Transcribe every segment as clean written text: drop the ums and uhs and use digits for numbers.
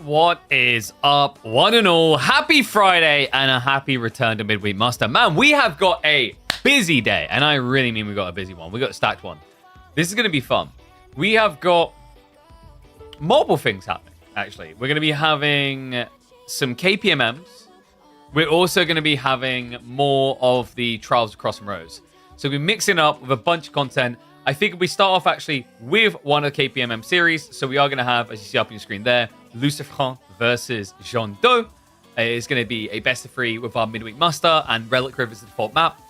What is up, one and all? Happy Friday and a happy return to Midweek Muster. Man, we have got a busy day, and I really mean we got a busy one. We got a stacked one. This is going to be fun. We have got multiple things happening, actually. We're going to be having some KPMMs. We're also going to be having more of the Trials Across some Rows. So we're mixing up with a bunch of content. I think we start off actually with one of the KPMM series. So we are going to have, as you see up on your screen there, Lucifer versus Jean Do. It's going to be a best of 3 with our Midweek Muster and Relic River as the default map.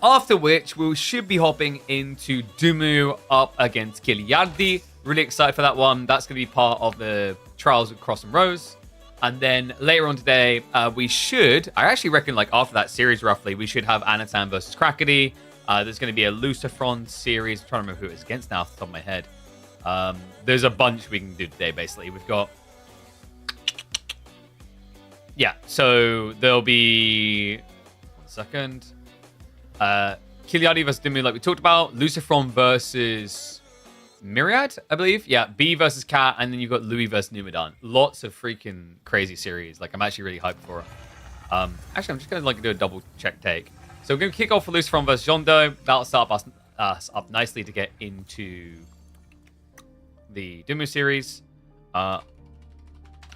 After which, we should be hopping into Dumu up against Kilyadi. Really excited for that one. That's going to be part of the Trials Across some Rows. And then later on today, we should, I actually reckon like after that series roughly, we should have Anatan versus Krakady. There's going to be a Lucifer series. I'm trying to remember who it's against now off the top of my head. There's a bunch we can do today, basically. We've got... Yeah, so there'll be... 1 second. Kilyadi versus Dumu, like we talked about. Lucifer versus Myriad, I believe. Yeah, B versus Cat, and then you've got Louis versus Numadan. Lots of freaking crazy series. Like, I'm actually really hyped for it. Actually, I'm just going to like do a double check take. So we're going to kick off with Lucifer versus Jondo. That'll start us up nicely to get into the Dumu series. I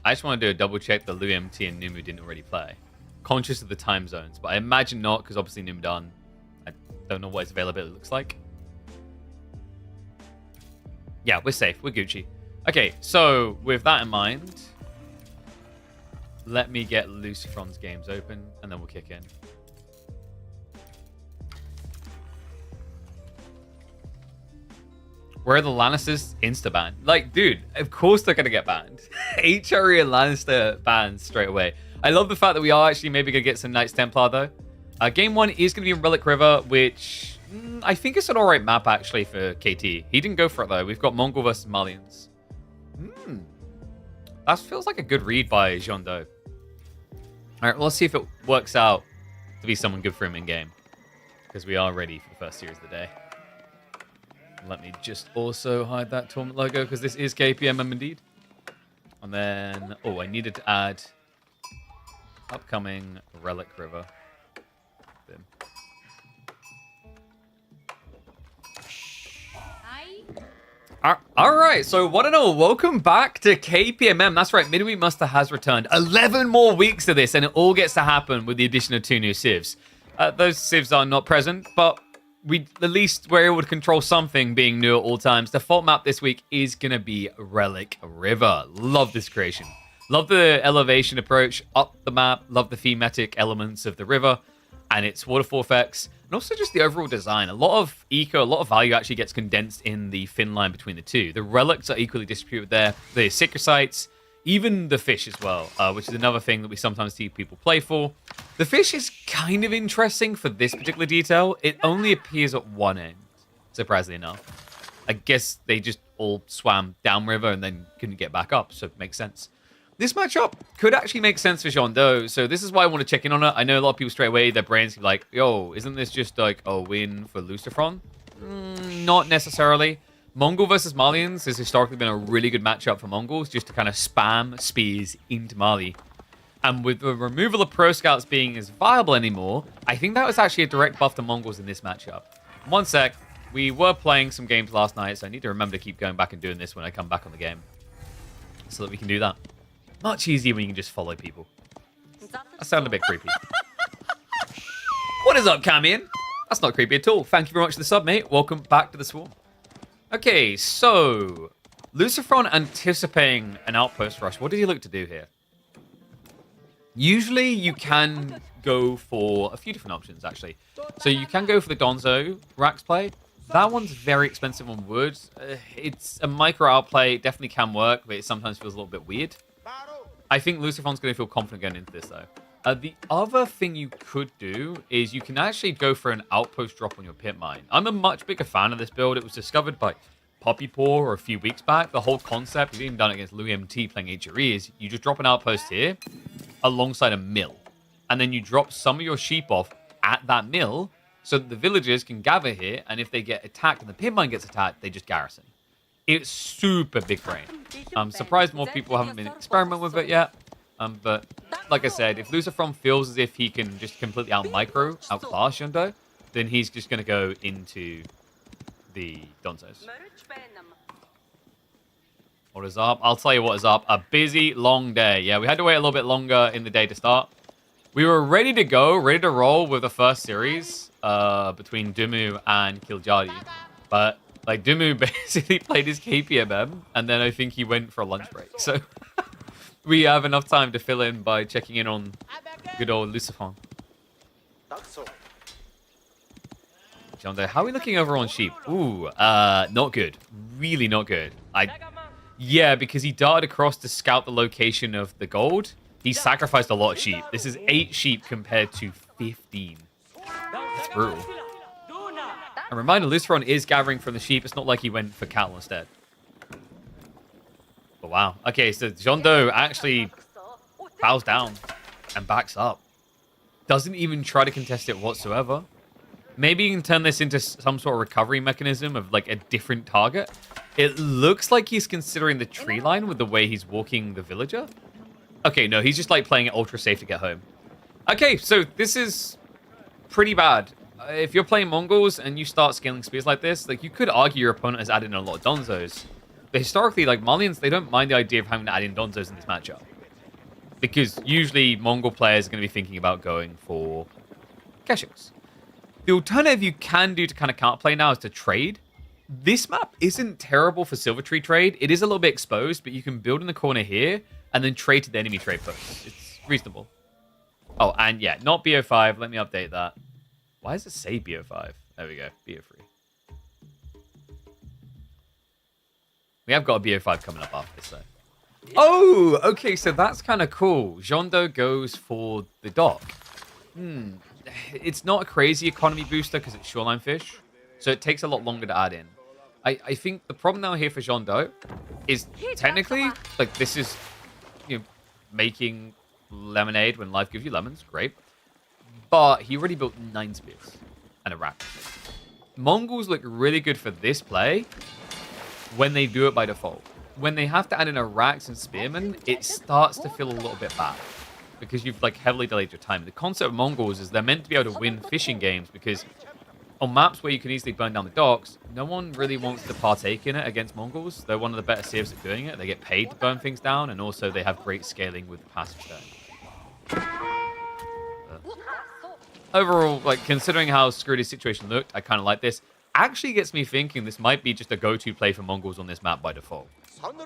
just want to do a double check that LuMT and Numu didn't already play. Conscious of the time zones, but I imagine not, because obviously Numu done. I don't know what his availability looks like. Yeah, we're safe. We're Gucci. Okay, so with that in mind, let me get Lucifer's games open, and then we'll kick in. Where are the Lannisters insta-banned? Like, dude, of course they're going to get banned. HRE and Lannister banned straight away. I love the fact that we are actually maybe going to get some Knights Templar, though. Game 1 is going to be in Relic River, which I think is an alright map, actually, for KT. He didn't go for it, though. We've got Mongol versus Malians. That feels like a good read by Jondo. Alright, well, let's see if it works out to be someone good for him in-game. Because we are ready for the first series of the day. Let me just also hide that tournament logo, because this is KPMM indeed. And then, I needed to add upcoming Relic River. Boom. All right, so 1-0, welcome back to KPMM. That's right, Midweek Muster has returned. 11 more weeks of this, and it all gets to happen with the addition of 2 new civs. Those civs are not present, but at least we're able to control something being new at all times. The default map this week is going to be Relic River. Love this creation. Love the elevation approach up the map. Love the thematic elements of the river and its waterfall effects. And also just the overall design. A lot of eco, a lot of value actually gets condensed in the thin line between the two. The relics are equally distributed there. The sacred sites, even the fish as well, which is another thing that we sometimes see people play for. The fish is kind of interesting for this particular detail. It only appears at one end, surprisingly enough. I guess they just all swam downriver and then couldn't get back up, so it makes sense. This matchup could actually make sense for Jondo, so this is why I want to check in on it. I know a lot of people straight away, their brains be like, yo, isn't this just like a win for Lucifer? Not necessarily. Mongol versus Malians has historically been a really good matchup for Mongols, just to kind of spam spears into Mali. And with the removal of Pro Scouts being as viable anymore, I think that was actually a direct buff to Mongols in this matchup. One sec, we were playing some games last night, so I need to remember to keep going back and doing this when I come back on the game. So that we can do that. Much easier when you can just follow people. That sounded a bit creepy. What is up, Camian? That's not creepy at all. Thank you very much for the sub, mate. Welcome back to the Swarm. Okay, so Lucifer anticipating an outpost rush. What did he look to do here? Usually you can go for a few different options, actually. So you can go for the Donzo Rax play. That one's very expensive on wood. It's a micro outplay. It definitely can work, but it sometimes feels a little bit weird. I think Lucifer's going to feel confident going into this, though. The other thing you could do is you can actually go for an outpost drop on your pit mine. I'm a much bigger fan of this build. It was discovered by Poppy Paw a few weeks back. The whole concept, we've even done it against LuMT playing HRE, is you just drop an outpost here alongside a mill. And then you drop some of your sheep off at that mill so that the villagers can gather here. And if they get attacked and the pit mine gets attacked, they just garrison. It's super big brain. I'm surprised more people haven't been experimenting with it yet. But like I said, if Lucifer feels as if he can just completely out-micro, outclass Jondo, then he's just going to go into the Donzos. What is up? I'll tell you what is up. A busy, long day. Yeah, we had to wait a little bit longer in the day to start. We were ready to go, ready to roll with the first series between Dumu and Kilyadi. But like Dumu basically played his KPMM, and then I think he went for a lunch break. So we have enough time to fill in by checking in on good old Lucifer. Jondo, how are we looking over on sheep? Ooh, not good. Really not good. Yeah, because he darted across to scout the location of the gold. He sacrificed a lot of sheep. This is 8 sheep compared to 15. That's brutal. A reminder, Lucifer is gathering from the sheep. It's not like he went for cattle instead. But wow. Okay, so Jondo actually bows down and backs up. Doesn't even try to contest it whatsoever. Maybe you can turn this into some sort of recovery mechanism of like a different target. It looks like he's considering the tree line with the way he's walking the villager. Okay, no, he's just like playing it ultra safe to get home. Okay, so this is pretty bad. If you're playing Mongols and you start scaling spears like this, like you could argue your opponent has added in a lot of Donzos. But historically, like Malians, they don't mind the idea of having to add in Donzos in this matchup. Because usually Mongol players are going to be thinking about going for Keshiks. The alternative you can do to kind of counterplay now is to trade. This map isn't terrible for Silver Tree trade. It is a little bit exposed, but you can build in the corner here and then trade to the enemy trade post. It's reasonable. Oh, and yeah, not BO5. Let me update that. Why does it say BO5? There we go. BO3. We have got a BO5 coming up after this, though. Oh, okay, so that's kind of cool. Jondo goes for the dock. It's not a crazy economy booster because it's shoreline fish, so it takes a lot longer to add in. I think the problem now here for Jondo is technically, like, this is, you know, making lemonade when life gives you lemons. Great. But he already built 9 spears and a rack. Mongols look really good for this play when they do it by default. When they have to add in a racks and spearmen, it starts to feel a little bit bad because you've like heavily delayed your time. The concept of Mongols is they're meant to be able to win fishing games because on maps where you can easily burn down the docks, no one really wants to partake in it against Mongols. They're one of the better civs at doing it. They get paid to burn things down, and also they have great scaling with passive turn. Overall, like considering how screwed his situation looked, I kind of like this. Actually gets me thinking this might be just a go-to play for Mongols on this map by default.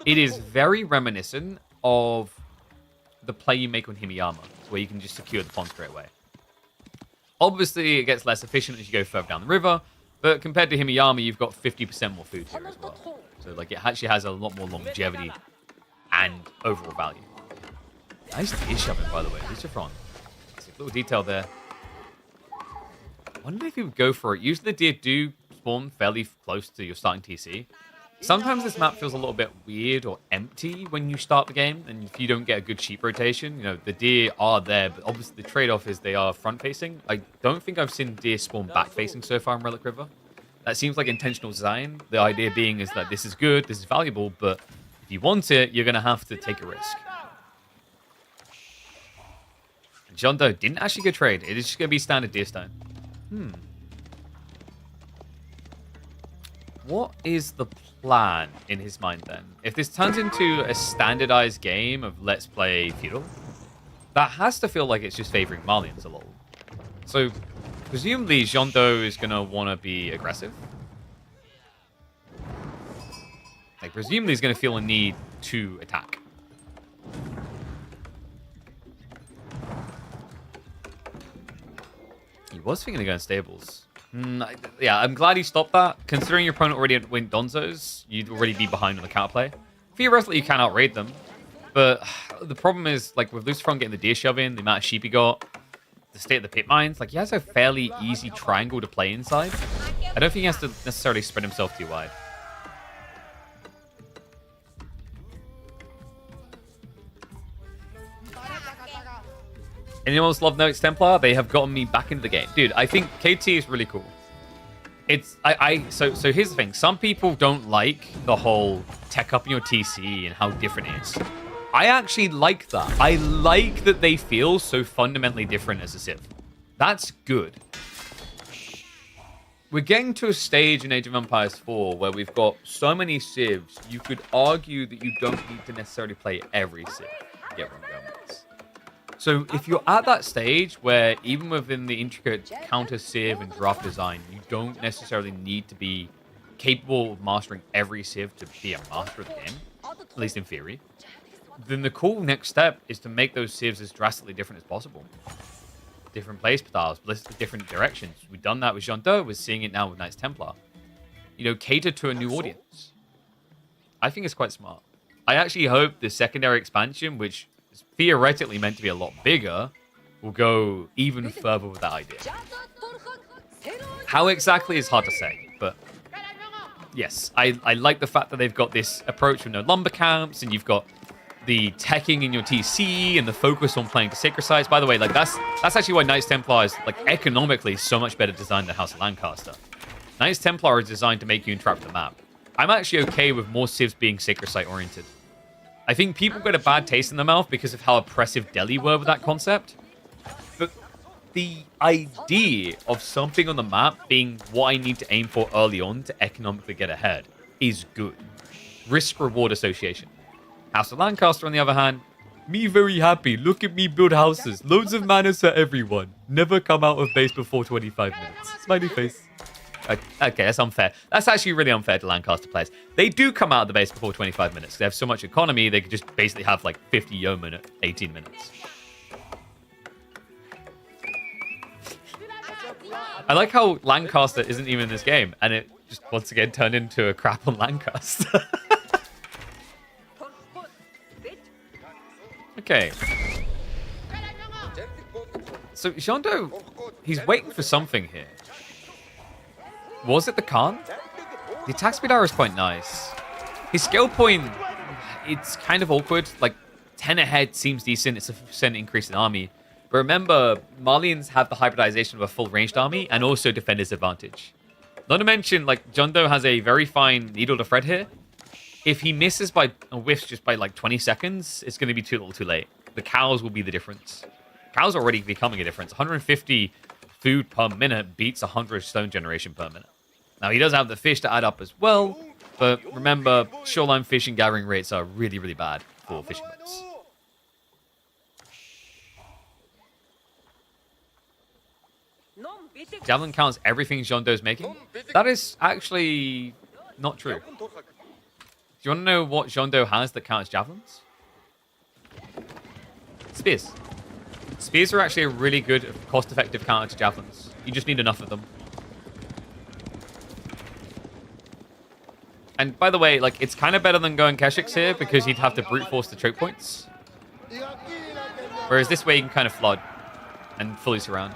It is very reminiscent of the play you make on Himiyama, where you can just secure the pond straight away. Obviously, it gets less efficient as you go further down the river, but compared to Himiyama, you've got 50% more food here as well. So, like, it actually has a lot more longevity and overall value. Nice deer shoving, by the way. Lucifer. There's a little detail there. I wonder if you would go for it. Usually, the deer do spawn fairly close to your starting TC. Sometimes this map feels a little bit weird or empty when you start the game, and if you don't get a good sheep rotation, you know, the deer are there, but obviously the trade-off is they are front-facing. I don't think I've seen deer spawn back-facing so far in Relic River. That seems like intentional design. The idea being is that this is good, this is valuable, but if you want it, you're going to have to take a risk. And Jondo didn't actually go trade. It is just going to be standard deer stone. What is the plan in his mind then? If this turns into a standardized game of let's play feudal, that has to feel like it's just favoring Malians a little. So presumably Jondo is gonna want to be aggressive. Like presumably he's gonna feel a need to attack. He was thinking of going stables. Yeah, I'm glad he stopped that. Considering your opponent already went Donzos, you'd already be behind on the counterplay. Theoretically, you can outraid them. But the problem is, like, with Lucifer getting the deer shove in, the amount of sheep he got, the state of the pit mines, like, he has a fairly easy triangle to play inside. I don't think he has to necessarily spread himself too wide. Anyone else love Knights Templar? They have gotten me back into the game. Dude, I think KT is really cool. So here's the thing. Some people don't like the whole tech up in your TC and how different it is. I actually like that. I like that they feel so fundamentally different as a civ. That's good. We're getting to a stage in Age of Empires 4 where we've got so many civs, you could argue that you don't need to necessarily play every civ. Get where I'm going with this. So if you're at that stage where even within the intricate counter civ and draft design, you don't necessarily need to be capable of mastering every civ to be a master of the game, at least in theory, then the cool next step is to make those civs as drastically different as possible. Different play styles, different directions. We've done that with Jondo, we're seeing it now with Knights Templar. You know, cater to a new audience. I think it's quite smart. I actually hope the secondary expansion, which is theoretically meant to be a lot bigger, will go even further with that idea. How exactly is hard to say, but yes, I like the fact that they've got this approach with no lumber camps, and you've got the teching in your TC and the focus on playing to sacred sites. By the way, like that's actually why Knights Templar is like economically so much better designed than House of Lancaster. Knights Templar is designed to make you interact with the map. I'm actually okay with more civs being sacred site oriented. I think people get a bad taste in their mouth because of how oppressive Delhi were with that concept. But the idea of something on the map being what I need to aim for early on to economically get ahead is good. Risk-reward association. House of Lancaster, on the other hand, me very happy. Look at me build houses. Loads of manners for everyone. Never come out of base before 25 minutes. Smiley face. Okay, that's unfair. That's actually really unfair to Lancaster players. They do come out of the base before 25 minutes. They have so much economy, they could just basically have like 50 yeomen at 18 minutes. I like how Lancaster isn't even in this game, and it just once again turned into a crap on Lancaster. Okay. So Jondo, he's waiting for something here. Was it the Khan? The attack speed arrow is quite nice. His skill point, it's kind of awkward. Like 10 ahead seems decent. It's a 50% increase in army. But remember, Malians have the hybridization of a full ranged army and also defender's advantage. Not to mention, like, Jondo has a very fine needle to thread here. If he misses by a whiff just by like 20 seconds, it's going to be too little too late. The cows will be the difference. Cows are already becoming a difference. 150 food per minute beats 100 stone generation per minute. Now, he does have the fish to add up as well. But remember, shoreline fishing gathering rates are really, really bad for fishing boats. Javelin counts everything Jondo's making? That is actually not true. Do you want to know what Jondo has that counts javelins? Spears. Spears are actually a really good, cost-effective counter to javelins. You just need enough of them. And by the way, like, it's kind of better than going Keshiks here because he'd have to brute force the choke points. Whereas this way you can kind of flood and fully surround.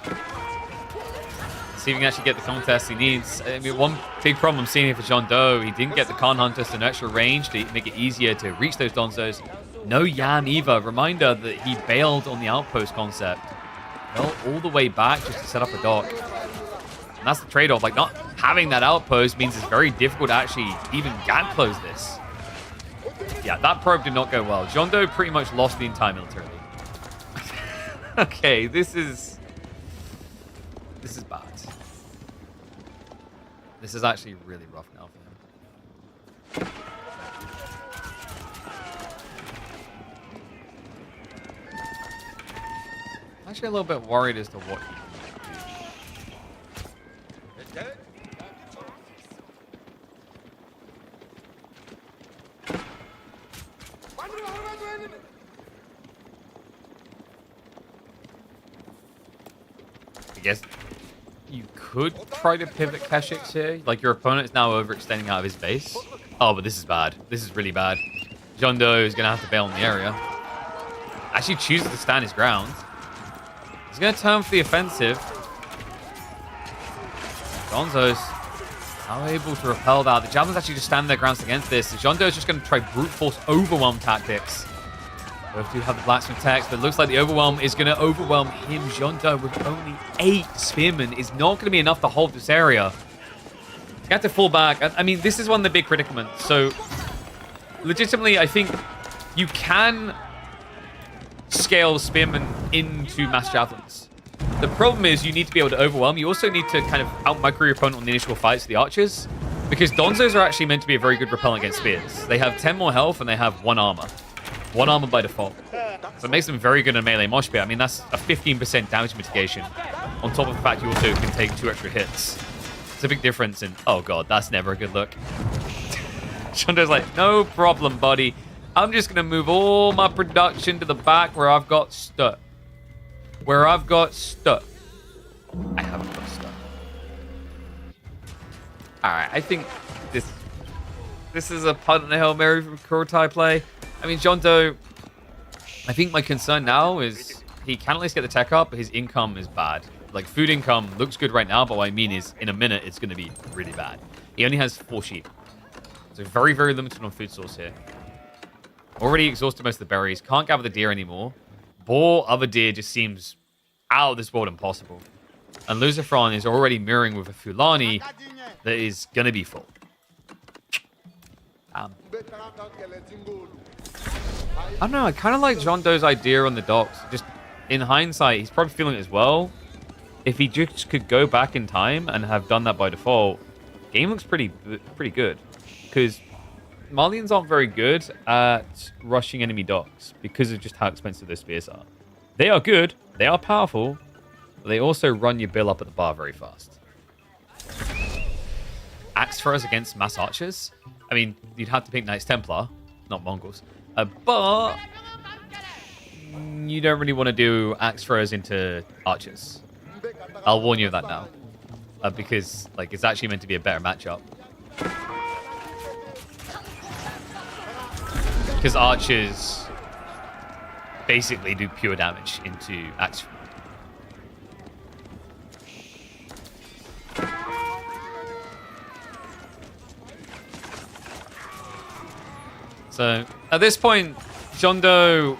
See if he can actually get the contest he needs. I mean, one big problem I'm seeing here for Jondo, he didn't get the Khan Hunters to an extra range to make it easier to reach those Donzos. No Yam either. Reminder that he bailed on the outpost concept. Well, all the way back just to set up a dock. And that's the trade-off. Like, not having that outpost means it's very difficult to actually even gap close this. Yeah, that probe did not go well. Jondo pretty much lost the entire military. Okay, this is bad. This is actually really rough now for him. I'm actually a little bit worried as to what he can do. I guess you could try to pivot Keshiks here. Like, your opponent's now overextending out of his base. Oh, but this is bad. This is really bad. Jondo is going to have to bail in the area. Actually chooses to stand his ground. He's going to turn for the offensive. Gonzo's now able to repel that. The Javelins actually just stand their grounds against this. Jondo's just going to try brute force overwhelm tactics. Both do have the blacksmith text, but it looks like the overwhelm is going to overwhelm him. Jondo with only 8 spearmen is not going to be enough to hold this area. You have to fall back. I mean, this is one of the big predicaments. So, legitimately, I think you can scale spearmen into mass javelins. The problem is you need to be able to overwhelm. You also need to kind of out-micro your opponent on the initial fights of the archers, because Donzos are actually meant to be a very good repellent against spears. They have 10 more health and they have 1 armor. 1 armor by default. So it makes them very good in melee mosh pit. I mean, that's a 15% damage mitigation. On top of the fact you also can take 2 extra hits. It's a big difference in... Oh god, that's never a good look. Shondo's like, no problem, buddy. I'm just going to move all my production to the back where I've got stuck. Where I've got stuck. I haven't got stuck. Alright, I think this is a punt and a Hail Mary from Kurotai play. I mean, Jondo, I think my concern now is he can at least get the tech up, but his income is bad. Like, food income looks good right now, but what I mean is in a minute, it's going to be really bad. He only has 4 sheep. So very, very limited on food source here. Already exhausted most of the berries. Can't gather the deer anymore. Boar, other deer just seems out of this world impossible. And Lucifer is already mirroring with a Fulani that is going to be full. I don't know, I kind of like Jondo's idea on the docks. Just in hindsight, he's probably feeling it as well. if he just could go back in time and have done that by default, game looks pretty good. Because Malians aren't very good at rushing enemy docks because of just how expensive their spears are. They are good, they are powerful, but they also run your bill up at the bar very fast. Axe throwers against mass archers? I mean, you'd have to pick Knights Templar, not Mongols. But you don't really want to do axe throwers into archers. I'll warn you of that now. Because like it's actually meant to be a better matchup. Because archers basically do pure damage into axe. So at this point, Jondo,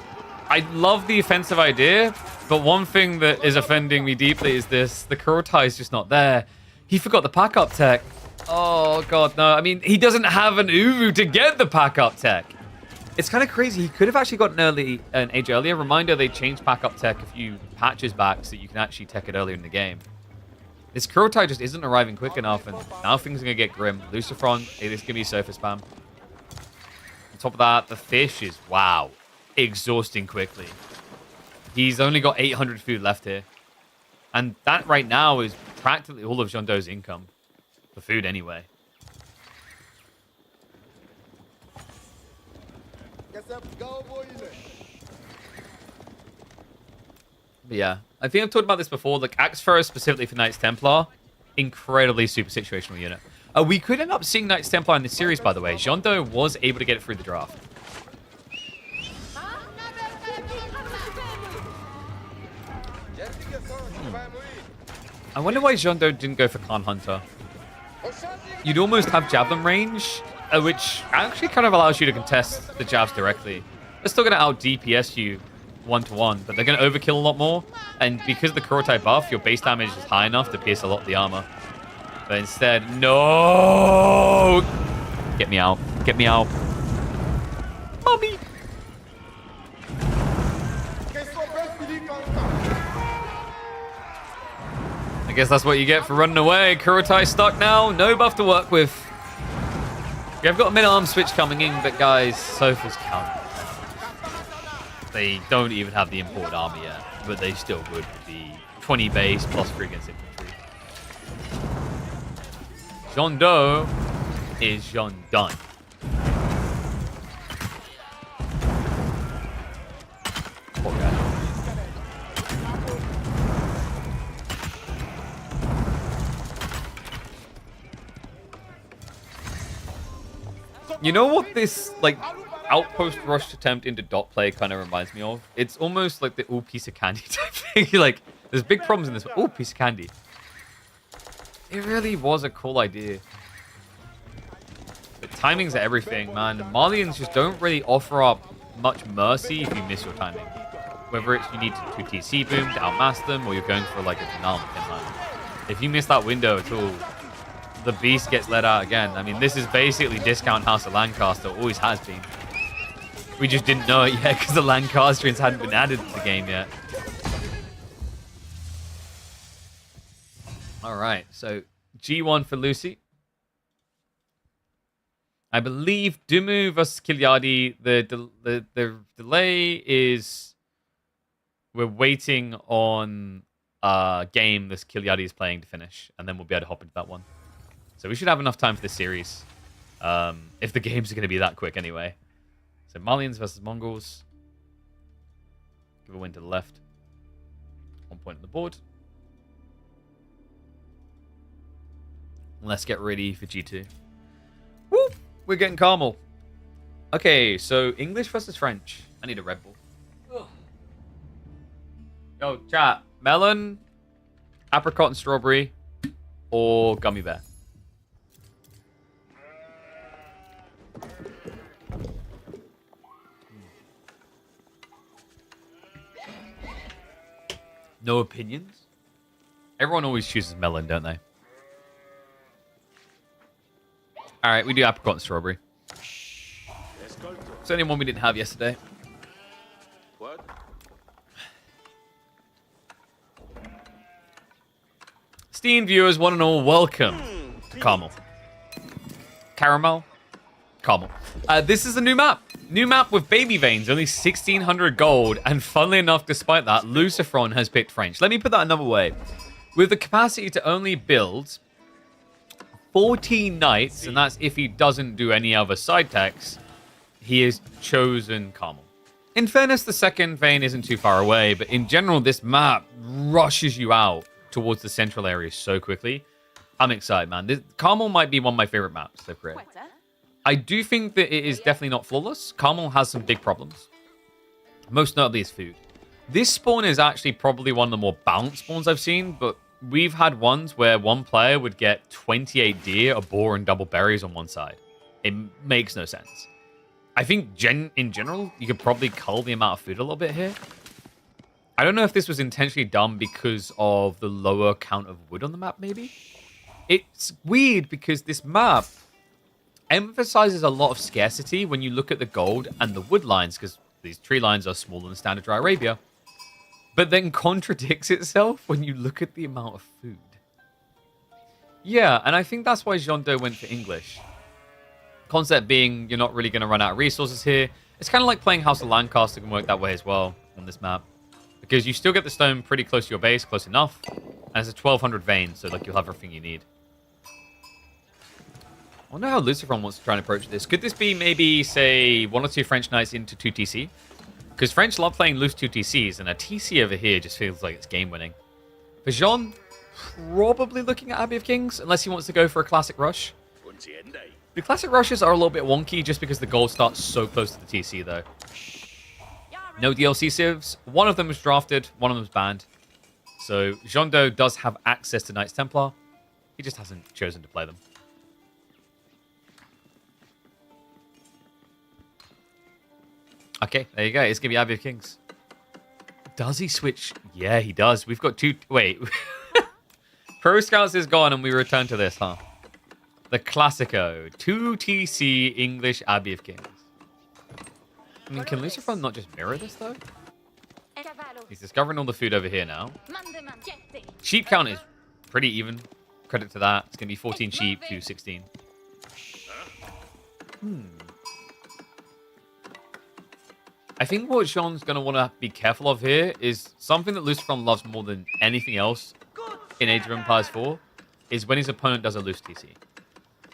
I love the offensive idea, but one thing that is offending me deeply is this. The Kurotai is just not there. He forgot the pack-up tech. Oh, God, no. I mean, he doesn't have an Uvu to get the pack-up tech. It's kind of crazy. He could have actually gotten an age earlier. Reminder, they changed pack-up tech a few patches back so you can actually tech it earlier in the game. This Kurotai just isn't arriving quick enough, and now things are going to get grim. Lucifer, it is going to be surface spam. On top of that, the fish is, wow, exhausting quickly. He's only got 800 food left here. And that right now is practically all of Jondo's income. For food anyway. But yeah, I think I've talked about this before. Like, Axe Thrower specifically for Knights Templar, incredibly super situational unit. We could end up seeing Knights Templar in this series, by the way. Jondo was able to get it through the draft. I wonder why Jondo didn't go for Khan Hunter. You'd almost have Javelin range, which actually kind of allows you to contest the jabs directly. They're still going to out DPS you 1-to-1, but they're going to overkill a lot more. And because of the Kurotai buff, your base damage is high enough to pierce a lot of the armor. But instead, no! Get me out. Get me out. Mommy! I guess that's what you get for running away. Kurotai stuck now. No buff to work with. Yeah, I've got a mid-arm switch coming in, but guys, Sofa's counter. They don't even have the imported army yet, but they still would be 20 base plus 3 against infantry. Jondo is Jondun. Poor guy. You know what this, like, outpost rush attempt into dot play kind of reminds me of? It's almost like the all piece of candy type thing. Like, there's big problems in this, but oh, piece of candy. It really was a cool idea. But timing's everything, man. The Malians just don't really offer up much mercy if you miss your timing. Whether it's you need to 2 TC boom to outmass them, or you're going for like a denial pinline. If you miss that window at all, the beast gets let out again. I mean, this is basically discount House of Lancaster, always has been. We just didn't know it yet because the Lancastrians hadn't been added to the game yet. All right, so G1 for Lucy. I believe Dumu versus Kilyadi. The delay is we're waiting on a game this Kilyadi is playing to finish, and then we'll be able to hop into that one. So we should have enough time for this series, if the games are going to be that quick anyway. So Malians versus Mongols. Give a win to the left. 1 point on the board. Let's get ready for G2. Woo! We're getting Carmel. Okay, so English versus French. I need a Red Bull. Ugh. Yo, chat. Melon, apricot and strawberry, or gummy bear? No opinions? Everyone always chooses melon, don't they? Alright, we do apricot and strawberry. It's the only one we didn't have yesterday. What? 16 viewers, one and all, welcome to Caramel. Caramel? Caramel. This is a new map. New map with baby veins, only 1,600 gold. And funnily enough, despite that, Lucifer has picked French. Let me put that another way. With the capacity to only build 14 knights, and that's if he doesn't do any other side techs, he has chosen Caramel. In fairness, the second vein isn't too far away, but in general, this map rushes you out towards the central area so quickly. I'm excited, man. Caramel might be one of my favorite maps they've created. I do think that it is definitely not flawless. Caramel has some big problems. Most notably is food. This spawn is actually probably one of the more balanced spawns I've seen, but we've had ones where one player would get 28 deer, a boar, and double berries on one side. It makes no sense. I think in general, you could probably cull the amount of food a little bit here. I don't know if this was intentionally done because of the lower count of wood on the map, maybe? It's weird because this map emphasizes a lot of scarcity when you look at the gold and the wood lines, because these tree lines are smaller than standard dry Arabia, but then contradicts itself when you look at the amount of food. Yeah, and I think that's why Jean Do went for English. Concept being, you're not really going to run out of resources here. It's kind of like playing House of Lancaster can work that way as well on this map. Because you still get the stone pretty close to your base, close enough. And it's a 1,200 vein, so like you'll have everything you need. I wonder how Lucifer wants to try and approach this. Could this be maybe, say, 1 or 2 French knights into 2 TC? Because French love playing loose 2 TCs, and a TC over here just feels like it's game-winning. For Jean, probably looking at Abbey of Kings, unless he wants to go for a classic rush. The classic rushes are a little bit wonky just because the gold starts so close to the TC, though. No DLC civs. One of them was drafted, one of them was banned. So Jean Do does have access to Knights Templar. He just hasn't chosen to play them. Okay, there you go. It's going to be Abbey of Kings. Does he switch? Yeah, he does. We've got 2... Wait. Pro Scouts is gone and we return to this, huh? The Classico. 2 TC English Abbey of Kings. I mean, can Lucifer not just mirror this, though? He's discovering all the food over here now. Sheep count is pretty even. Credit to that. It's going to be 14 sheep to 16. I think what Jean's going to want to be careful of here is something that Lucifer loves more than anything else in Age of Empires 4 is when his opponent does a loose TC.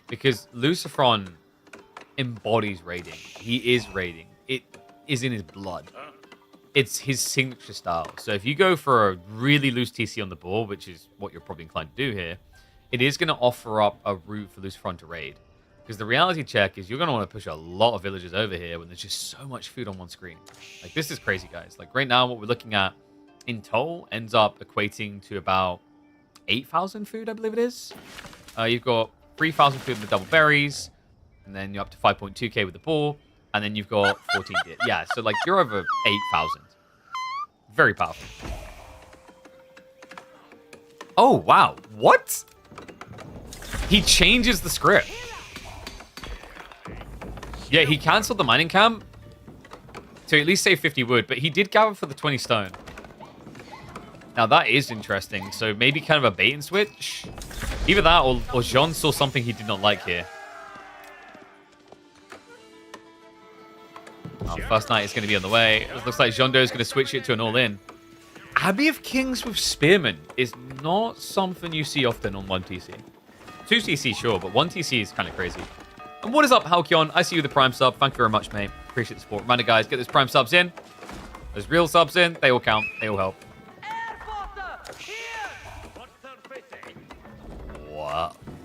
Because Lucifer embodies raiding. He is raiding. It is in his blood. It's his signature style. So if you go for a really loose TC on the board, which is what you're probably inclined to do here, it is going to offer up a route for Lucifer to raid. Because the reality check is you're going to want to push a lot of villagers over here when there's just so much food on one screen. Like, this is crazy, guys. Like, right now, what we're looking at in total ends up equating to about 8,000 food, I believe it is. You've got 3,000 food with the double berries, and then you're up to 5.2k with the boar, and then you've got 14. Yeah, so like you're over 8,000. Very powerful. Oh, wow. What? He changes the script. Yeah, he cancelled the mining camp to at least save 50 wood, but he did gather for the 20 stone. Now, that is interesting. So maybe kind of a bait and switch. Either that or Jean saw something he did not like here. First night is going to be on the way. It looks like Jean Do is going to switch it to an all-in. Abbey of Kings with Spearman is not something you see often on 1TC. 2TC, sure, but 1TC is kind of crazy. And what is up, Halcyon? I see you the Prime sub. Thank you very much, mate. Appreciate the support. Reminder, guys, get those Prime subs in. Those real subs in. They all count. They all help.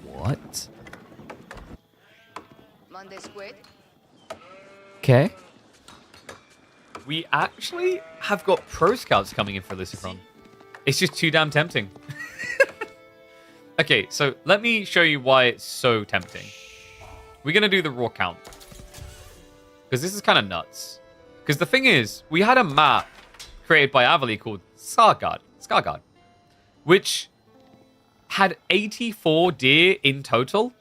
What? Okay. We actually have got Pro Scouts coming in for Lucifer. It's just too damn tempting. Okay, so let me show you why it's so tempting. We're going to do the raw count. Because this is kind of nuts. Because the thing is, we had a map created by Avali called Skargard, which had 84 deer in total.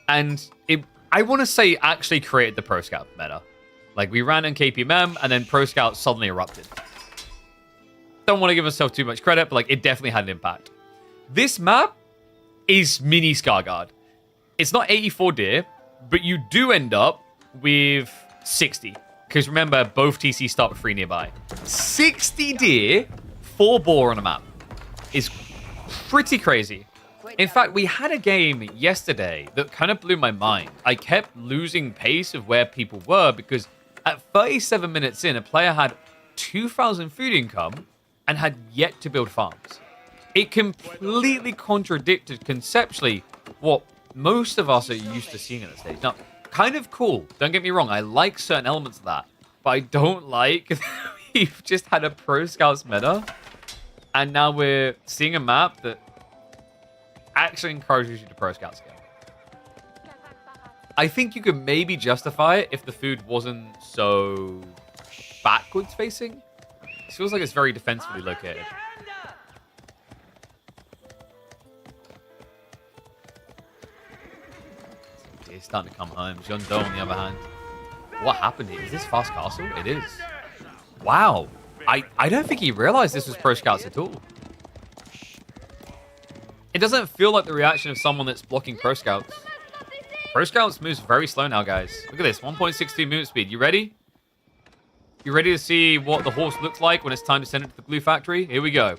And it, I want to say, actually created the Pro Scout meta. Like, we ran on KPMM, and then Pro Scout suddenly erupted. Don't want to give myself too much credit, but like, it definitely had an impact. This map is mini Scarguard. It's not 84 deer, but you do end up with 60. Because remember, both TC start with 3 nearby. 60 deer, 4 boar on a map is pretty crazy. In fact, we had a game yesterday that kind of blew my mind. I kept losing pace of where people were because at 37 minutes in, a player had 2,000 food income and had yet to build farms. It completely contradicted conceptually what most of us are used to seeing at this stage. Now, kind of cool. Don't get me wrong. I like certain elements of that. But I don't like that we've just had a Pro Scouts meta. And now we're seeing a map that actually encourages you to Pro Scout scale. I think you could maybe justify it if the food wasn't so backwards facing. It feels like it's very defensively located. It's starting to come home. John Doe, on the other hand. What happened here? Is this Fast Castle? It is. Wow. I don't think he realized this was Pro Scouts at all. It doesn't feel like the reaction of someone that's blocking Pro Scouts. Pro Scouts moves very slow now, guys. Look at this. 1.62 movement speed. You ready? You ready to see what the horse looks like when it's time to send it to the glue factory? Here we go.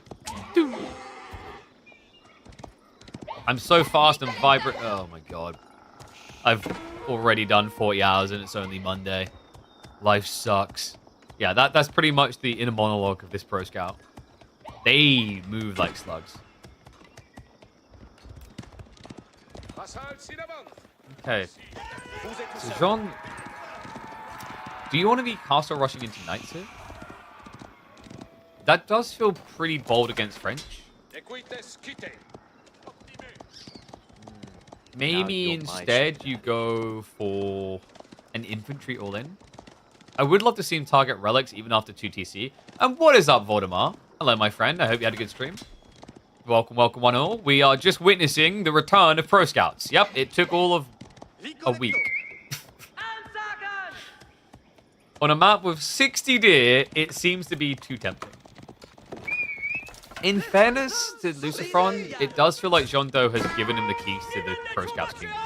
I'm so fast and vibrant. Oh, my God. I've already done 40 hours and it's only Monday. Life sucks. Yeah, that's pretty much the inner monologue of this Pro Scout. They move like slugs. Okay. So, Jean, do you want to be castle rushing into knights here? That does feel pretty bold against French. Maybe instead you go for an infantry all-in. I would love to see him target relics even after 2 TC. And what is up, Voldemar? Hello, my friend. I hope you had a good stream. Welcome, welcome, one all. We are just witnessing the return of Pro Scouts. Yep, it took all of a week. On a map with 60 deer, it seems to be too tempting. In fairness to Lucifer, it does feel like Jean Do has given him the keys to the Pro Scouts Kingdom.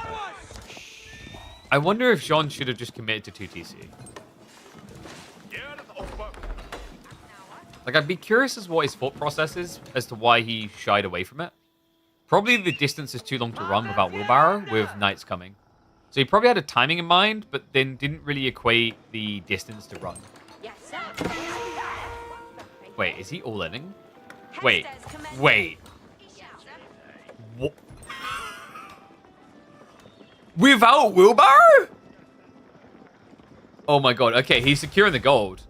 I wonder if Jean should have just committed to 2 TC. Like, I'd be curious as what his thought process is as to why he shied away from it. Probably the distance is too long to run without wheelbarrow with knights coming. So he probably had a timing in mind, but then didn't really equate the distance to run. Wait, is he all-inning? Wait. What? Without wheelbarrow? Oh my God. Okay, he's securing the gold.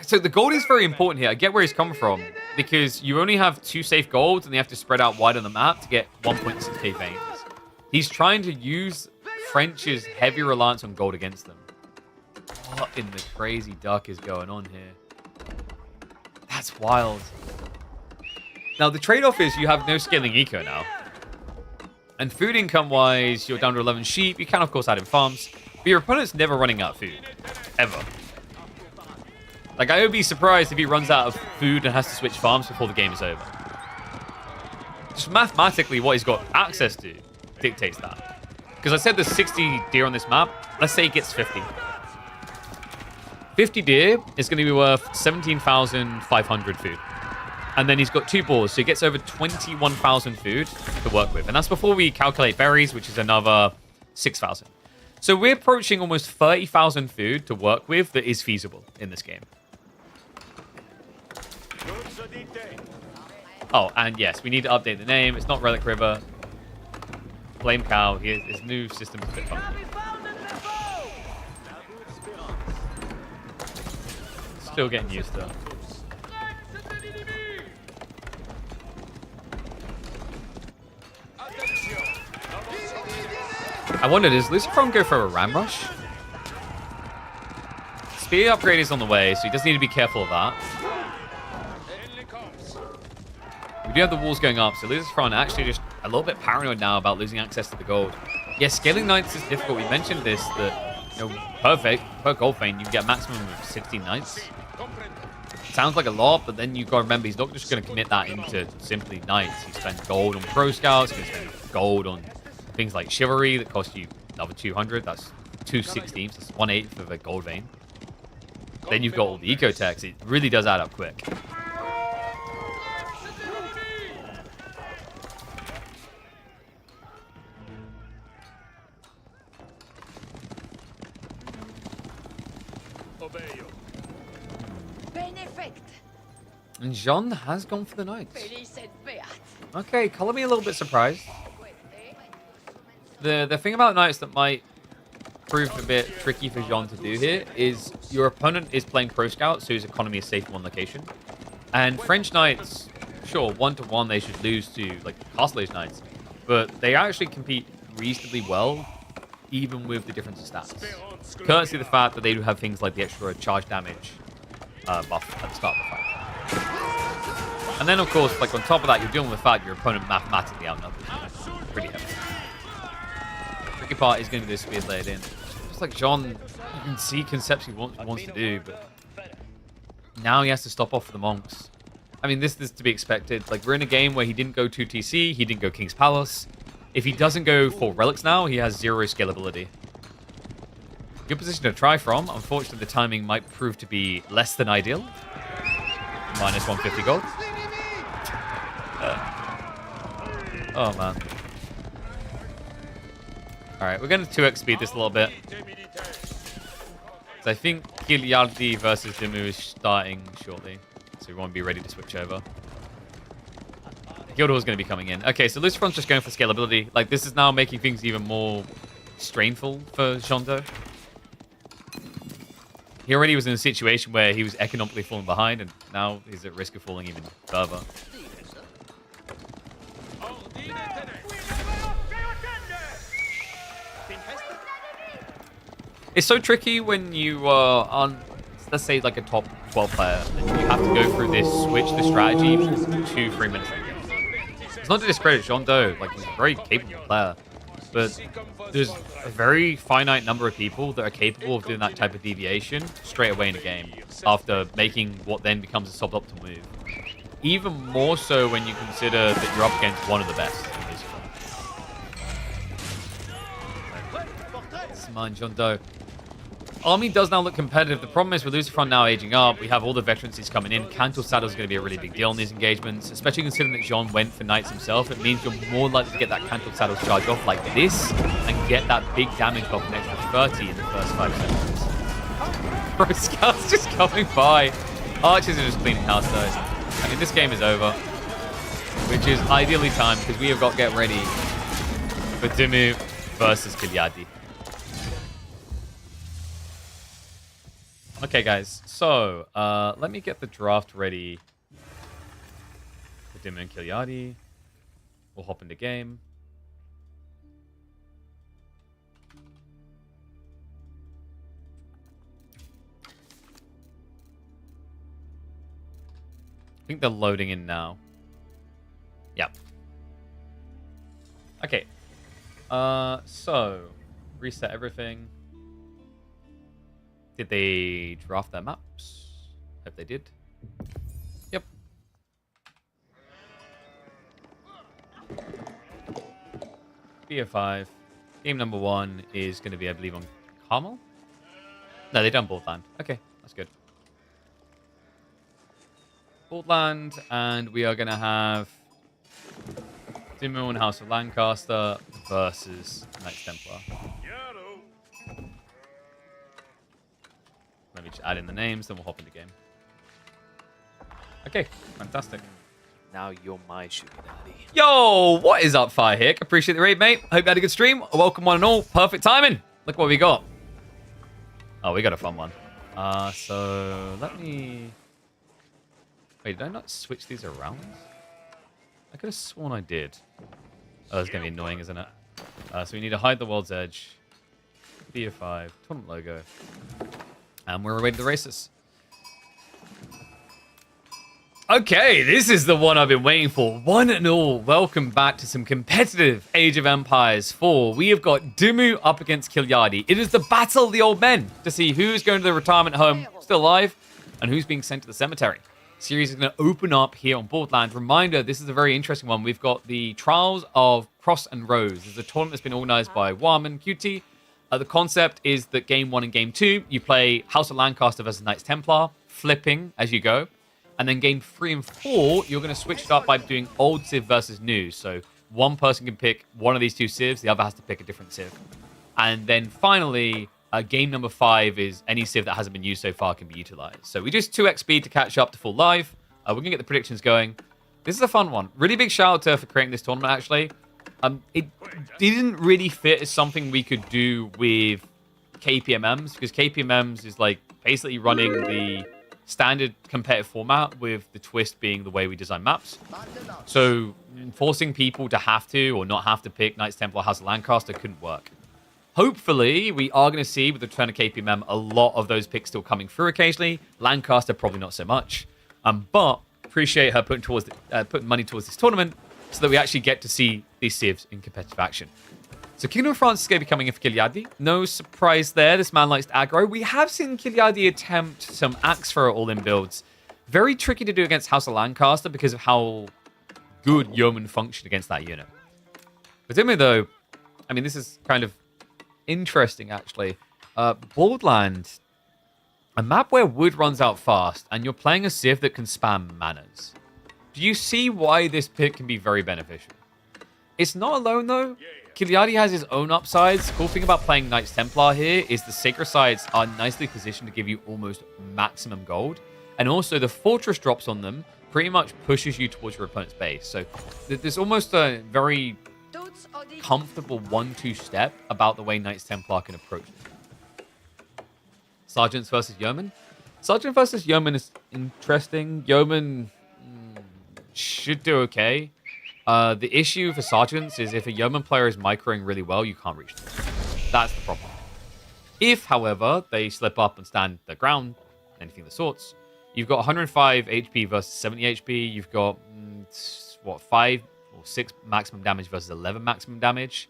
So the gold is very important here. I get where he's coming from because you only have 2 safe golds and they have to spread out wide on the map to get 1.6k veins. He's trying to use French's heavy reliance on gold against them. What in the crazy duck is going on here? That's wild. Now, the trade-off is you have no scaling eco now. And food income-wise, you're down to 11 sheep. You can, of course, add in farms. But your opponent's never running out of food. Ever. Like, I would be surprised if he runs out of food and has to switch farms before the game is over. Just mathematically, what he's got access to dictates that. Because I said there's 60 deer on this map. Let's say he gets 50. 50 deer is going to be worth 17,500 food. And then he's got 2 boars, so he gets over 21,000 food to work with. And that's before we calculate berries, which is another 6,000. So we're approaching almost 30,000 food to work with that is feasible in this game. Oh, and yes, we need to update the name. It's not Relic River. Flame Cow. His new system is a bit funky. Still getting used to it. I wonder, does Lucifer go for a ram rush? Speed upgrade is on the way, so he does need to be careful of that. We do have the walls going up, so Lucifer actually just a little bit paranoid now about losing access to the gold. Yeah, scaling knights is difficult. We mentioned this, that, you know, per gold vein, you can get a maximum of 16 knights. Sounds like a lot, but then you've got to remember, he's not just going to commit that into simply knights. He spent gold on Pro Scouts, he's going to spend gold on things like Chivalry that cost you another 200. That's 216. That's 1/8 of a gold vein. Then you've got all the eco techs. It really does add up quick. And Jean has gone for the knights. Okay, color me a little bit surprised. The thing about knights that might prove a bit tricky for Jean to do here is your opponent is playing pro scout, so his economy is safe in one location. And French knights, sure, 1-to-1 they should lose to like castle age knights, but they actually compete reasonably well, even with the difference in stats. Courtesy of the fact that they do have things like the extra charge damage buff at the start of the fight. And then, of course, like on top of that, you're dealing with the fact your opponent mathematically outnumbers you. Pretty heavy. The tricky part is going to be this speed laid in. Just like Jean, you can see conceptually what he wants to do, but now he has to stop off for the monks. I mean, this is to be expected. Like, we're in a game where he didn't go 2 TC, he didn't go King's Palace. If he doesn't go for relics now, he has 0 scalability. Good position to try from. Unfortunately, the timing might prove to be less than ideal. Minus 150 gold. Oh, man. Alright, we're going to 2x speed this a little bit. So I think Kilyadi versus Dumu is starting shortly. So we won't be ready to switch over. Guild Hall is going to be coming in. Okay, so Lucifer's just going for scalability. Like, this is now making things even more strainful for Shondo. He already was in a situation where he was economically falling behind, and now he's at risk of falling even further. It's so tricky when you are on, let's say, like a top 12 player, and you have to go through this, switch the strategy for 2-3 minutes. It's not to discredit Shondo, like, he's a very capable player, but there's a very finite number of people that are capable of doing that type of deviation straight away in a game after making what then becomes a suboptimal move. Even more so when you consider that you're up against one of the best in Lucifer. Come on, Shondo. Army does now look competitive. The problem is with Lucifer now aging up, we have all the veterancies coming in. Cantor Saddle is going to be a really big deal in these engagements, especially considering that Jean went for Knights himself. It means you're more likely to get that Cantor Saddle charge off like this and get that big damage buff an extra 30 in the first 5 seconds. Bro, Scout's just coming by. Archers are just cleaning house though. I mean, this game is over, which is ideally timed because we have got to get ready for Dumu versus Kilyadi. Okay, guys, so let me get the draft ready for Dumu and Kilyadi. We'll hop into game. I think they're loading in now. Yep. Okay. So, reset everything. Did they draft their maps? Hope they did. Yep. BO5. Game number 1 is going to be, I believe, on Carmel? No, they done Borderland. Okay, that's good. Borderland, and we are going to have Dumu and House of Lancaster versus Knights Templar. Let me just add in the names, then we'll hop into game. Okay, fantastic. Now you're my sugar daddy. Yo, what is up, Firehick? Appreciate the raid, mate. Hope you had a good stream. Welcome, one and all. Perfect timing. Look what we got. Oh, we got a fun one. So let me... Wait, did I not switch these around? I could have sworn I did. Oh, that's going to be annoying, isn't it? So we need to hide the world's edge. BO5, tournament logo. And we're away to the races. Okay, this is the one I've been waiting for. One and all, welcome back to some competitive Age of Empires 4. We have got Dumu up against Kilyadi. It is the battle of the old men to see who's going to the retirement home still alive and who's being sent to the cemetery. Series is going to open up here on Borderlands. Reminder, this is a very interesting one. We've got the Trials of Cross and Rose. This is a tournament that's been organized by Wam and QT. The concept is that game 1 and game 2, you play House of Lancaster versus Knights Templar, flipping as you go. And then game 3 and 4, you're going to switch it up by doing old Civ versus new. So one person can pick one of these two Civs, the other has to pick a different Civ. And then finally, game number 5 is any Civ that hasn't been used so far can be utilized. So we just 2x speed to catch up to full live. We're going to get the predictions going. This is a fun one. Really big shout out to her for creating this tournament, actually. It didn't really fit as something we could do with KPMMs, because KPMMs is like basically running the standard competitive format with the twist being the way we design maps. So forcing people to have to or not have to pick Knights Templar House of Lancaster couldn't work. Hopefully, we are going to see with the return of KPMM a lot of those picks still coming through occasionally. Lancaster, probably not so much. But appreciate her putting money towards this tournament so that we actually get to see these Civs in competitive action. So Kingdom of France is going to be coming in for Kilyadi. No surprise there. This man likes to aggro. We have seen Kilyadi attempt some Axe Thrower all-in builds. Very tricky to do against House of Lancaster because of how good Yeoman function against that unit. But Dumu, though, I mean, this is kind of interesting, actually. Boardland, a map where wood runs out fast, and you're playing a Civ that can spam manas. Do you see why this pick can be very beneficial? It's not alone, though. Kilyadi has his own upsides. The cool thing about playing Knights Templar here is the Sacred Sites are nicely positioned to give you almost maximum gold. And also, the Fortress drops on them pretty much pushes you towards your opponent's base. So there's almost a very comfortable 1-2 step about the way Knights Templar can approach this. Sergeants versus Yeoman. Sergeant versus Yeoman is interesting. Yeoman should do okay. The issue for Sergeants is if a Yeoman player is microing really well, you can't reach them. That's the problem. If, however, they slip up and stand their ground, anything of the sorts, you've got 105 HP versus 70 HP. You've got, 5 or 6 maximum damage versus 11 maximum damage.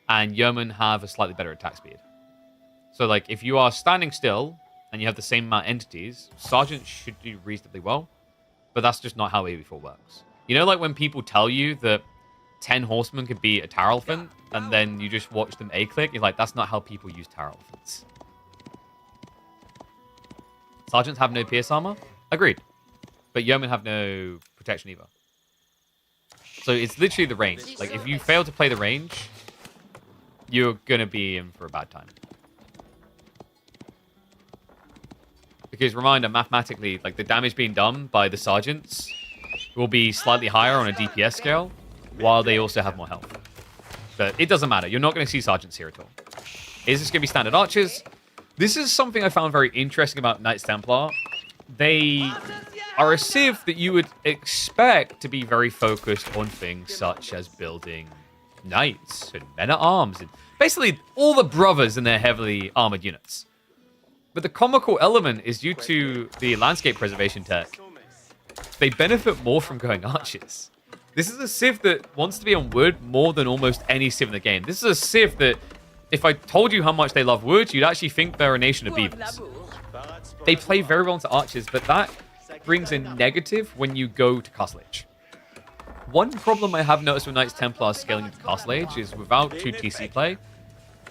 And Yeoman have a slightly better attack speed. So, like, if you are standing still and you have the same amount of entities, Sergeant should do reasonably well. But that's just not how AV4 works. You know, like when people tell you that 10 horsemen could be a Tower Elephant, and then you just watch them A-click, you're like, that's not how people use Tower Elephants. Sergeants have no pierce armor? Agreed. But Yeomen have no protection either. So it's literally the range. Like, if you fail to play the range, you're going to be in for a bad time. Because reminder, mathematically, like the damage being done by the Sergeants will be slightly higher on a DPS scale, while they also have more health. But it doesn't matter. You're not going to see Sergeants here at all. Is this going to be standard archers? This is something I found very interesting about Knights Templar. They are a Civ that you would expect to be very focused on things such as building knights and men-at-arms, and basically all the brothers in their heavily armored units. But the comical element is due to the landscape preservation tech. They benefit more from going archers. This is a Civ that wants to be on wood more than almost any Civ in the game. This is a Civ that, if I told you how much they love wood, you'd actually think they're a nation of beavers. They play very well into archers, but that brings a negative when you go to Castle Age. One problem I have noticed with Knights Templar scaling into Castle Age is without 2 TC play,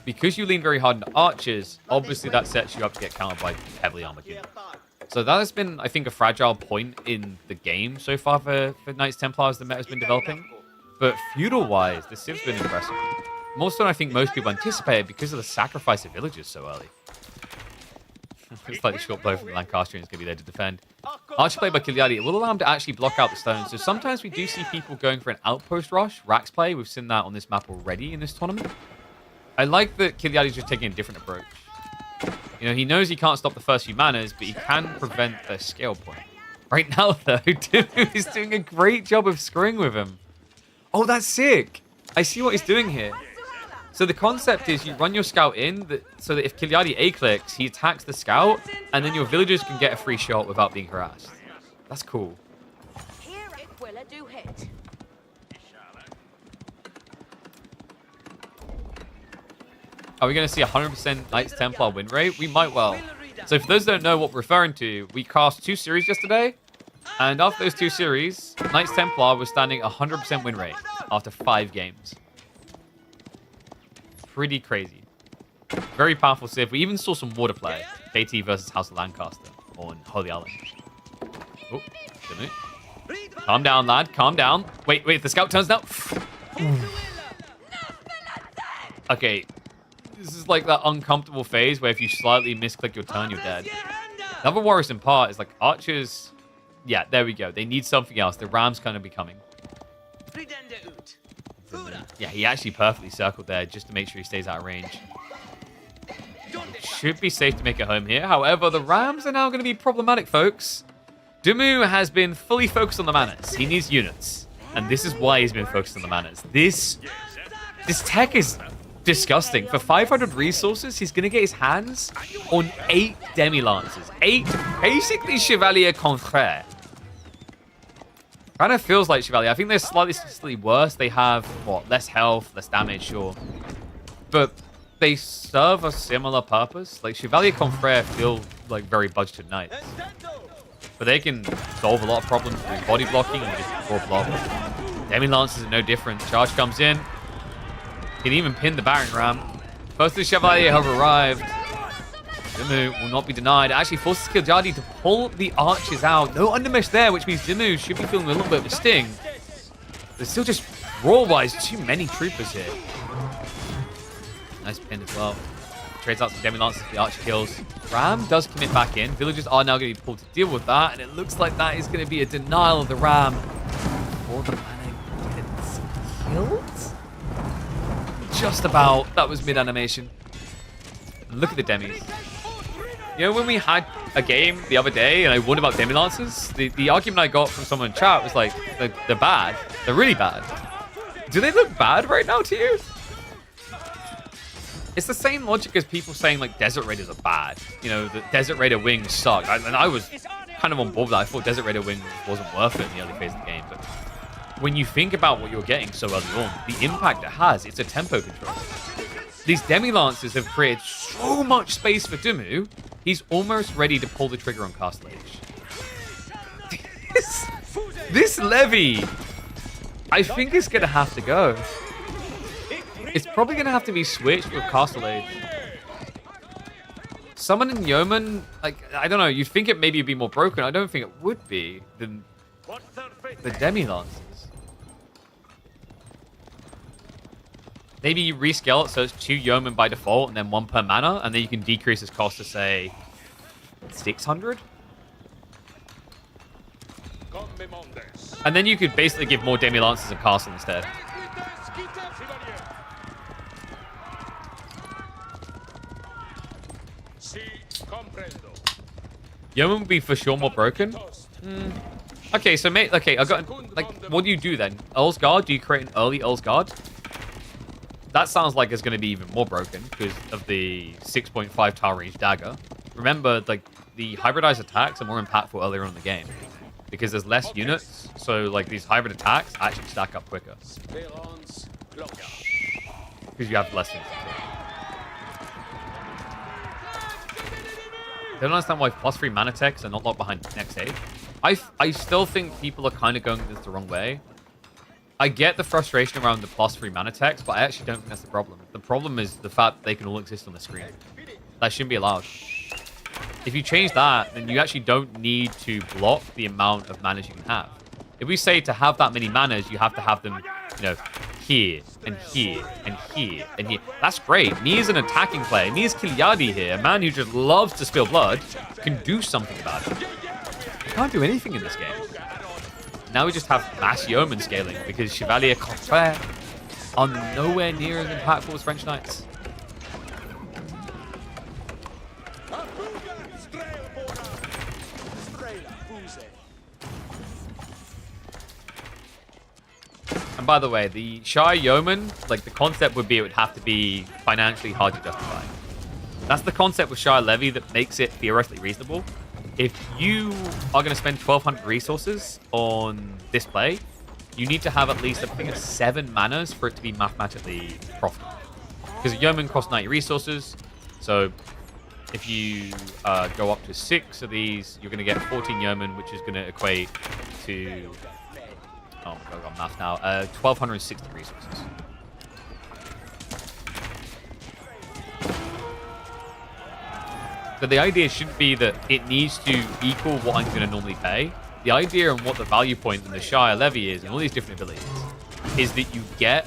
because you lean very hard into archers, obviously that sets you up to get countered by heavily armored units. So that has been, I think, a fragile point in the game so far for Knights Templar as the meta has been developing. But feudal-wise, the Civ's been impressive. More so than I think most people anticipated because of the sacrifice of villagers so early. Slightly short blow from the Lancastrians going to be there to defend. Archer play by Kilyadi, it will allow him to actually block out the stones. So sometimes we do see people going for an outpost rush, Rax play. We've seen that on this map already in this tournament. I like that Kilyadi's just taking a different approach. You know, he knows he can't stop the first few manas, but he can prevent their scale point. Right now, though, Dumu is doing a great job of screwing with him. Oh, that's sick. I see what he's doing here. So the concept is you run your scout in so that if Kilyadi A-clicks, he attacks the scout, and then your villagers can get a free shot without being harassed. That's cool. Are we going to see 100% Knights Templar win rate? We might well. So for those that don't know what we're referring to, we cast 2 series yesterday. And after those 2 series, Knights Templar was standing 100% win rate after 5 games. pretty crazy. Very powerful Civ. We even saw some water play. KT versus House of Lancaster on Holy Island. Oh, Dumu. Calm down, lad. Calm down. Wait, the scout turns now. Okay. This is like that uncomfortable phase where if you slightly misclick your turn, you're dead. The other worrisome part is like archers. Yeah, there we go. They need something else. The ram's kind of be coming. Yeah, he actually perfectly circled there just to make sure he stays out of range. Should be safe to make it home here. However, the rams are now going to be problematic, folks. Dumu has been fully focused on the manners. He needs units. And this is why he's been focused on the manners. This tech is disgusting. For 500 resources, he's going to get his hands on 8 Demi-Lancers. 8, basically Chevalier Contraire. Kind of feels like Chevalier. I think they're slightly worse. They have, what, less health, less damage, sure. But they serve a similar purpose. Like, Chevalier Confrere feel like very budgeted knights. But they can solve a lot of problems through body blocking and just core block. Demi-Lancers are no different. Charge comes in. Can even pin the Baron Ram. First the Chevalier have arrived. Dumu will not be denied. It actually forces Kilyadi to pull the archers out. No undermesh there, which means Dumu should be feeling a little bit of a sting. There's still just raw-wise too many troopers here. Nice pin as well. Trades out some Demi-Lancers for the archer kills. Ram does commit back in. Villagers are now going to be pulled to deal with that, and it looks like that is going to be a denial of the Ram. Before the mana gets killed? Just about. That was mid-animation. Look at the Demis. You know, when we had a game the other day and I won about Demi-Lancers, the argument I got from someone in chat was like, they're bad. They're really bad. Do they look bad right now to you? It's the same logic as people saying, like, Desert Raiders are bad. You know, the Desert Raider wings suck. And I was kind of on board with that. I thought Desert Raider wings wasn't worth it in the early phase of the game. But when you think about what you're getting so early on, the impact it has, it's a tempo control. These Demi-Lancers have created so much space for Dumu, he's almost ready to pull the trigger on Castle Age. This levy, I think is going to have to go. It's probably going to have to be switched with Castle Age. Summoning Yeoman, like, I don't know, you'd think it maybe would be more broken. I don't think it would be than the Demi-Lancers. Maybe you rescale it so it's 2 Yeoman by default and then 1 per mana, and then you can decrease its cost to, say, 600? And then you could basically give more Demi-Lancers and Castle instead. Yeoman would be for sure more broken. Okay, so mate, okay, I got like, what do you do then? Earl's Guard? Do you create an early Earl's Guard? That sounds like it's going to be even more broken because of the 6.5 tower range dagger. Remember, like, the hybridized attacks are more impactful earlier on in the game because there's less units, so like these hybrid attacks actually stack up quicker because you have less units. I don't understand why +3 mana techs are not locked behind next stage. I still think people are kind of going this the wrong way. I get the frustration around the +3 mana techs, but I actually don't think that's the problem. The problem is the fact that they can all exist on the screen. That shouldn't be allowed. If you change that, then you actually don't need to block the amount of manas you can have. If we say to have that many manas, you have to have them, you know, here, and here, and here, and here. That's great. Me as an attacking player, me as Kilyadi here, a man who just loves to spill blood, can do something about it. You can't do anything in this game. Now we just have mass yeoman scaling because Chevalier Contraire are nowhere near as impactful as French Knights. And by the way, the Shy Yeoman, like the concept would be it would have to be financially hard to justify. That's the concept with Shy Levy that makes it theoretically reasonable. If you are going to spend 1,200 resources on this play, you need to have at least, I think it's 7 manas for it to be mathematically profitable. Because a Yeoman costs 90 resources, so if you go up to 6 of these, you're going to get 14 Yeoman, which is going to equate to... Oh my god, I've got math now. 1,260 resources. But the idea shouldn't be that it needs to equal what I'm going to normally pay. The idea and what the value point in the Shire Levy is, and all these different abilities, is that you get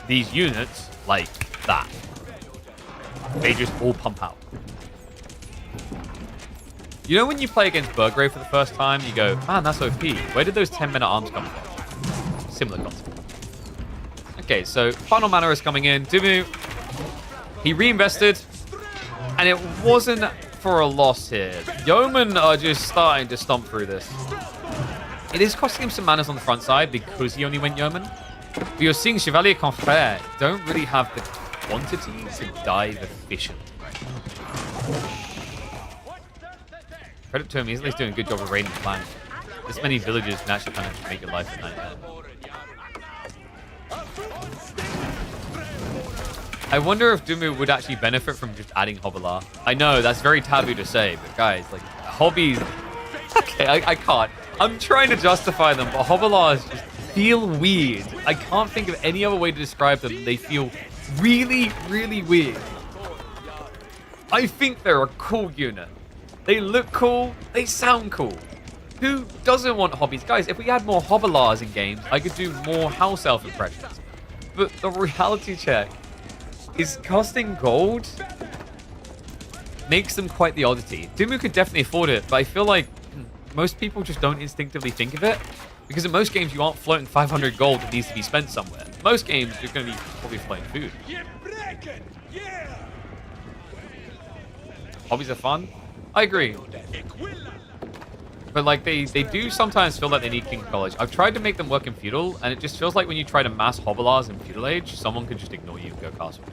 these units like that. They just all pump out. You know when you play against Burgrave for the first time, you go, man, that's OP. Where did those 10 men-at-arms come from? Similar concept. Okay, so final mana is coming in. Dumu, he reinvested, and it wasn't for a loss here. Yeomen are just starting to stomp through this. It is costing him some manas on the front side because he only went Yeoman. But you're seeing Chevalier Confrère don't really have the quantity to dive efficiently. Credit to him, he's at least doing a good job of raiding the flank. This many villages can actually kind of make your life a nightmare. I wonder if Dumu would actually benefit from just adding Hobbler. I know, that's very taboo to say, but guys, like, hobbies... Okay, I can't. I'm trying to justify them, but Hobbler's just feel weird. I can't think of any other way to describe them. They feel really, really weird. I think they're a cool unit. They look cool. They sound cool. Who doesn't want hobbies? Guys, if we had more Hobblars in games, I could do more house elf impressions. But the reality check is costing gold makes them quite the oddity. Dumu could definitely afford it, but I feel like most people just don't instinctively think of it. Because in most games, you aren't floating 500 gold that needs to be spent somewhere. Most games, you're going to be probably floating food. Hobbies are fun. I agree. But like they do sometimes feel like they need King College. I've tried to make them work in Feudal, and it just feels like when you try to mass Hobblars in Feudal Age, someone could just ignore you and go castle.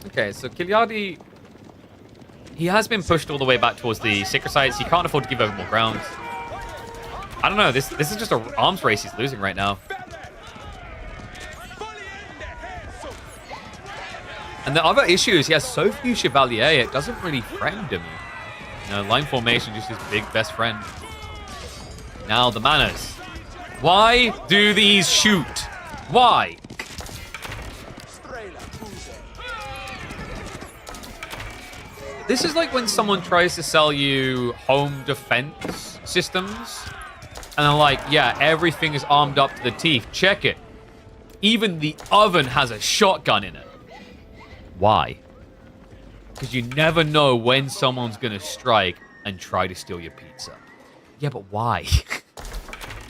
Okay, so Kilyadi, he has been pushed all the way back towards the Sacred Sites. He can't afford to give over more ground. I don't know. This is just an arms race he's losing right now. And the other issue is he has so few Chevalier, it doesn't really friend him. You know, line formation just his big best friend. Now the manas. Why do these shoot? Why? This is like when someone tries to sell you home defense systems. And they're like, yeah, everything is armed up to the teeth. Check it. Even the oven has a shotgun in it. Why? Because you never know when someone's going to strike and try to steal your pizza. Yeah, but why?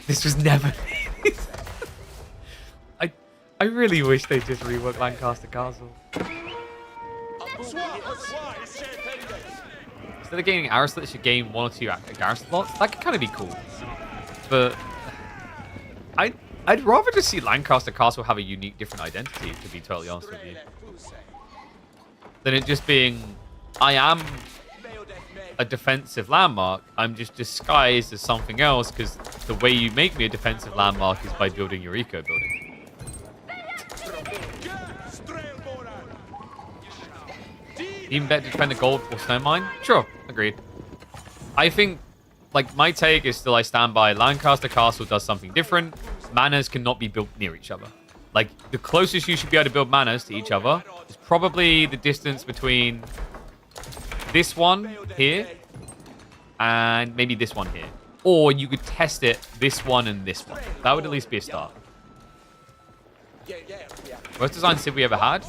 This was never... I really wish they just reworked Lancaster Castle. Instead of gaining arrow slots, you gain 1 or 2 garrison slots. That could kind of be cool. But... I'd rather just see Lancaster Castle have a unique, different identity, to be totally honest with you. Than it just being, I am a defensive landmark, I'm just disguised as something else because the way you make me a defensive landmark is by building your eco building. Even better to defend a gold or stone mine? Sure, agreed. I think, like, my take is still I stand by Lancaster Castle does something different. Manors cannot be built near each other. Like, the closest you should be able to build manors to each other is probably the distance between this one here and maybe this one here. Or you could test it, this one and this one. That would at least be a start. Most design Civ we ever had.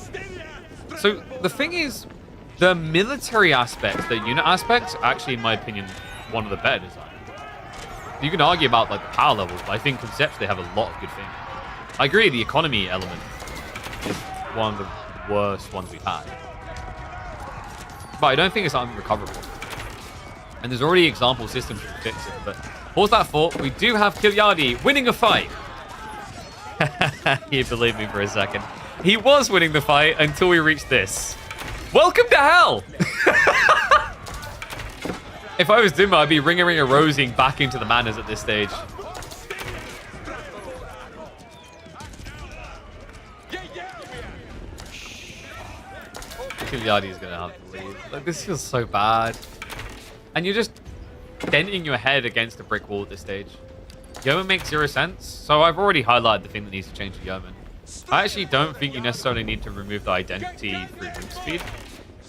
So, the thing is, the military aspects, the unit aspects, are actually, in my opinion, one of the better designs. You can argue about, like, the power levels, but I think conceptually they have a lot of good things. I agree, the economy element is one of the worst ones we've had. But I don't think it's unrecoverable. And there's already example systems to fix it. But pause that thought, we do have Kilyadi winning a fight. He believed me for a second. He was winning the fight until we reached this. Welcome to hell! If I was Dumu, I'd be ring-a-ring-a-rosing back into the manors at this stage. Kilyadi is gonna have to leave. Like, this feels so bad. And you're just denting your head against a brick wall at this stage. Yeoman makes 0 sense, so I've already highlighted the thing that needs to change for Yeoman. I actually don't think you necessarily need to remove the identity through move speed.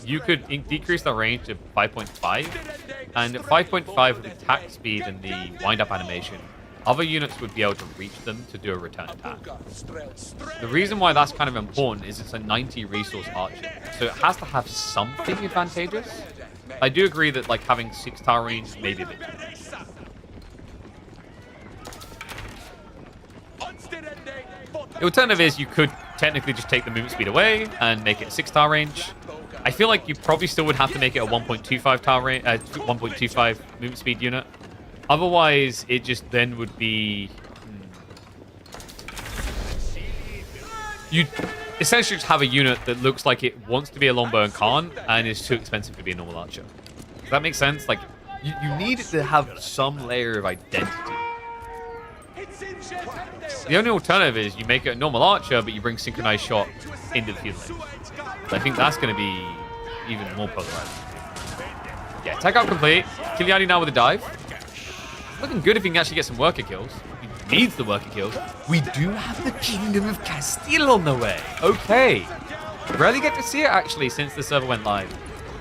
You could decrease the range to 5.5, and at 5.5 with the attack speed and the wind-up animation, other units would be able to reach them to do a return attack. The reason why that's kind of important is it's a 90 resource archer, so it has to have something advantageous. I do agree that like having 6-star range is maybe a bit too much. The alternative is you could technically just take the movement speed away and make it a 6-star range. I feel like you probably still would have to make it a 1.25 movement speed unit. Otherwise, it just then would be... You'd essentially just have a unit that looks like it wants to be a longbow and can't, and is too expensive to be a normal archer. Does that make sense? Like, you need it to have some layer of identity. The only alternative is you make it a normal archer, but you bring synchronized shot into the field lane. So I think that's going to be even more polarizing. Yeah, tech out complete. Kilyadi now with a dive. Looking good if he can actually get some worker kills. He needs the worker kills. We do have the Kingdom of Castile on the way. Okay. Rarely get to see it, actually, since the server went live.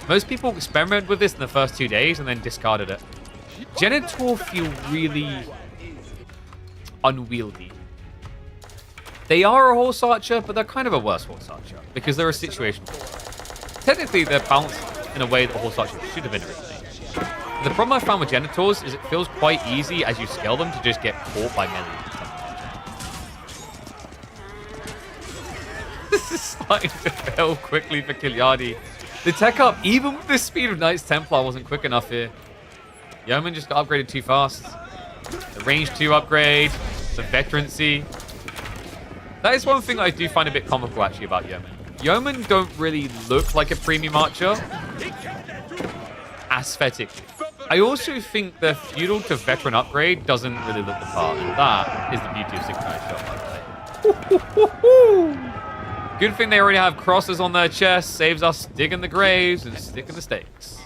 Most people experimented with this in the first 2 days and then discarded it. Genitor feel really unwieldy. They are a horse archer, but they're kind of a worse horse archer because they're a situation horse. Technically, they're balanced in a way that a horse archer should have been originally. The problem I found with Genitors is it feels quite easy as you scale them to just get caught by melee. This is starting to fail quickly for Kilyadi. The tech up, even with the speed of Knights Templar, wasn't quick enough here. Yeoman just got upgraded too fast. The range 2 upgrade, the veterancy. That is one thing I do find a bit comical actually about Yeoman. Yeoman don't really look like a premium archer aesthetically. I also think the feudal to veteran upgrade doesn't really look the part. And that is the beauty of synchronized shot, by the way. Good thing they already have crosses on their chest. Saves us digging the graves and sticking the stakes.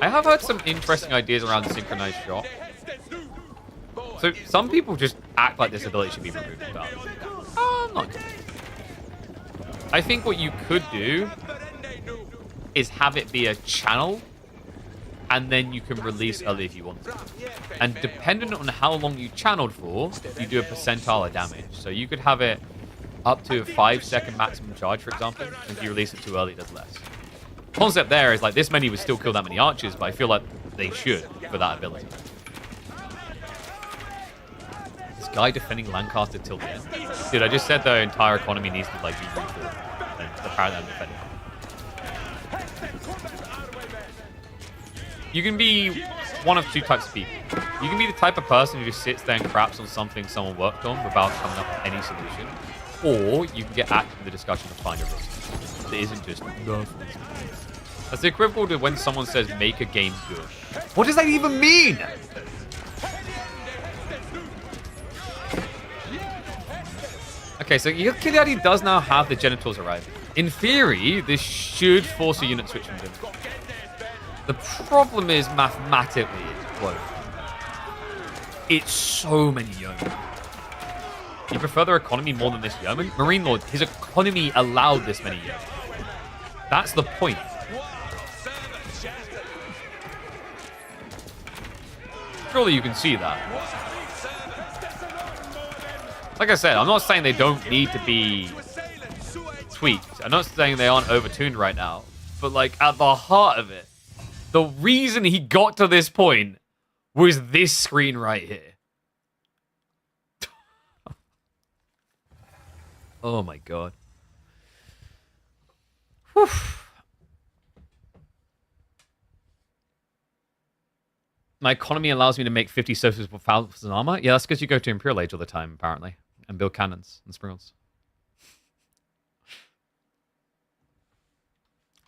I have heard some interesting ideas around synchronized shot. So some people just act like this ability should be removed. I'm not good. I think what you could do is have it be a channel, and then you can release early if you want to. And dependent on how long you channeled for, you do a percentile of damage. So you could have it up to a 5-second maximum charge, for example. And if you release it too early, it does less. Concept there is like this many would still kill that many archers, but I feel like they should for that ability. This guy defending Lancaster till the end. Dude, I just said the entire economy needs to like be rethought. And apparently I'm defending. You can be one of two types of people. You can be the type of person who just sits there and craps on something someone worked on without coming up with any solution. Or you can get active in the discussion to find a reason. It isn't just nothing. That's the equivalent to when someone says make a game good. What does that even mean? Okay, so Kilyadi does now have the genitals arriving. In theory, this should force a unit switch from Dumu. The problem is, mathematically, it's broken. It's so many yeomen. You prefer their economy more than this yeoman? Marine Lord, his economy allowed this many yeomen. That's the point. Surely you can see that. Like I said, I'm not saying they don't need to be tweaked. I'm not saying they aren't overtuned right now. But like at the heart of it, the reason he got to this point was this screen right here. Oh my god. Whew. My economy allows me to make 50 surfaces with 1,000 armor? Yeah, that's because you go to Imperial Age all the time, apparently. And build cannons and springles.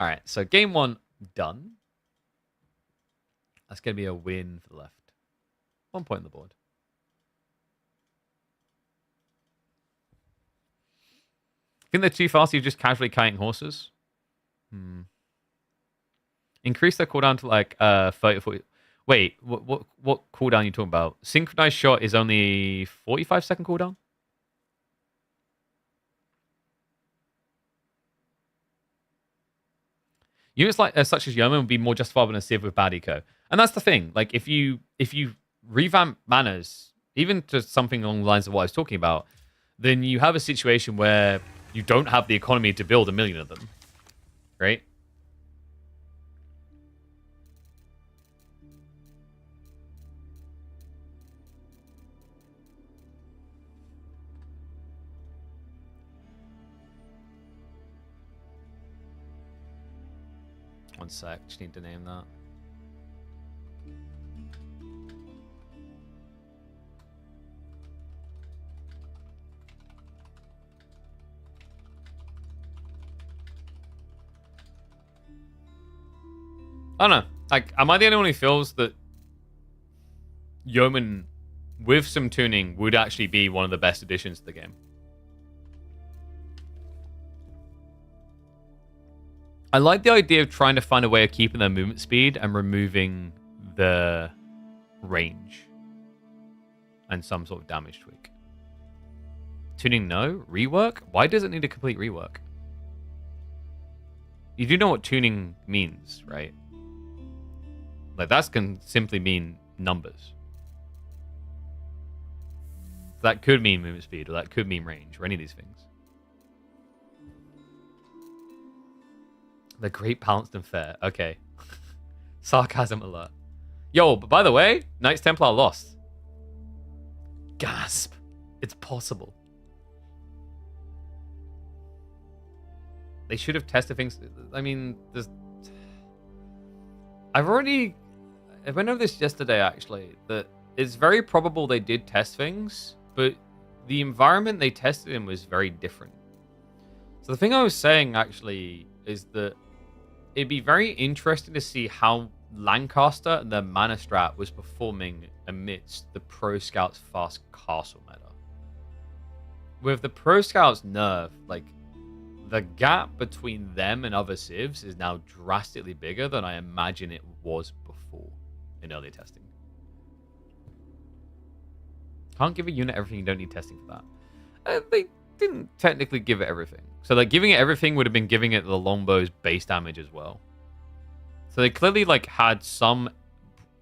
Alright, so game 1 done. That's going to be a win for the left. 1 point on the board. Think they're too fast, you're just casually kiting horses? Increase their cooldown to like 30 or 40. Wait, what cooldown are you talking about? Synchronized shot is only 45-second cooldown? Units like such as Yeoman would be more justifiable in a Civ with bad eco. And that's the thing. Like, if you revamp manners, even to something along the lines of what I was talking about, then you have a situation where you don't have the economy to build 1 million of them. Right? One sec, just need to name that. I don't know. Like, am I the only one who feels that Yeoman, with some tuning, would actually be one of the best additions to the game? I like the idea of trying to find a way of keeping their movement speed and removing the range and some sort of damage tweak. Tuning, no. Rework? Why does it need a complete rework? You do know what tuning means, right? Like, that can simply mean numbers. That could mean movement speed, or that could mean range, or any of these things. The great, balanced, and fair. Okay. Sarcasm alert. Yo, but by the way, Knights Templar lost. Gasp. It's possible. They should have tested things. I mean, there's... I went over this yesterday, actually, that it's very probable they did test things, but the environment they tested in was very different. So the thing I was saying, actually, is that it'd be very interesting to see how Lancaster and their mana strat was performing amidst the Pro Scouts fast castle meta. With the Pro Scouts nerf, like, the gap between them and other civs is now drastically bigger than I imagine it was before in early testing. Can't give a unit everything, you don't need testing for that. They didn't technically give it everything. So, like, giving it everything would have been giving it the longbow's base damage as well. So they clearly, like, had some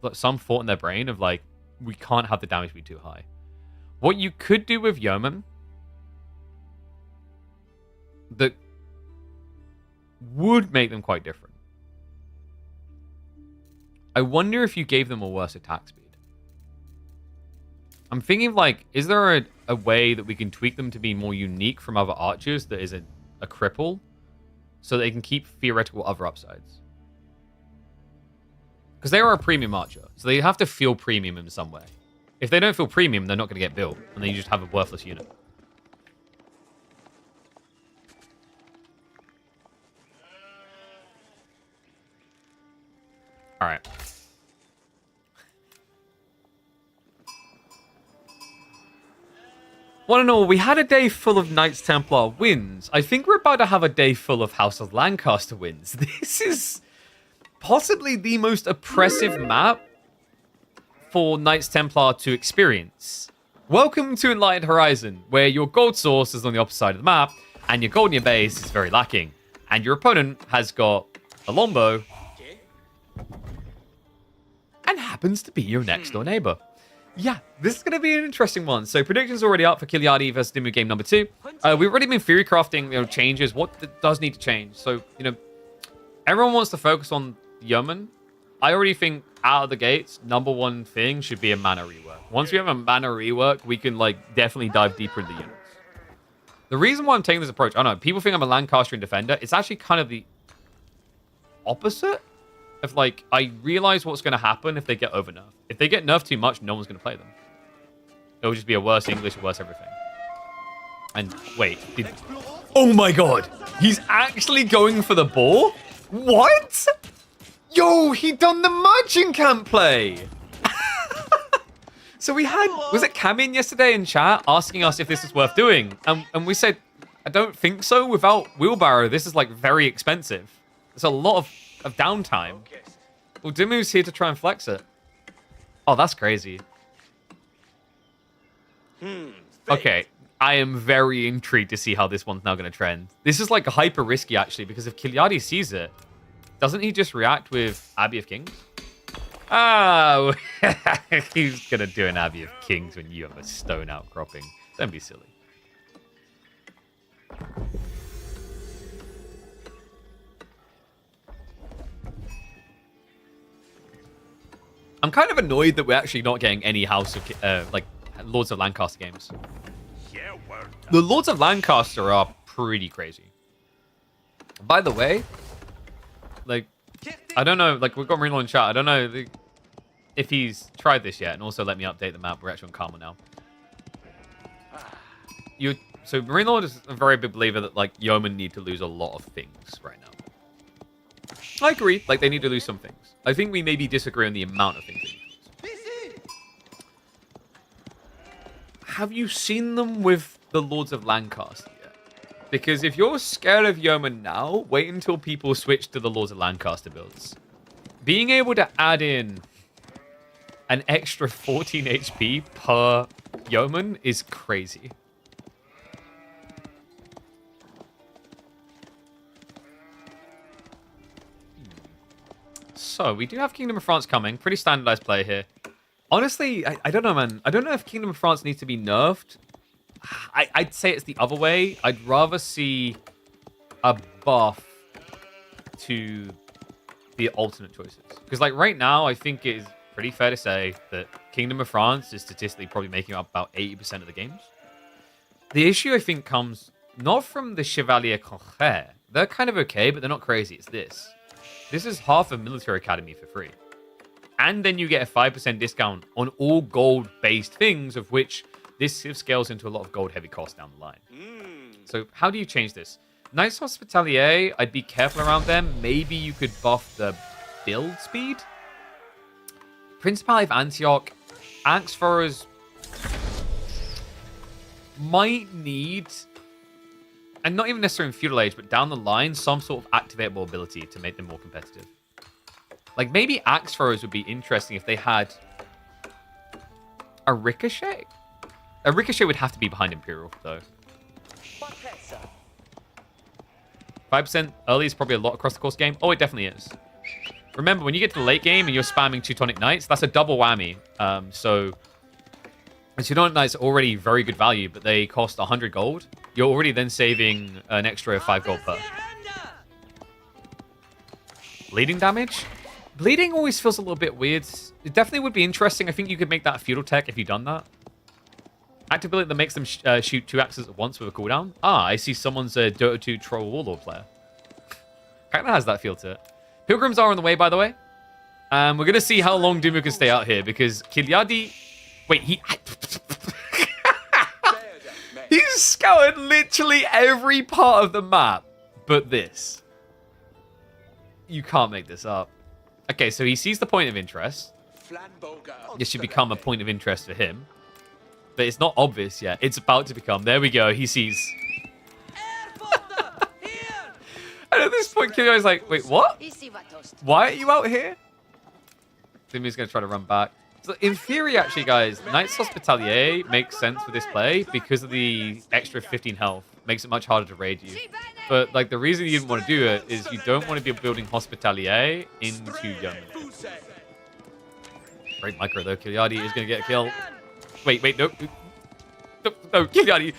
thought in their brain of, like, we can't have the damage be too high. What you could do with Yeoman that would make them quite different. I wonder if you gave them a worse attack speed. I'm thinking, like, is there a way that we can tweak them to be more unique from other archers that isn't a cripple, so they can keep theoretical other upsides? Because they are a premium archer, so they have to feel premium in some way. If they don't feel premium, they're not going to get built, and then you just have a worthless unit. All right. One and all, we had a day full of Knights Templar wins. I think we're about to have a day full of House of Lancaster wins. This is possibly the most oppressive map for Knights Templar to experience. Welcome to Enlightened Horizon, where your gold source is on the opposite side of the map, and your gold in your base is very lacking. And your opponent has got a longbow and happens to be your next door neighbor. Yeah, this is going to be an interesting one. So predictions already up for Kilyadi versus Dumu game number 2. We've already been theory crafting, changes, what does need to change. So, everyone wants to focus on Yeoman. I already think out of the gates, number one thing should be a mana rework. Once we have a mana rework, we can definitely dive deeper into the units. The reason why I'm taking this approach, I don't know, people think I'm a Lancastrian defender. It's actually kind of the opposite. Of I realize what's going to happen if they get over nerfed. If they get nerfed too much, no one's going to play them. It'll just be a worse English, worse everything. And wait, oh my god, he's actually going for the ball? What? Yo, he done the merchant camp play. So we had, was it Camin yesterday in chat asking us if this is worth doing? And we said, I don't think so. Without wheelbarrow, this is very expensive. It's a lot of downtime. Well, Dumu's here to try and flex it. Oh, that's crazy. Okay, I am very intrigued to see how this one's now going to trend. This is like hyper risky, actually, because if Kilyadi sees it, doesn't he just react with Abbey of Kings? Oh, he's going to do an Abbey of Kings when you have a stone outcropping. Don't be silly. I'm kind of annoyed that we're actually not getting any House of, like, Lords of Lancaster games. The Lords of Lancaster are pretty crazy. By the way, like, I don't know, like, we've got Marino in chat. I don't know if he's tried this yet, and also let me update the map. We're actually on Karma now. So Marino is a very big believer that, like, Yeoman need to lose a lot of things right now. I agree. Like, they need to lose some things. I think we maybe disagree on the amount of things they need to lose. Have you seen them with the Lords of Lancaster yet? Because if you're scared of Yeoman now, wait until people switch to the Lords of Lancaster builds. Being able to add in an extra 14 HP per Yeoman is crazy. So, we do have Kingdom of France coming. Pretty standardized play here. Honestly, I don't know, man. I don't know if Kingdom of France needs to be nerfed. I'd say it's the other way. I'd rather see a buff to the alternate choices. Because, like, right now, I think it is pretty fair to say that Kingdom of France is statistically probably making up about 80% of the games. The issue, I think, comes not from the Chevalier Conquer. They're kind of okay, but they're not crazy. It's this. This is half a military academy for free. And then you get a 5% discount on all gold-based things, of which this scales into a lot of gold-heavy costs down the line. So how do you change this? Knights Hospitalier, I'd be careful around them. Maybe you could buff the build speed. Principality of Antioch, Axe Throwers might need, and not even necessarily in Feudal Age, but down the line, some sort of activatable ability to make them more competitive. Like, maybe Axe Throwers would be interesting if they had a Ricochet. A Ricochet would have to be behind Imperial, though. 5% early is probably a lot across the course game. Oh, it definitely is. Remember, when you get to the late game and you're spamming Teutonic Knights, that's a double whammy. So, Teutonic Knights are already very good value, but they cost 100 gold. You're already then saving an extra 5 gold per. Bleeding damage? Bleeding always feels a little bit weird. It definitely would be interesting. I think you could make that feudal tech if you've done that. Activate that makes them shoot 2 axes at once with a cooldown. Ah, I see someone's a Dota 2 Troll Warlord player. Kind of has that feel to it. Pilgrims are on the way, by the way. We're going to see how long Dumu can stay out here, because Kilyadi... Wait, He's scoured literally every part of the map, but this. You can't make this up. Okay, so he sees the point of interest. This should become a point of interest for him. But it's not obvious yet. It's about to become. There we go. He sees. And at this point, Kilyadi's like, wait, what? Why are you out here? Dumu's going to try to run back. So in theory, actually, guys, Knights Hospitalier makes sense for this play because of the extra 15 health. Makes it much harder to raid you. But, like, the reason you didn't want to do it is you don't want to be building Hospitalier into Yeoman. Great micro, though. Kilyadi is going to get a kill. Wait, no. No, Kilyadi.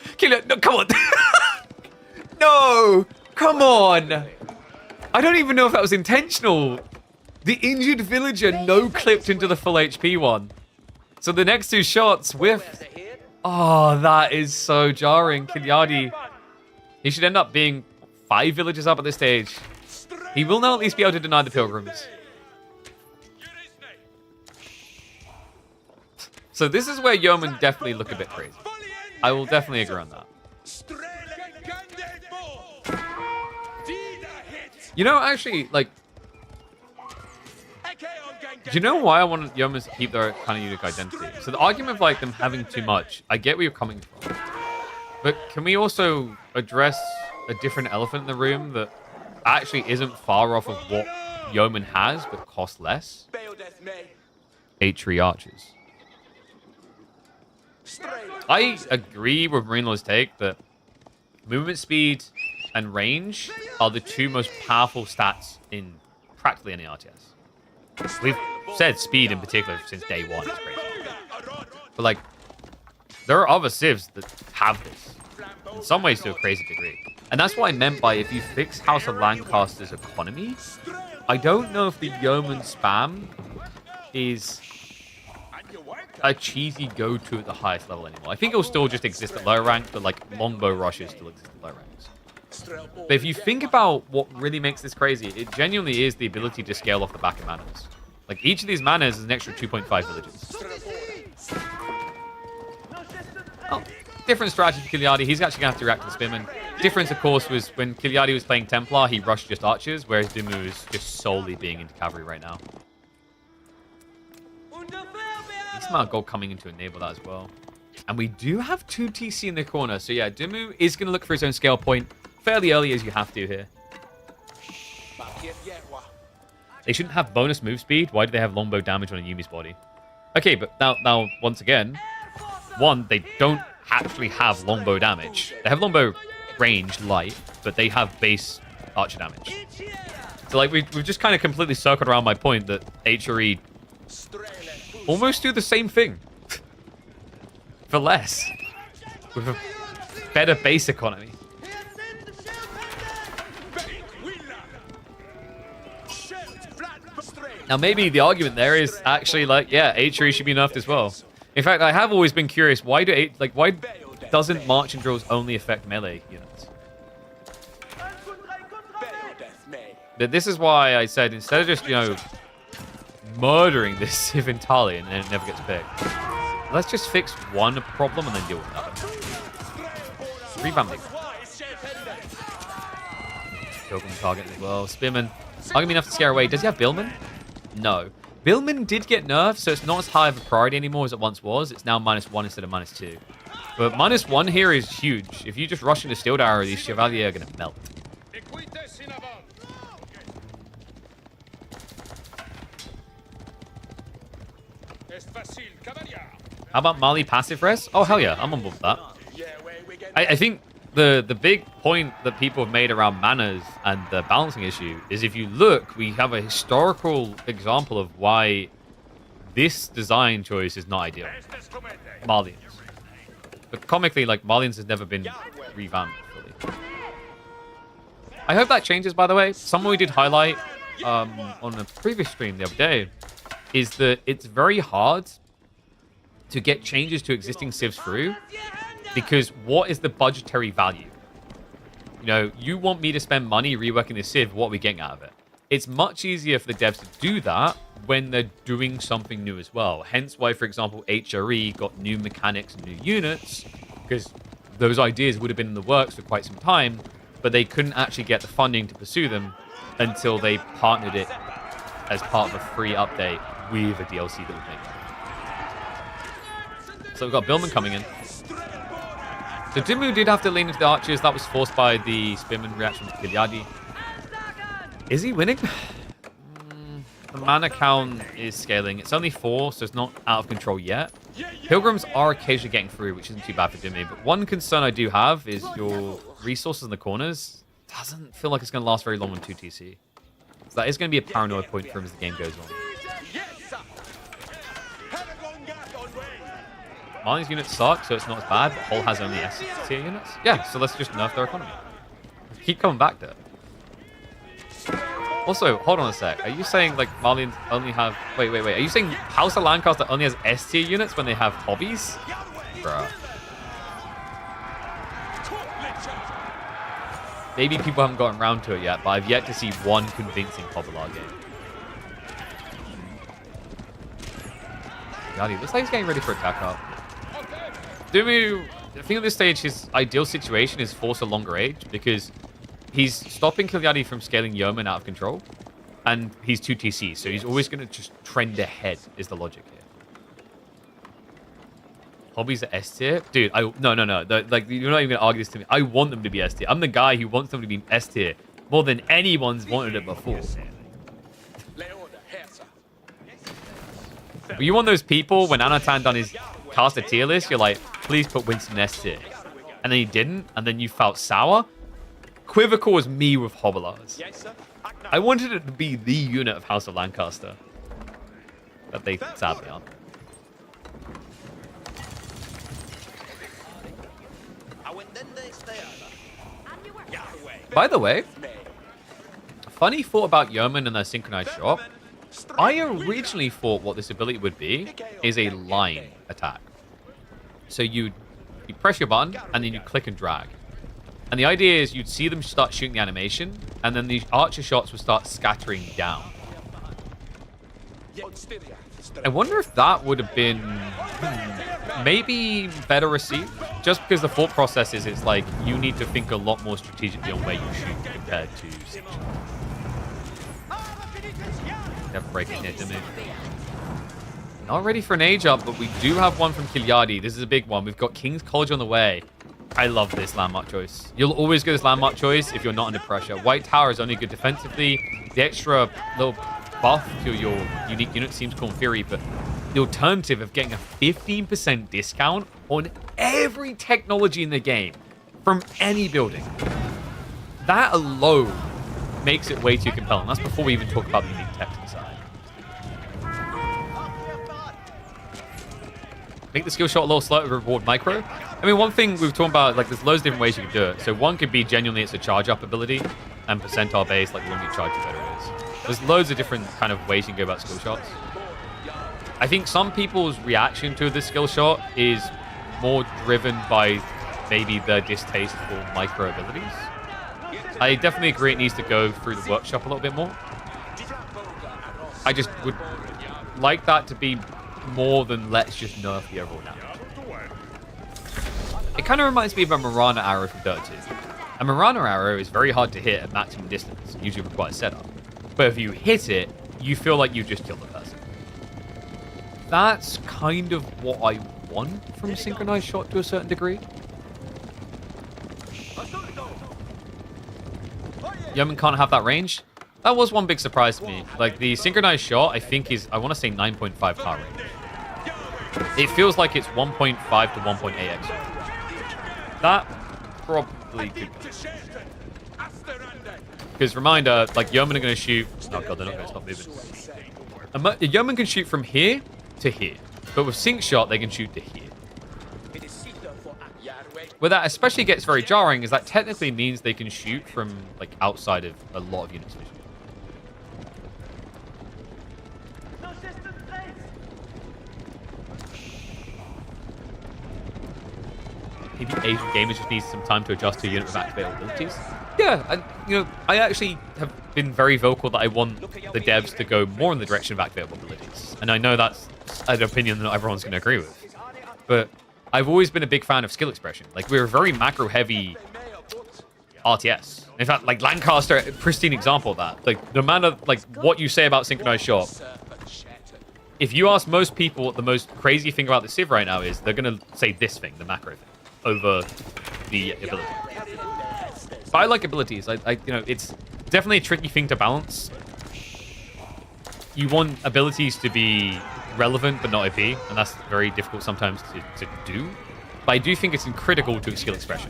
No, come on. No, come on. I don't even know if that was intentional. The injured villager no-clipped into the full HP one. So the next 2 shots whiffed. Oh, that is so jarring. Kilyadi. He should end up being 5 villagers up at this stage. He will now at least be able to deny the pilgrims. So this is where Yeoman definitely look a bit crazy. I will definitely agree on that. You know, actually, like... Do you know why I want Yeomans to keep their kind of unique identity? So the argument of, like, them having too much, I get where you're coming from. But can we also address a different elephant in the room that actually isn't far off of what Yeoman has, but costs less? H3 archers. I agree with Marinelaw's take that movement speed and range are the two most powerful stats in practically any RTS. We've said speed in particular since day one. It's crazy. But like, there are other civs that have this. In some ways to a crazy degree. And that's what I meant by if you fix House of Lancaster's economy, I don't know if the yeoman spam is a cheesy go-to at the highest level anymore. I think it'll still just exist at lower rank, but like longbow rushes still exist at low ranks. But if you think about what really makes this crazy, it genuinely is the ability to scale off the back of manors. Like each of these manors is an extra 2.5 villages. Oh, different strategy for Kilyadi. He's actually going to have to react to the Spearman. Difference, of course, was when Kilyadi was playing Templar, he rushed just archers, whereas Dumu is just solely being into cavalry right now. Decent amount of gold coming in to enable that as well. And we do have 2 TC in the corner. So yeah, Dumu is going to look for his own scale point fairly early as you have to here. They shouldn't have bonus move speed. Why do they have longbow damage on a Yumi's body? Okay, but now once again, one, they don't actually have longbow damage. They have longbow range light, but they have base archer damage. So like we've just kind of completely circled around my point that HRE almost do the same thing for less with a better base economy. Now maybe the argument there is actually like, yeah, HRE should be nerfed as well. In fact, I have always been curious, why doesn't march and drills only affect melee units? But this is why I said instead of just, you know, murdering this Civ entirely and then it never gets picked, let's just fix one problem and then deal with another. Revamping. Pilgrim target as well. Spearman, not gonna be enough to scare away. Does he have Billman? No. Billman did get nerfed, so it's not as high of a priority anymore as it once was. It's now -1 instead of -2. But -1 here is huge. If you just rush into Steel Arrow, these Chevalier are going to melt. How about Mali passive res? Oh, hell yeah. I'm on board with that. I think the big point that people have made around manners and the balancing issue is if you look, we have a historical example of why this design choice is not ideal. Malians. But comically, like, Malians has never been revamped fully. I hope that changes, by the way. Someone we did highlight on a previous stream the other day is that it's very hard to get changes to existing civs through because what is the budgetary value? You know, you want me to spend money reworking this civ, what are we getting out of it? It's much easier for the devs to do that when they're doing something new as well. Hence why, for example, HRE got new mechanics and new units, because those ideas would have been in the works for quite some time, but they couldn't actually get the funding to pursue them until they partnered it as part of a free update with a DLC that would make it. So we've got Billman coming in. So Dumu did have to lean into the archers. That was forced by the Spearman reaction to Kilyadi. Is he winning? The mana count is scaling. It's only 4, so it's not out of control yet. Pilgrims are occasionally getting through, which isn't too bad for Dumu. But one concern I do have is your resources in the corners. Doesn't feel like it's going to last very long on 2 TC. So that is going to be a paranoia point for him as the game goes on. Marley's units suck, so it's not as bad, but Hull has only S tier units. Yeah, so let's just nerf their economy. Keep coming back to it. Also, hold on a sec. Are you saying, like, Marlians only have... Wait. Are you saying House of Lancaster only has S tier units when they have hobbies? Bruh. Maybe people haven't gotten around to it yet, but I've yet to see one convincing Hobbler game. God, he looks like he's getting ready for attack up. Dumu, I think at this stage his ideal situation is force a longer age because he's stopping Kilyadi from scaling Yeoman out of control, and he's 2 TC, so he's always going to just trend ahead is the logic here. Hobbies are S tier? Dude, no. Like, you're not even going to argue this to me. I want them to be S tier. I'm the guy who wants them to be S tier more than anyone's wanted it before. Were you one of those people when Anatan done his caster tier list, you're like, please put Winston S tier. And then he didn't, and then you felt sour? Quivical was me with Hobblars. I wanted it to be the unit of House of Lancaster. But they sadly aren't. By the way, funny thought about Yeoman and their synchronized shot. I originally thought what this ability would be is a line attack. So you press your button and then you click and drag. And the idea is you'd see them start shooting the animation and then the archer shots would start scattering down. I wonder if that would have been maybe better received. Just because the thought process is it's like you need to think a lot more strategically on where you shoot compared to Sing Shot. Never breaking it, didn't it? Not ready for an age up, but we do have one from Kilyadi. This is a big one. We've got King's College on the way. I love this landmark choice. You'll always get this landmark choice if you're not under pressure. White Tower is only good defensively. The extra little buff to your unique unit seems cool in theory, but the alternative of getting a 15% discount on every technology in the game from any building, that alone makes it way too compelling. That's before we even talk about the unique text inside. Make the skill shot a little slower to reward micro. I mean, one thing we were talking about, like, there's loads of different ways you can do it. So one could be genuinely it's a charge up ability and percentile based, like the longer you charge, the better it is. There's loads of different kind of ways you can go about skill shots. I think some people's reaction to this skill shot is more driven by maybe their distaste for micro abilities. I definitely agree it needs to go through the workshop a little bit more. I just would like that to be more than let's just nerf the overall damage. It kind of reminds me of a Mirana arrow from Dota 2. A Mirana arrow is very hard to hit at maximum distance, usually requires setup. But if you hit it, you feel like you just killed the person. That's kind of what I want from synchronized shot to a certain degree. Yeoman can't have that range. That was one big surprise to me. Like, the synchronized shot, I think is, I want to say 9.5 car range. It feels like it's 1.5 to 1.8x. That probably could go. Because reminder, like, Yeoman are going to shoot... Oh god, they're not going to stop moving. A Yeoman can shoot from here to here. But with Sync Shot, they can shoot to here. Where that especially gets very jarring is that technically means they can shoot from, like, outside of a lot of units' vision. Maybe Asian gamers just need some time to adjust to a unit with activated abilities. Yeah, I actually have been very vocal that I want the devs to go more in the direction of activated abilities. And I know that's an opinion that not everyone's going to agree with. But I've always been a big fan of skill expression. Like, we're a very macro-heavy RTS. In fact, like, Lancaster, pristine example of that. Like, no matter, like, what you say about synchronized shot, if you ask most people what the most crazy thing about the Civ right now is, they're going to say this thing, the macro thing, over the ability. But I like abilities. It's definitely a tricky thing to balance. You want abilities to be relevant but not OP, and that's very difficult sometimes to do. But I do think it's critical to skill expression.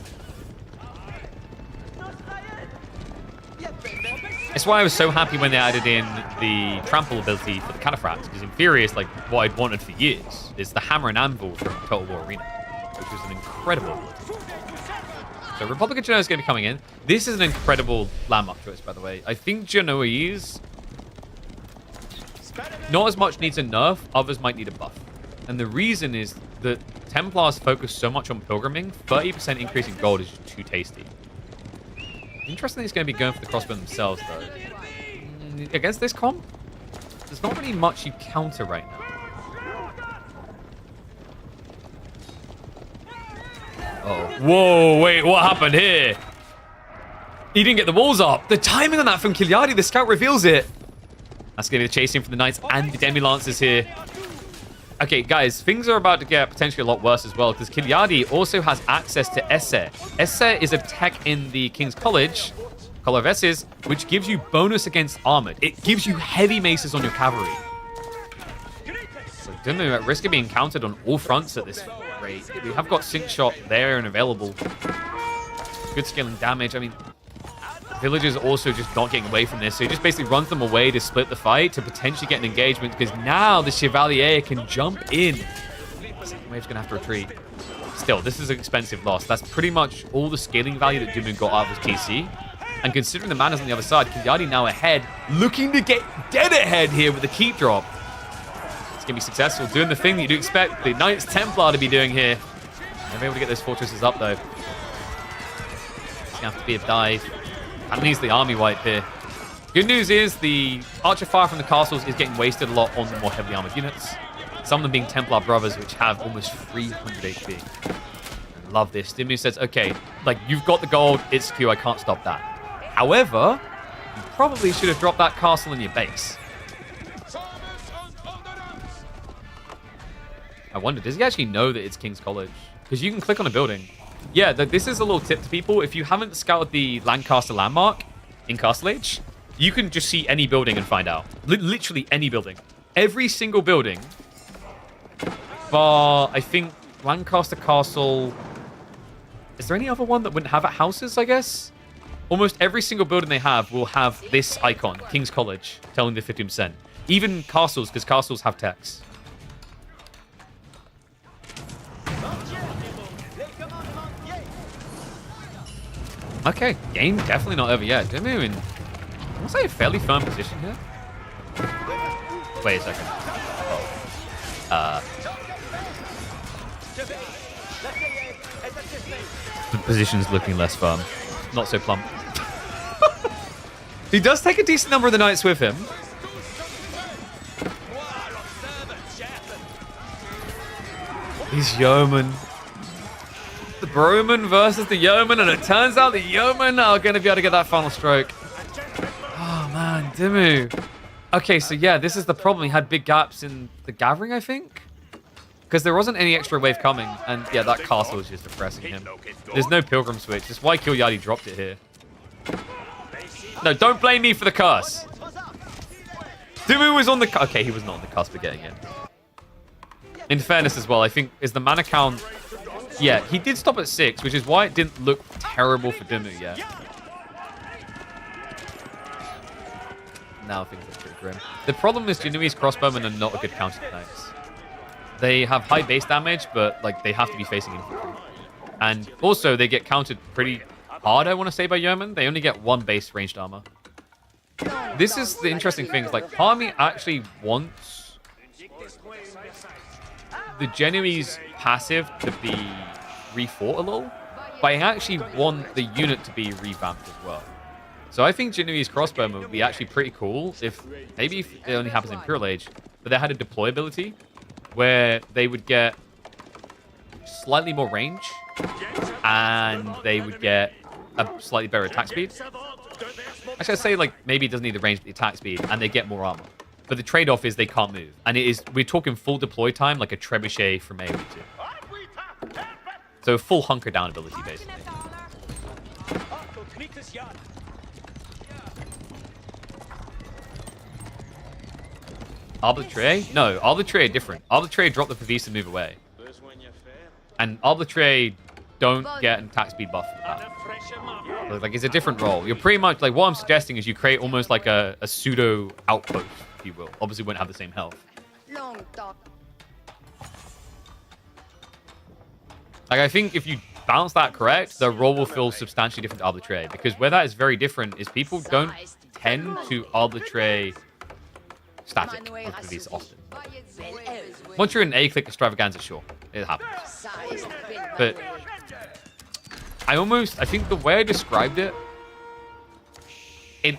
That's why I was so happy when they added in the trample ability for the Cataphracts, because in theory it's like what I'd wanted for years. It's the hammer and anvil from Total War Arena, which was an incredible ability. So Republican Genoa is going to be coming in. This is an incredible landmark choice, by the way. I think Genoese, not as much needs a nerf, others might need a buff. And the reason is that Templars focus so much on pilgriming, 30% increase in gold is just too tasty. Interesting, it's going to be going for the crossbow themselves, though. Against this comp, there's not really much you counter right now. Oh, whoa, wait, what happened here? He didn't get the walls up. The timing on that from Kilyadi, the scout reveals it. That's going to be the chasing for the Knights and the Demi-Lancers here. Okay, guys, things are about to get potentially a lot worse as well, because Kilyadi also has access to Esse. Esse is a tech in the King's College, Collar of Esses, which gives you bonus against armored. It gives you heavy maces on your cavalry. So Dumu at risk of being countered on all fronts at this rate. We have got Sync Shot there and available. Good scaling damage. I mean, Villagers also just not getting away from this, so he just basically runs them away to split the fight to potentially get an engagement, because now the Chevalier can jump in. Second wave's going to have to retreat. Still, this is an expensive loss. That's pretty much all the scaling value that Dumu got out of his TC. And considering the mana's on the other side, Kilyadi now ahead, looking to get dead ahead here with the keep drop. It's going to be successful, doing the thing that you'd expect the Knights Templar to be doing here. They're able to get those fortresses up, though. It's going to have to be a dive. And needs the army wipe here. Good news is the Archer Fire from the castles is getting wasted a lot on the more heavily armored units. Some of them being Templar Brothers, which have almost 300 HP. I love this. Dumu says, okay, like, you've got the gold, it's Q, I can't stop that. However, you probably should have dropped that castle in your base. I wonder, does he actually know that it's King's College? Because you can click on a building. Yeah, this is a little tip to people. If you haven't scouted the Lancaster landmark in Castle Age, you can just see any building and find out. Literally any building. Every single building. Bar, I think, Lancaster Castle. Is there any other one that wouldn't have it? Houses, I guess? Almost every single building they have will have this icon, King's College, telling the 15%. Even castles, because castles have text. Okay, game definitely not over yet. Dumu in, I want to say, a fairly firm position here. Wait a second. The position's looking less firm. Not so plump. He does take a decent number of the knights with him. He's yeoman. The Broman versus the Yeoman, and it turns out the Yeoman are going to be able to get that final stroke. Oh, man, Dumu. Okay, so yeah, this is the problem. He had big gaps in the Gathering, I think? Because there wasn't any extra wave coming, and yeah, that castle was just depressing him. There's no Pilgrim Switch. That's why Kilyadi dropped it here. No, don't blame me for the curse. Dumu was on the... Okay, he was not on the cusp of getting it. In fairness as well, I think, is the mana count... Yeah, he did stop at 6, which is why it didn't look terrible for Dumu yet. Now things look pretty grim. The problem is Janui's crossbowmen are not a good counter to knights. They have high base damage, but like they have to be facing infantry. And also they get countered pretty hard, I want to say, by Yeoman. They only get 1 base ranged armor. This is the interesting thing. Like, part of me actually wants the Genui's passive to be refought a little, but I actually want the unit to be revamped as well. So I think Genui's crossbowman would be actually pretty cool if it only happens in Imperial Age, but they had a deployability where they would get slightly more range and they would get a slightly better attack speed. Actually, I'd say like maybe it doesn't need the range but the attack speed, and they get more armor. But the trade-off is they can't move. And we're talking full deploy time, like a trebuchet from AoE 2. So full hunker down ability, basically. Arbitrary? No, Arbitrary are different. Arbitrary drop the Pavise and move away. And Arbitrary don't get an attack speed buff for that. Like, it's a different role. You're pretty much, like, what I'm suggesting is you create almost like a pseudo outpost, if you will. Obviously, wouldn't have the same health. Like, I think if you balance that correct, the role will feel substantially different to Arbitrary. Because where that is very different is people don't tend to Arbitrary static with these often. Once you're in A-click extravaganza, sure, it happens. But I think the way I described it,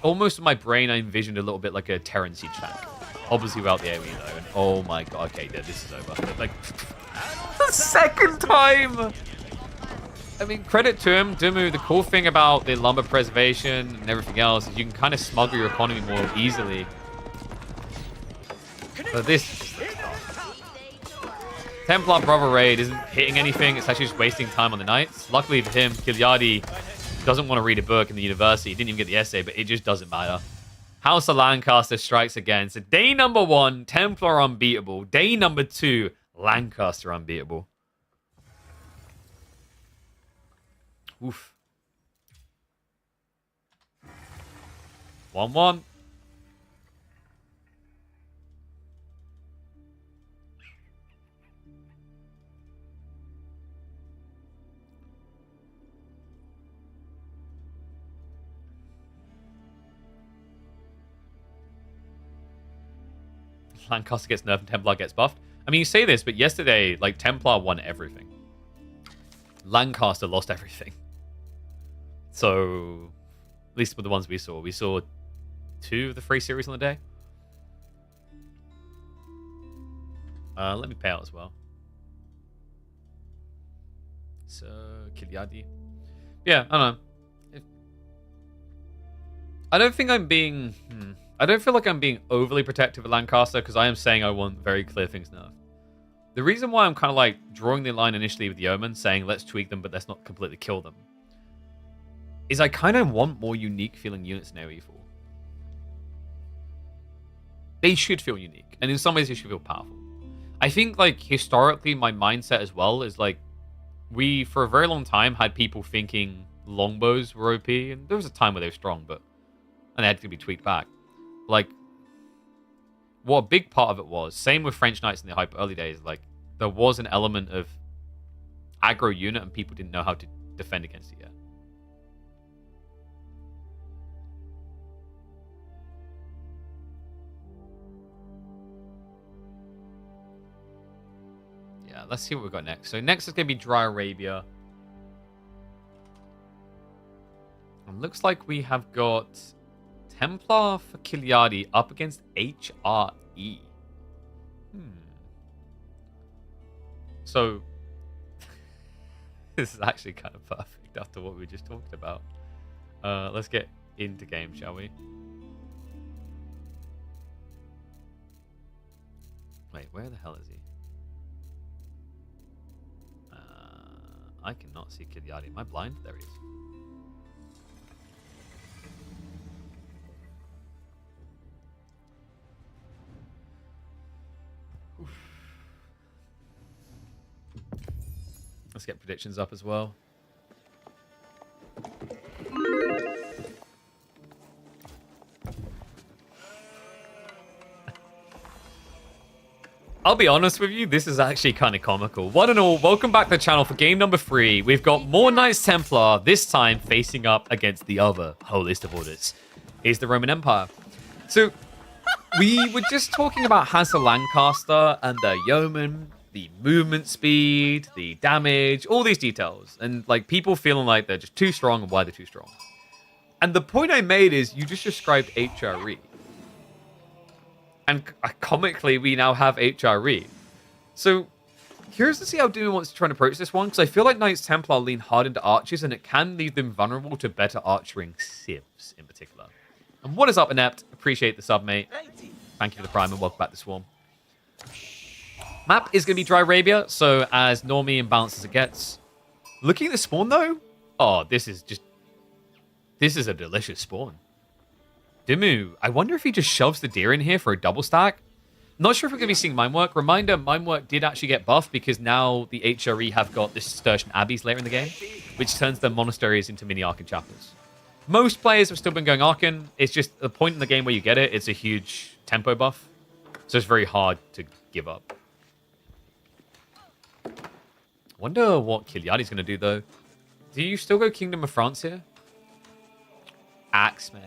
almost in my brain, I envisioned a little bit like a Terran siege tank. Obviously without the AoE though, and oh my god, okay, yeah, this is over. Like, the second time! I mean, credit to him, Dumu. The cool thing about the lumber preservation and everything else is you can kind of smuggle your economy more easily. But this Templar Brother raid isn't hitting anything. It's actually just wasting time on the knights. Luckily for him, Kilyadi doesn't want to read a book in the university. He didn't even get the essay, but it just doesn't matter. House of Lancaster strikes again. So day number 1, Templar unbeatable. Day number 2, Lancaster unbeatable. Oof. 1-1. Lancaster gets nerfed and Templar gets buffed. I mean, you say this, but yesterday, like, Templar won everything. Lancaster lost everything. So, at least with the ones we saw. We saw 2 of the 3 series on the day. Let me pay out as well. So, Kilyadi. Yeah, I don't know. I don't think I'm being... I don't feel like I'm being overly protective of Lancaster because I am saying I want very clear things nerfed. The reason why I'm kind of like drawing the line initially with Yeoman, saying let's tweak them but let's not completely kill them, is I kind of want more unique feeling units in AoE4. They should feel unique, and in some ways they should feel powerful. I think like historically my mindset as well is like we for a very long time had people thinking longbows were OP, and there was a time where they were strong, but and they had to be tweaked back. Like, what a big part of it was, same with French Knights in the hyper early days, like, there was an element of aggro unit and people didn't know how to defend against it yet. Yeah, let's see what we've got next. So next is going to be Dry Arabia. And looks like we have got Templar for Kilyadi up against HRE. So, this is actually kind of perfect after what we just talked about. Let's get into game, shall we? Wait, where the hell is he? I cannot see Kilyadi. Am I blind? There he is. Let's get predictions up as well. I'll be honest with you, this is actually kind of comical. One and all, welcome back to the channel for game number 3. We've got more Knights Templar, this time facing up against the other holiest of orders, is the Roman Empire. So, we were just talking about House of Lancaster and the Yeoman, the movement speed, the damage, all these details. And, like, people feeling like they're just too strong and why they're too strong. And the point I made is, you just described HRE. And comically, we now have HRE. So, curious to see how Dumu wants to try and approach this one, because I feel like Knights Templar lean hard into archers, and it can leave them vulnerable to better archering civs in particular. And what is up, Inept? Appreciate the sub, mate. Thank you for the prime, and welcome back to Swarm. Map is going to be Dry Arabia, so as normie and balanced as it gets. Looking at the spawn, though, oh, this is a delicious spawn. Dumu, I wonder if he just shoves the deer in here for a double stack. Not sure if we're going to be seeing Minework. Reminder, Minework did actually get buffed because now the HRE have got the Cistercian Abbeys later in the game, which turns their monasteries into mini Arcan chapels. Most players have still been going Arcan. It's just the point in the game where you get it, it's a huge tempo buff. So it's very hard to give up. Wonder what Kilyadi's going to do, though. Do you still go Kingdom of France here? Axeman.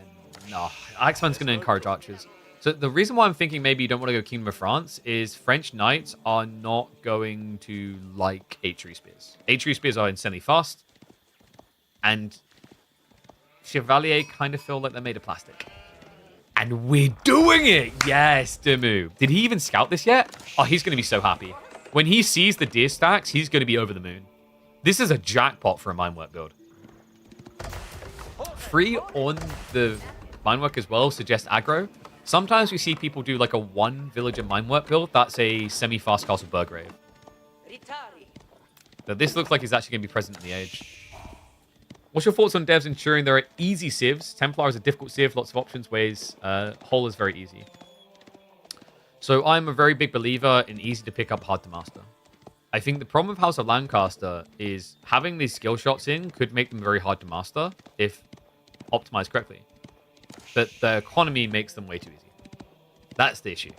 No, Axeman's going to encourage archers. So the reason why I'm thinking maybe you don't want to go Kingdom of France is French Knights are not going to like HRE Spears. HRE Spears are insanely fast. And Chevalier kind of feel like they're made of plastic. And we're doing it! Yes, Dumu. Did he even scout this yet? Oh, he's going to be so happy. When he sees the deer stacks, he's going to be over the moon. This is a jackpot for a Minework build. Free on the Minework as well suggests aggro. Sometimes we see people do like a 1 villager Minework build. That's a semi-fast castle Burgrave. So this looks like he's actually going to be present in the age. What's your thoughts on devs ensuring there are easy civs? Templar is a difficult civ, lots of options, ways. Hull is very easy. So I'm a very big believer in easy to pick up, hard to master. I think the problem with House of Lancaster is having these skill shots in could make them very hard to master if optimized correctly. But the economy makes them way too easy. That's the issue.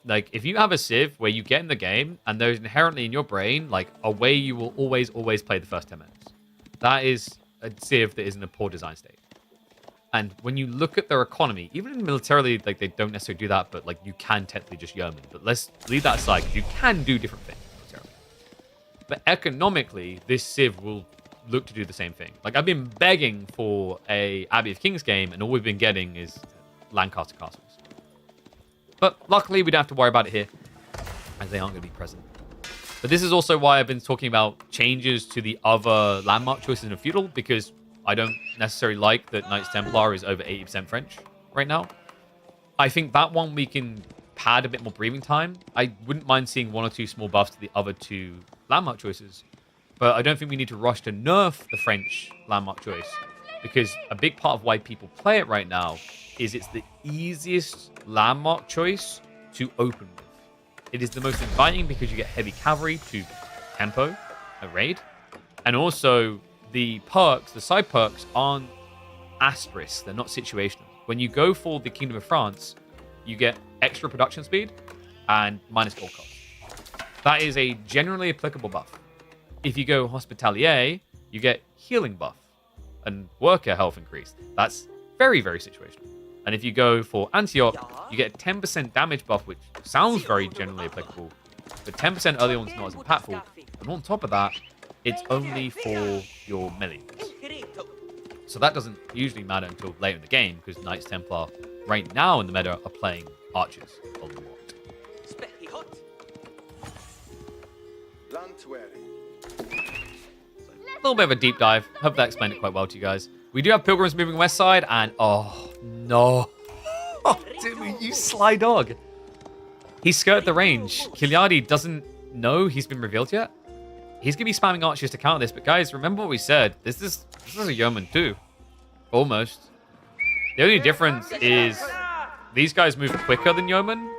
Like, if you have a civ where you get in the game and there's inherently in your brain, like, a way you will always play the first 10 minutes. That is a civ that is in a poor design state. And when you look at their economy, even militarily, like, they don't necessarily do that, but, like, you can technically just yeoman. But let's leave that aside, because you can do different things militarily. But economically, this civ will look to do the same thing. Like, I've been begging for a Abbey of Kings game, and all we've been getting is Lancaster castles. But luckily, we don't have to worry about it here, as they aren't going to be present. But this is also why I've been talking about changes to the other landmark choices in Feudal, because I don't necessarily like that Knights Templar is over 80% French right now. I think that one we can pad a bit more breathing time. I wouldn't mind seeing 1 or 2 small buffs to the other 2 landmark choices. But I don't think we need to rush to nerf the French landmark choice, because a big part of why people play it right now is it's the easiest landmark choice to open with. It is the most inviting because you get heavy cavalry to tempo a raid. And also, the perks, the side perks, aren't asterisks. They're not situational. When you go for the Kingdom of France, you get extra production speed and minus gold cost. That is a generally applicable buff. If you go Hospitalier, you get healing buff and worker health increase. That's very, very situational. And if you go for Antioch, you get a 10% damage buff, which sounds very generally applicable, but 10% early on is not as impactful. And on top of that, it's only for your melee. So that doesn't usually matter until later in the game, because Knights Templar right now in the meta are playing archers a lot. A little bit of a deep dive. Hope that explained it quite well to you guys. We do have Pilgrims moving west side, and oh no. Oh, Dumu, you sly dog. He skirted the range. Kilyadi doesn't know he's been revealed yet. He's going to be spamming archers to counter this, but guys, remember what we said. This is a yeoman too. Almost. The only difference is these guys move quicker than yeoman,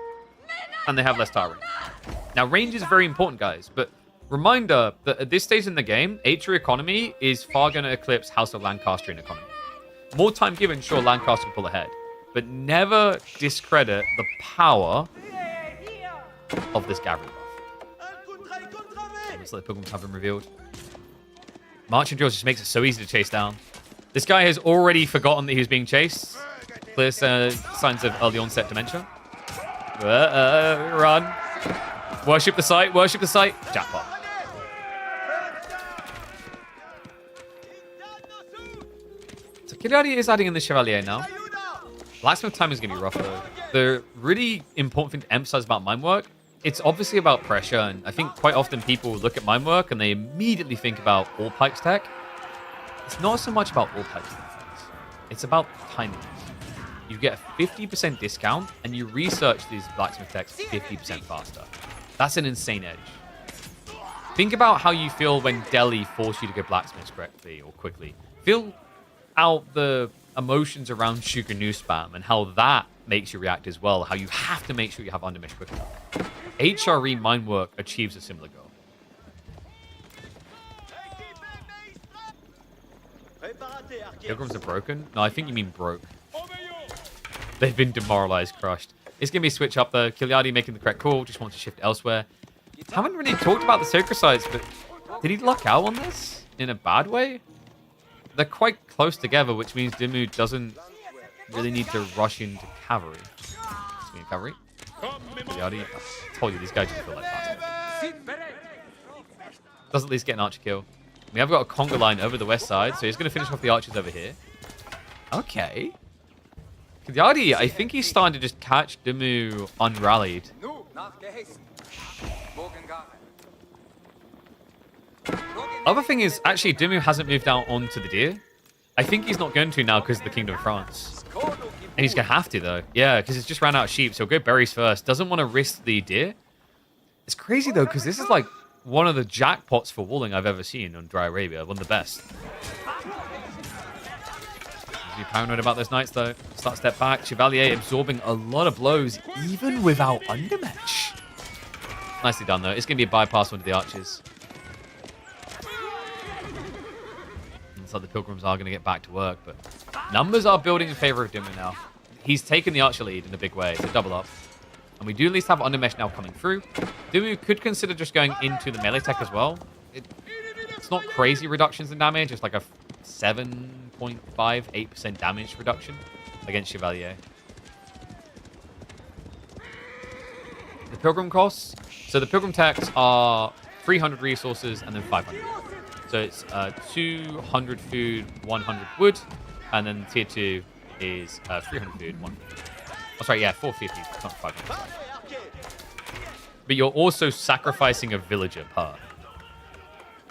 and they have less tower range. Now, range is very important, guys, but reminder that at this stage in the game, HRE economy is far going to eclipse House of Lancaster in economy. More time given, sure, Lancaster can pull ahead, but never discredit the power of this gathering buff. Looks like the Pilgrims have been revealed. Marching drills just makes it so easy to chase down. This guy has already forgotten that he was being chased. Clear signs of early onset dementia. Run. Worship the site, worship the site. Jackpot. So Kilyadi is adding in the Chevalier now. Blacksmith time is going to be rough though. The really important thing to emphasize about mine work, it's obviously about pressure, and I think quite often people look at mine work and they immediately think about all pikes tech. It's not so much about all pikes tech. It's about timing. You get a 50% discount and you research these blacksmith techs 50% faster. That's an insane edge. Think about how you feel when Delhi force you to go blacksmiths correctly or quickly. Feel out the emotions around Shuganu spam and how that makes you react as well. How you have to make sure you have undermesh quick enough. HRE mine work achieves a similar goal. Pilgrims are broken? No, I think you mean broke. They've been demoralized, crushed. It's going to be a switch up though. Kilyadi making the correct call, just wants to shift elsewhere. Haven't really talked about the sacred sites, but did he luck out on this in a bad way? They're quite close together, which means Dumu doesn't really need to rush into cavalry. Speaking of cavalry, Kilyadi, I told you, these guys just feel like fast. Does at least get an archer kill. We have got a conga line over the west side, so he's going to finish off the archers over here. Okay. Kilyadi, I think he's starting to just catch Dumu unrallied. Other thing is, actually, Dumu hasn't moved out onto the deer. I think he's not going to now because of the Kingdom of France. And he's going to have to, though. Yeah, because it's just ran out of sheep, so he'll go berries first. Doesn't want to risk the deer. It's crazy, though, because this is like one of the jackpots for walling I've ever seen on Dry Arabia. One of the best. Be paranoid about those knights, though. Start step back. Chevalier absorbing a lot of blows, even without undermesh. Nicely done, though. It's going to be a bypass onto the archers. Looks like the Pilgrims are going to get back to work, but numbers are building in favor of Dumu now. He's taken the archer lead in a big way. It's a double up. And we do at least have undermesh now coming through. Dumu could consider just going into the melee tech as well. It's not crazy reductions in damage. It's like a 7.5, 8% damage reduction against Chevalier. The Pilgrim costs. So the Pilgrim techs are 300 resources and then 500. So it's 200 food, 100 wood. And then tier 2 is 300 food, 150. Oh, sorry, yeah, 450, not 500. But you're also sacrificing a villager per.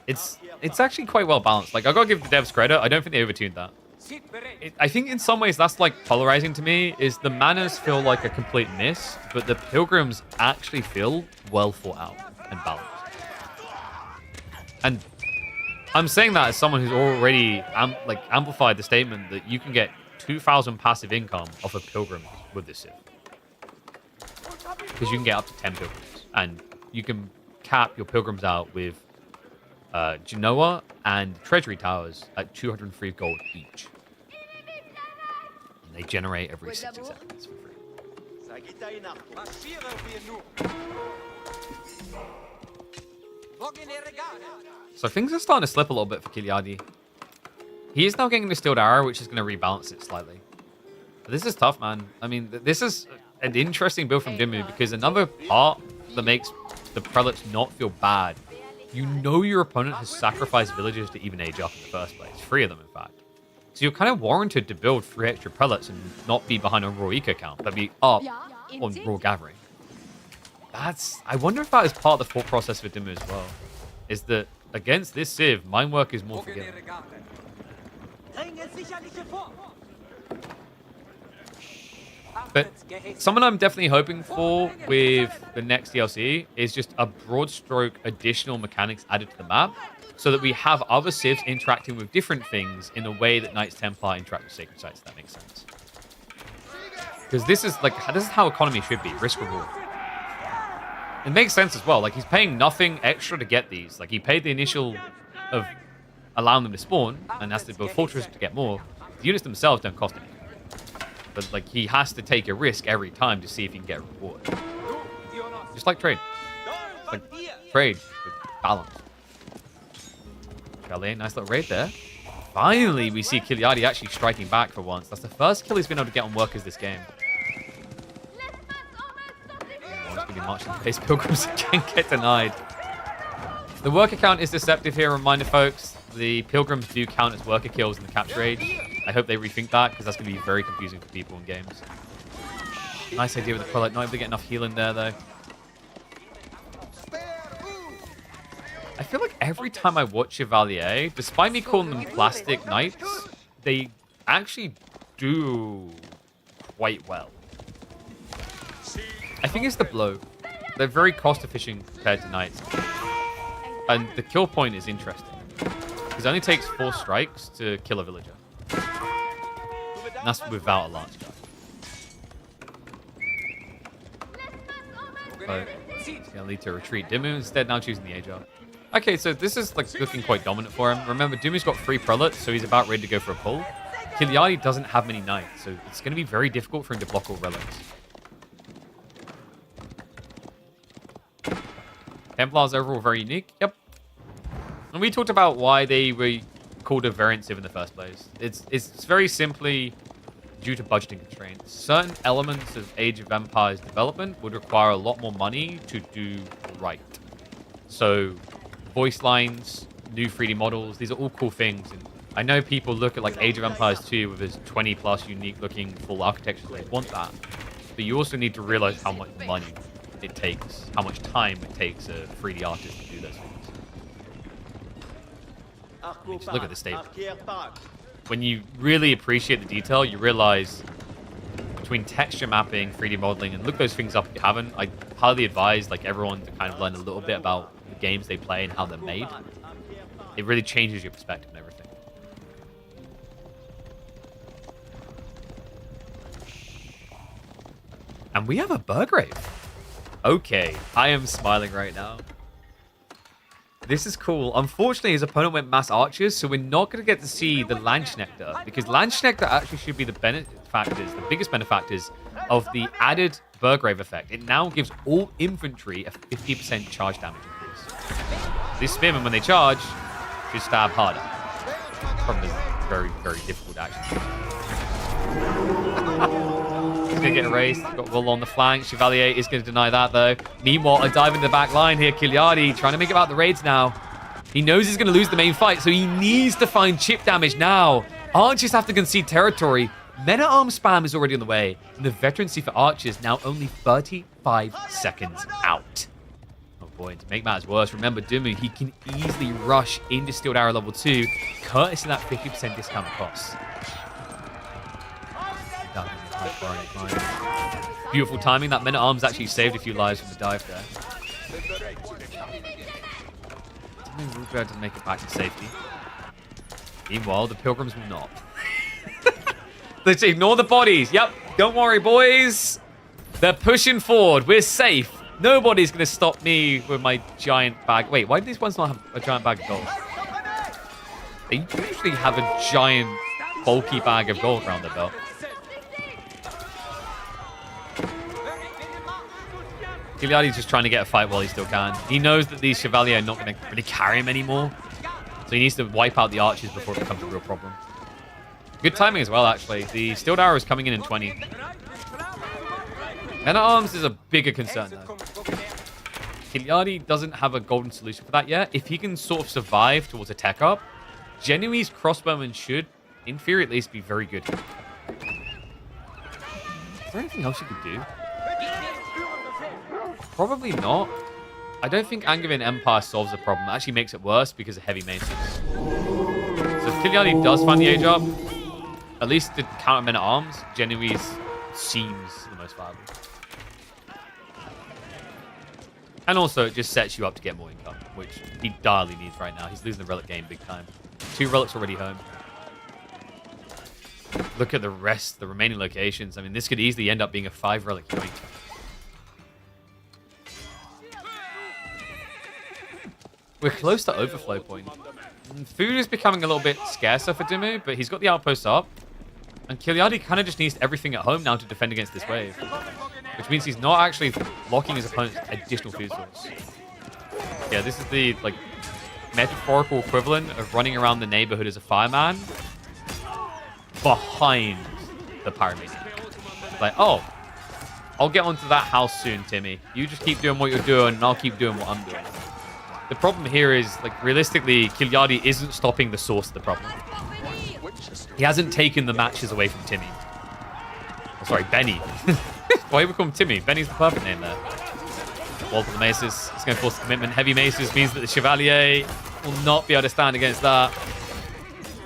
It's actually quite well balanced. Like, I gotta give the devs credit. I don't think they overtuned that. I think in some ways that's like polarizing to me, is the manners feel like a complete miss, but the Pilgrims actually feel well thought out and balanced. And I'm saying that as someone who's already amplified the statement that you can get 2,000 passive income off of Pilgrims with this Civ. Because you can get up to 10 Pilgrims. And you can cap your Pilgrims out with Genoa and Treasury Towers at 203 gold each. And they generate every 60 seconds for free. So things are starting to slip a little bit for Kilyadi. He is now getting the Steeled Arrow, which is going to rebalance it slightly. But this is tough, man. I mean, this is an interesting build from Dumu, because another part that makes the Prelates not feel bad, you know your opponent has sacrificed villagers to even age up in the first place. 3 of them, in fact. So you're kind of warranted to build 3 extra Prelates and not be behind on raw eco count, but be up on raw gathering. I wonder if that is part of the thought process for Dumu as well. Is that against this Civ, mine work is more forgiving. But someone I'm definitely hoping for with the next DLC is just a broad stroke additional mechanics added to the map, so that we have other civs interacting with different things in the way that Knights Templar interact with sacred sites, if that makes sense. Because this is how economy should be, risk reward. It makes sense as well. Like, he's paying nothing extra to get these. Like, he paid the initial of allowing them to spawn, and has to build fortresses to get more. The units themselves don't cost anything. But, like, he has to take a risk every time to see if he can get a reward. Just like trade. It's like trade with balance. Chalet, nice little raid there. Finally, we see Kilyadi actually striking back for once. That's the first kill he's been able to get on workers this game. He's going to be marching the base. Pilgrims again get denied. The worker count is deceptive here. Reminder, folks, the Pilgrims do count as worker kills in the capture age. I hope they rethink that, because that's going to be very confusing for people in games. Nice idea with the Prelate. Not able to get enough healing there, though. I feel like every time I watch Chevalier, despite me calling them plastic knights, they actually do quite well. I think it's the blow. They're very cost efficient compared to knights. And the kill point is interesting, because it only takes 4 strikes to kill a villager. And that's without a lance guard. It's going to lead to a retreat. Dumu instead now choosing the Ajar. Okay, so this is like looking quite dominant for him. Remember, Dumu's got 3 prelates, so he's about ready to go for a pull. Kilyadi doesn't have many knights, so it's going to be very difficult for him to block all relics. Templars overall very unique. Yep. And we talked about why they were called a variant civ in the first place. It's very simply due to budgeting constraints. Certain elements of Age of Empires development would require a lot more money to do right. So voice lines, new 3D models, these are all cool things. And I know people look at like Age of Empires 2 with its 20 plus unique looking full architectures. They want that. But you also need to realize how much money it takes, how much time it takes a 3D artist to do those things. I mean, just look at this statement. When you really appreciate the detail, you realize between texture mapping, 3D modeling, and look those things up if you haven't, I highly advise like everyone to kind of learn a little bit about the games they play and how they're made. It really changes your perspective and everything. And we have a Burgrave. Okay, I am smiling right now. This is cool. Unfortunately, his opponent went mass archers, so we're not going to get to see the Landsknechter, because Landsknechter actually should be the benefactors, the biggest benefactors of the added Burgrave effect. It now gives all infantry a 50% charge damage increase. These spearmen, when they charge, should stab harder. Problem is very, very difficult action. He's going to get erased. Got Wool on the flank. Chevalier is going to deny that, though. Meanwhile, a dive in the back line here. Kilyadi trying to make it out the raids now. He knows he's going to lose the main fight, so he needs to find chip damage now. Archers have to concede territory. Men-at-Arms spam is already on the way. And the veterancy for Archers now only 35 seconds out. Oh boy, and to make matters worse, remember Dumu, he can easily rush into Steeled Arrow level 2, courtesy of that 50% discount cost. Beautiful timing. That Men-at-Arms actually saved a few lives from the dive there. We'll be able to make it back to safety. Meanwhile, the Pilgrims will not. Let's ignore the bodies. Yep, don't worry, boys. They're pushing forward. We're safe. Nobody's going to stop me with my giant bag. Wait, why do these ones not have a giant bag of gold? They usually have a giant, bulky bag of gold around their belt. Kilyadi's just trying to get a fight while he still can. He knows that these Chevalier are not going to really carry him anymore. So he needs to wipe out the archers before it becomes a real problem. Good timing as well, actually. The Steeled Arrow is coming in 20. Men-at-Arms is a bigger concern, though. Kilyadi doesn't have a golden solution for that yet. If he can sort of survive towards a tech up, Genuine's crossbowmen should, in theory at least, be very good. Is there anything else you could do? Probably not. I don't think Angevin Empire solves the problem. It actually makes it worse because of heavy maces. So if Kilyadi does find the age up, at least to counter Men-at-Arms, Genuine's seems the most viable. And also, it just sets you up to get more income, which he direly needs right now. He's losing the relic game big time. 2 relics already home. Look at the rest, the remaining locations. I mean, this could easily end up being a 5 relic joint. We're close to overflow point. Food is becoming a little bit scarcer for Dumu, but he's got the outposts up. And Kilyadi kind of just needs everything at home now to defend against this wave. Which means he's not actually locking his opponent's additional food source. Yeah, this is the like metaphorical equivalent of running around the neighborhood as a fireman behind the pyromaniac. Like, oh, I'll get onto that house soon, Timmy. You just keep doing what you're doing, and I'll keep doing what I'm doing. The problem here is, like, realistically, Kilyadi isn't stopping the source of the problem. He hasn't taken the matches away from Timmy. Oh, sorry, Benny. Why we call him Timmy? Benny's the perfect name there. Wall for the Maces. It's going to force commitment. Heavy Maces means that the Chevalier will not be able to stand against that.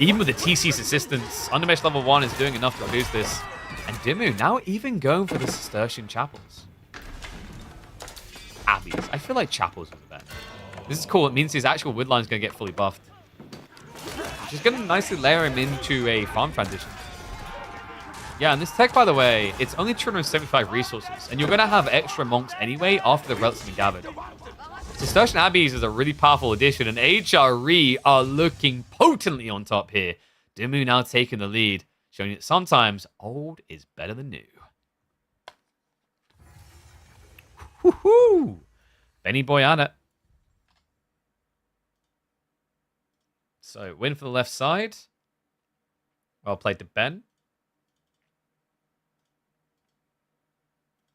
Even with the TC's assistance, Undermesh level 1 is doing enough to reduce this. And Dumu now even going for the Cistercian Chapels. Abbeys. I feel like Chapels was the best. This is cool. It means his actual wood line is going to get fully buffed. Which is going to nicely layer him into a farm transition. Yeah, and this tech, by the way, it's only 275 resources. And you're going to have extra monks anyway after the relics have been gathered. Cistercian Abbeys is a really powerful addition. And HRE are looking potently on top here. Dumu now taking the lead, showing that sometimes old is better than new. Woohoo! Benny Boy at it. So, win for the left side. Well played to Ben.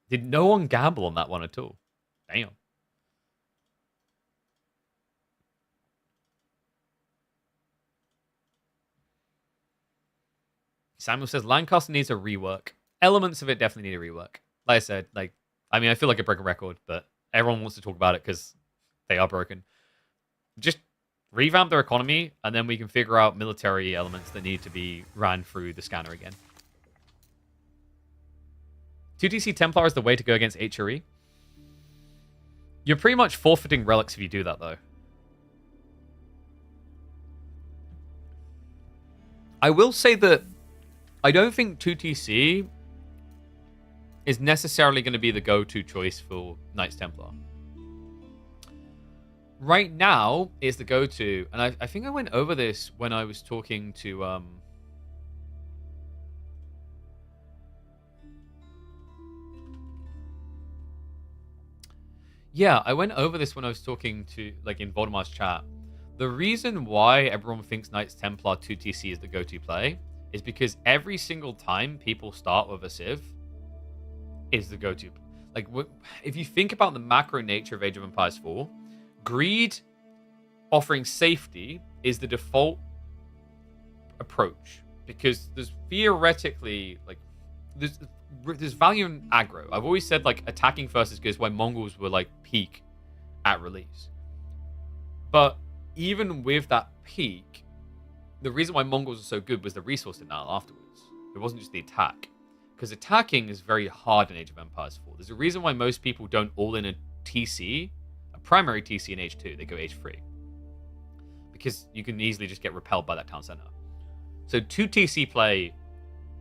Did no one gamble on that one at all? Damn. Samuel says Lancaster needs a rework. Elements of it definitely need a rework. Like I said, I feel like a broken record, but everyone wants to talk about it because they are broken. Just revamp their economy, and then we can figure out military elements that need to be ran through the scanner again. 2TC Templar is the way to go against HRE. You're pretty much forfeiting relics if you do that, though. I will say that I don't think 2TC is necessarily going to be the go-to choice for Knights Templar. Right now is the go-to, and I think I went over this when I was talking to yeah, I went over this when I was talking to, like, in Voldemar's chat. The reason why everyone thinks Knights Templar 2TC is the go-to play is because every single time people start with a Civ is the go-to. Like, if you think about the macro nature of Age of Empires 4, greed offering safety is the default approach, because there's theoretically, like, there's value in aggro. I've always said, like, attacking first is good. It's why Mongols were, like, peak at release. But even with that peak, the reason why Mongols are so good was the resource denial afterwards. It wasn't just the attack. Because attacking is very hard in Age of Empires 4. There's a reason why most people don't all in a TC, a primary TC in Age 2. They go Age 3. Because you can easily just get repelled by that town center. So 2TC play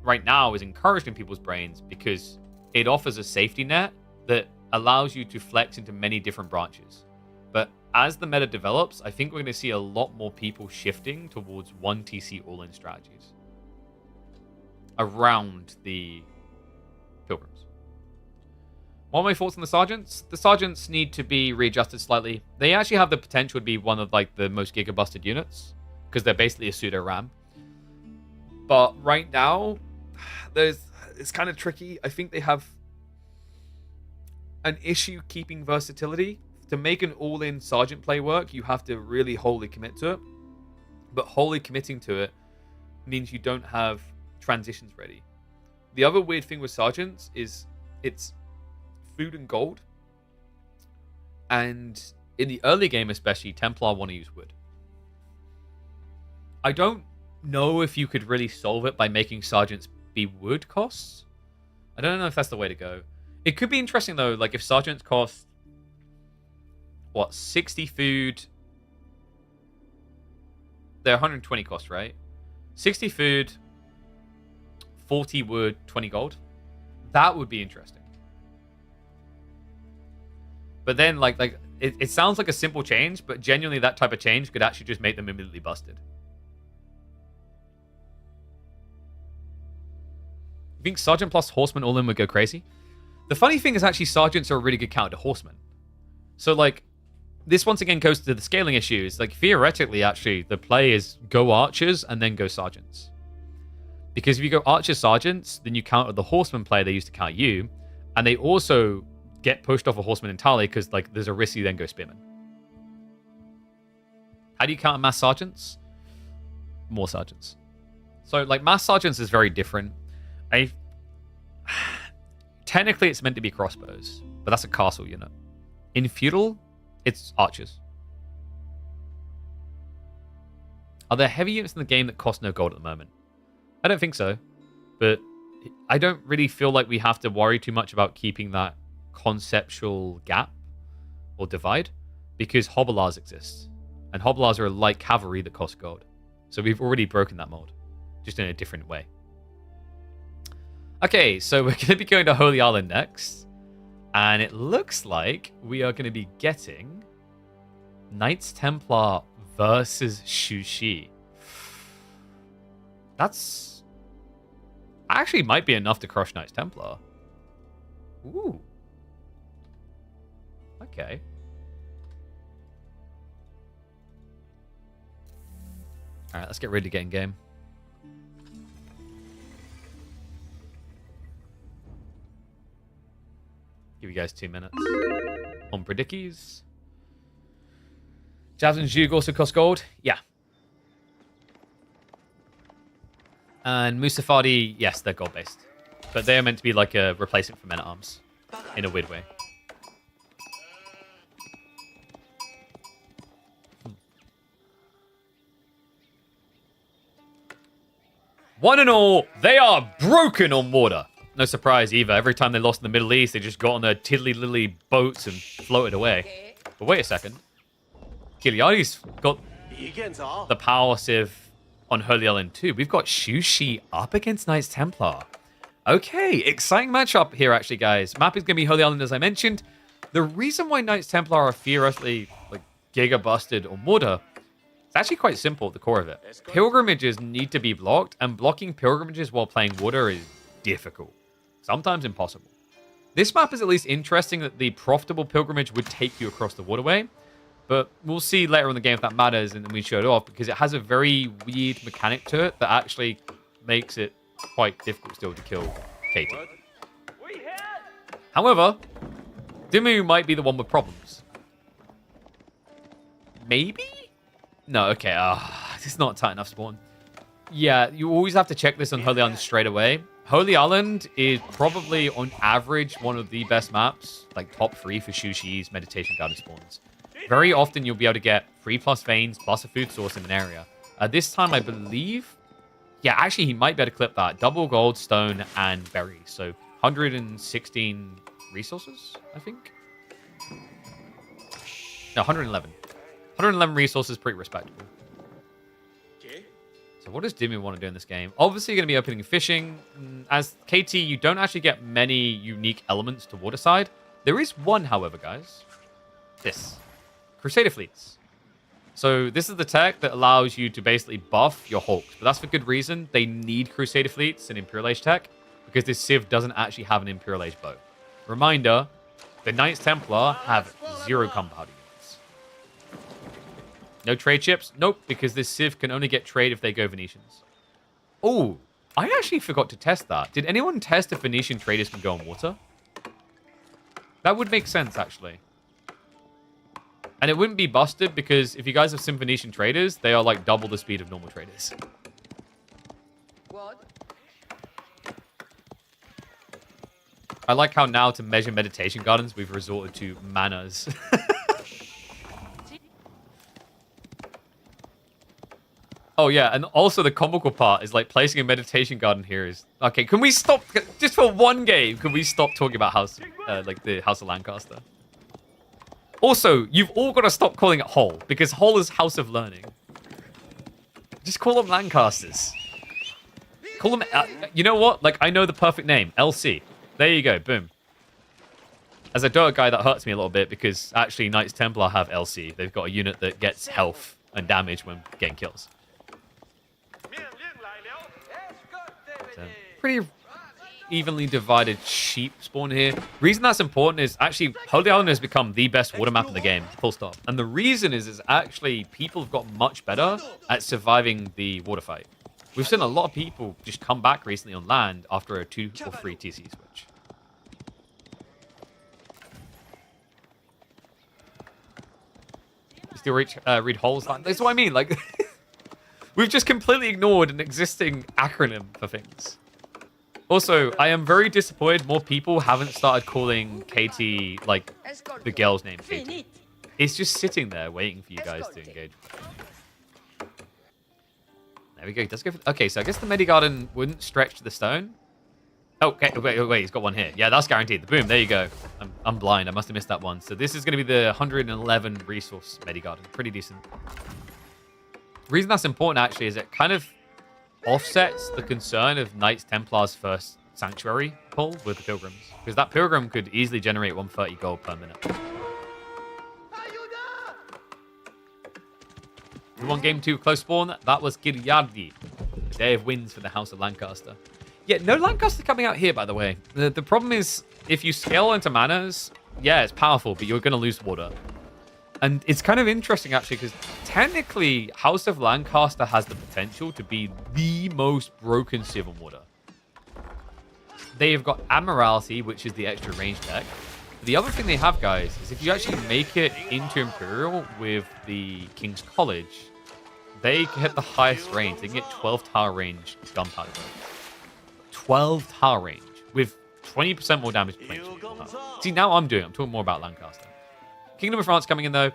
right now is encouraged in people's brains because it offers a safety net that allows you to flex into many different branches. But as the meta develops, I think we're going to see a lot more people shifting towards 1TC all-in strategies around the Pilgrims. What are my thoughts on the Sergeants? The Sergeants need to be readjusted slightly. They actually have the potential to be one of, like, the most giga-busted units because they're basically a pseudo-RAM. But right now, it's kind of tricky. I think they have an issue keeping versatility. To make an all-in Sergeant play work, you have to really wholly commit to it. But wholly committing to it means you don't have transitions ready. The other weird thing with Sergeants is it's food and gold. And in the early game especially, Templar want to use wood. I don't know if you could really solve it by making Sergeants be wood costs. I don't know if that's the way to go. It could be interesting, though, like if Sergeants cost, what, 60 food? They're 120 cost, right? 60 food, 40 wood, 20 gold. That would be interesting. But then, like it sounds like a simple change, but genuinely that type of change could actually just make them immediately busted. You think Sergeant plus Horseman all-in would go crazy? The funny thing is actually Sergeants are a really good counter to Horsemen. So, like, this once again goes to the scaling issues. Like, theoretically, actually, the play is go Archers and then go Sergeants. Because if you go Archer Sergeants, then you counter the Horseman play they used to counter you, and they also get pushed off a Horseman entirely because, like, there's a risk you then go Spearman. How do you counter Mass Sergeants? More Sergeants. So, like, Mass Sergeants is very different. Technically, it's meant to be crossbows, but that's a castle unit. In Feudal, it's Archers. Are there heavy units in the game that cost no gold at the moment? I don't think so, but I don't really feel like we have to worry too much about keeping that conceptual gap or divide because Hobblars exist, and Hobblars are like cavalry that cost gold. So we've already broken that mold, just in a different way. Okay, so we're going to be going to Holy Island next. And it looks like we are going to be getting Knights Templar versus Shushi. That's actually might be enough to crush Knights Templar. Ooh. Okay. Alright, let's get ready to get in game. Give you guys 2 minutes. On Predickies. Jabs and Zhug also cost gold? Yeah. And Musafadi, yes, they're gold-based. But they are meant to be like a replacement for Men-at-Arms. In a weird way. One and all, they are broken on water. No surprise either. Every time they lost in the Middle East, they just got on their tiddly-lily boats and floated away. But wait a second. Kilyadi's got the power civ on Holy Island too. We've got Shushi up against Knights Templar. Okay, exciting matchup here, actually, guys. Map is going to be Holy Island, as I mentioned. The reason why Knights Templar are theoretically like Giga Busted or Mortar, it's actually quite simple at the core of it. Pilgrimages need to be blocked, and blocking pilgrimages while playing water is difficult, sometimes impossible. This map is at least interesting that the profitable pilgrimage would take you across the waterway, but we'll see later in the game if that matters, and then we show it off, because it has a very weird mechanic to it that actually makes it quite difficult still to kill KT. However, Dumu might be the one with problems. Maybe? No, okay. It's not tight enough spawn. Yeah, you always have to check this on Holy Island straight away. Holy Island is probably, on average, one of the best maps, like top 3 for Shushi's Meditation Garden spawns. Very often, you'll be able to get 3+ veins plus a food source in an area. This time, I believe... Yeah, actually, he might be able to clip that. Double gold, stone, and berries. So, 116 resources, I think? No, 111. 111 resources, pretty respectable. So what does Dumu want to do in this game? Obviously, you're going to be opening fishing. As KT, you don't actually get many unique elements to Waterside. There is one, however, guys. This. Crusader Fleets. So this is the tech that allows you to basically buff your Hulks. But that's for good reason. They need Crusader Fleets and Imperial Age tech, because this Civ doesn't actually have an Imperial Age bow. Reminder, the Knights Templar have 0 gunpowder units. No trade ships? Nope, because this Civ can only get trade if they go Venetians. Oh, I actually forgot to test that. Did anyone test if Venetian traders can go on water? That would make sense, actually. And it wouldn't be busted, because if you guys have some Venetian traders, they are like double the speed of normal traders. What? I like how now to measure meditation gardens, we've resorted to manas. Oh, yeah, and also the comical part is like placing a meditation garden here is... Okay, can we stop... Just for one game, can we stop talking about the House of Lancaster? Also, you've all got to stop calling it Hull, because Hull is House of Learning. Just call them Lancasters. Call them... you know what? Like, I know the perfect name. LC. There you go. Boom. As a Dota guy, that hurts me a little bit, because actually Knights Templar have LC. They've got a unit that gets health and damage when getting kills. So, pretty evenly divided sheep spawn here. Reason that's important is actually Holy Island has become the best water map in the game, full stop. And the reason is actually people have got much better at surviving the water fight. We've seen a lot of people just come back recently on land after a 2 or 3 TC switch. You still read holes? That's what I mean. Like, we've just completely ignored an existing acronym for things. Also, I am very disappointed more people haven't started calling KT, like, the girl's name KT. It's just sitting there waiting for you guys to engage. There we go. He does go for... Okay, so I guess the Medigarden wouldn't stretch to the stone. Oh, okay, wait, he's got one here. Yeah, that's guaranteed. The boom, there you go. I'm blind. I must have missed that one. So this is going to be the 111 resource Medigarden. Pretty decent. The reason that's important, actually, is it kind of offsets the concern of Knights Templar's first Sanctuary pull with the Pilgrims. Because that Pilgrim could easily generate 130 gold per minute. We won game 2 close spawn. That was Kilyadi. The day of wins for the House of Lancaster. Yeah, no Lancaster coming out here, by the way. The problem is, if you scale into manas, yeah, it's powerful, but you're going to lose water. And it's kind of interesting, actually, because technically, House of Lancaster has the potential to be the most broken Civ on water. They have got Admiralty, which is the extra range tech. The other thing they have, guys, is if you actually make it into Imperial with the King's College, they can hit the highest range. They can get 12 tower range gunpowder. 12 tower range with 20% more damage. See, now I'm talking more about Lancaster. Kingdom of France coming in, though.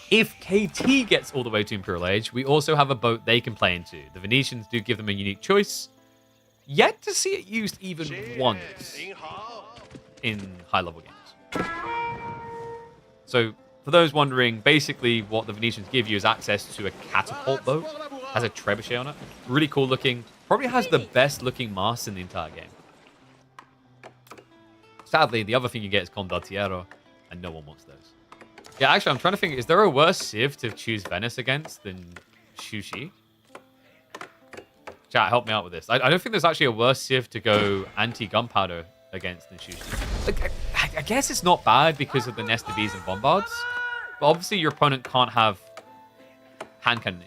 If KT gets all the way to Imperial Age, we also have a boat they can play into. The Venetians do give them a unique choice. Yet to see it used even once in high-level games. So, for those wondering, basically what the Venetians give you is access to a catapult boat. Has a trebuchet on it. Really cool looking. Probably has the best looking mast in the entire game. Sadly, the other thing you get is Condottiero, and no one wants those. Yeah, actually, I'm trying to think, is there a worse Civ to choose Venice against than Sushi? Chat, help me out with this. I don't think there's actually a worse Civ to go anti-gunpowder against than Sushi. Like, I guess it's not bad because of the Nest of Bees and Bombards, but obviously your opponent can't have hand cannons.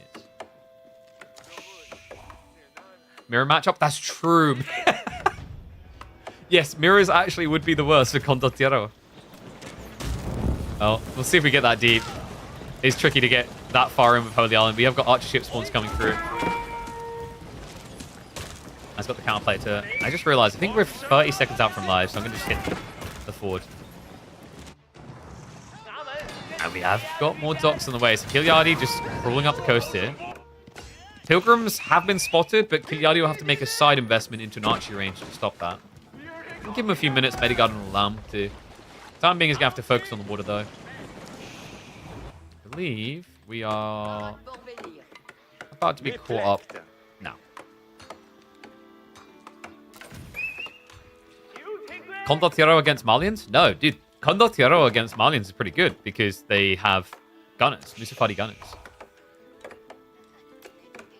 Mirror matchup? That's true. Yes, mirrors actually would be the worst for Condottiero. Well, we'll see if we get that deep. It's tricky to get that far in with Holy Island. We have got archer ship spawns coming through. I've got the counterplay to... I just realized, I think we're 30 seconds out from live, so I'm going to just hit the forward. And we have got more docks on the way. So Kilyadi just crawling up the coast here. Pilgrims have been spotted, but Kilyadi will have to make a side investment into an archery range to stop that. I'll give him a few minutes, Medigard and Lamb too. Time being is going to have to focus on the water though. I believe we are about to be caught up now. Condottiero against Malians? No, dude. Condottiero against Malians is pretty good because they have gunners, Lucifer gunners.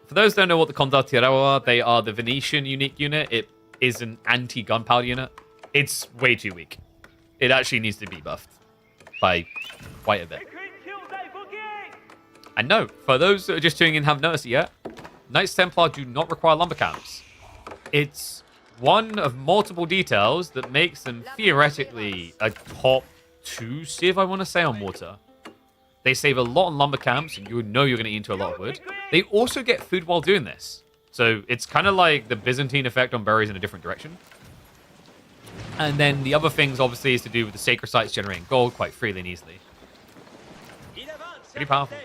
For those who don't know what the Condottiero are, they are the Venetian unique unit. It is an anti-gunpowder unit. It's way too weak. It actually needs to be buffed by quite a bit. And no, for those that are just tuning in and haven't noticed it yet, Knights Templar do not require lumber camps. It's one of multiple details that makes them theoretically a top 2 Civ, I want to say, on water. They save a lot on lumber camps, and you know you're going to eat into a lot of wood. They also get food while doing this. So it's kind of like the Byzantine effect on berries in a different direction. And then the other things, obviously, is to do with the sacred sites generating gold quite freely and easily. Pretty powerful.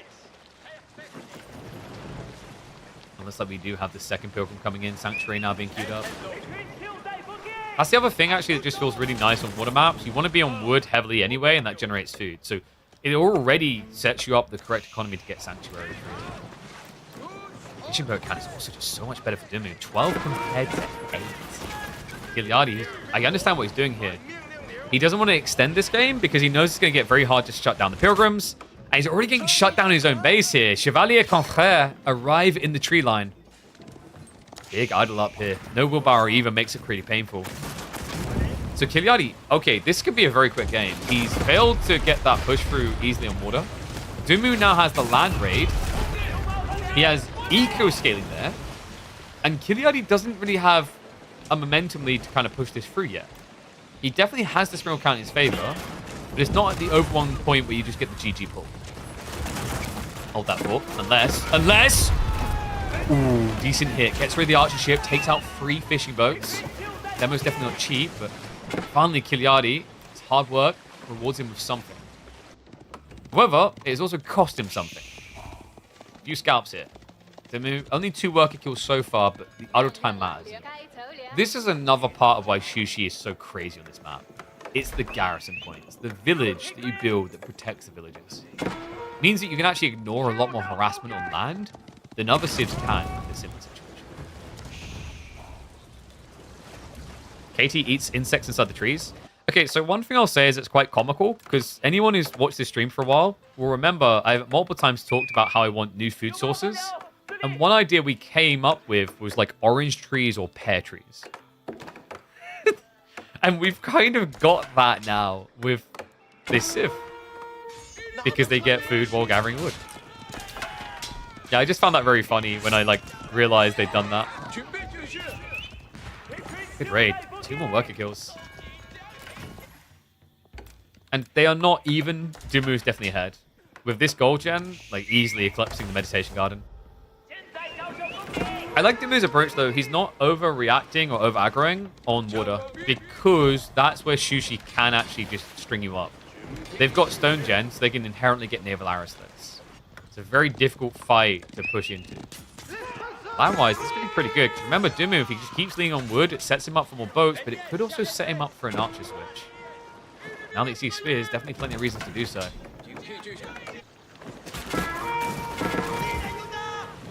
Unless like we do have the second pilgrim coming in, Sanctuary now being queued up. That's the other thing, actually, that just feels really nice on water maps. You want to be on wood heavily anyway, and that generates food. So it already sets you up the correct economy to get Sanctuary. Fishing boat can is also just so much better for Dumu. 12 compared to 8. Kilyadi, I understand what he's doing here. He doesn't want to extend this game because he knows it's going to get very hard to shut down the Pilgrims. And he's already getting shut down in his own base here. Chevalier Confrère arrive in the tree line. Big idle up here. No wheelbarrow either makes it pretty painful. So Kilyadi, okay, this could be a very quick game. He's failed to get that push through easily on water. Dumu now has the land raid. He has eco-scaling there. And Kilyadi doesn't really have a momentum lead to kind of push this through yet. He definitely has the springle count in his favor, but it's not at the over one point where you just get the GG pull. Hold that thought. Unless... Ooh, decent hit. Gets rid of the archer ship, takes out 3 fishing boats. Demo's definitely not cheap, but finally Kilyadi, his hard work, rewards him with something. However, it has also cost him something. A few scalps here. Demu, only 2 worker kills so far, but the idle time matters. This is another part of why Sushi is so crazy on this map. It's the garrison points, the village that you build that protects the villages. It means that you can actually ignore a lot more harassment on land than other civs can in this simple situation. KT eats insects inside the trees. Okay, so one thing I'll say is it's quite comical, because anyone who's watched this stream for a while will remember I've multiple times talked about how I want new food sources. And one idea we came up with was like orange trees or pear trees. And we've kind of got that now with this civ. Because they get food while gathering wood. Yeah, I just found that very funny when I like realized they'd done that. Good raid. 2 more worker kills. And they are not even. Dumu's definitely ahead. With this gold gen, like easily eclipsing the meditation garden. I like Dumu's approach though. He's not overreacting or over aggroing on water because that's where Sushi can actually just string you up. They've got stone gen, so they can inherently get naval arrow slits. It's a very difficult fight to push into. Land-wise, this could be pretty good. Because remember, Dumu, if he just keeps leaning on wood, it sets him up for more boats, but it could also set him up for an archer switch. Now that you see spears, definitely plenty of reasons to do so. Come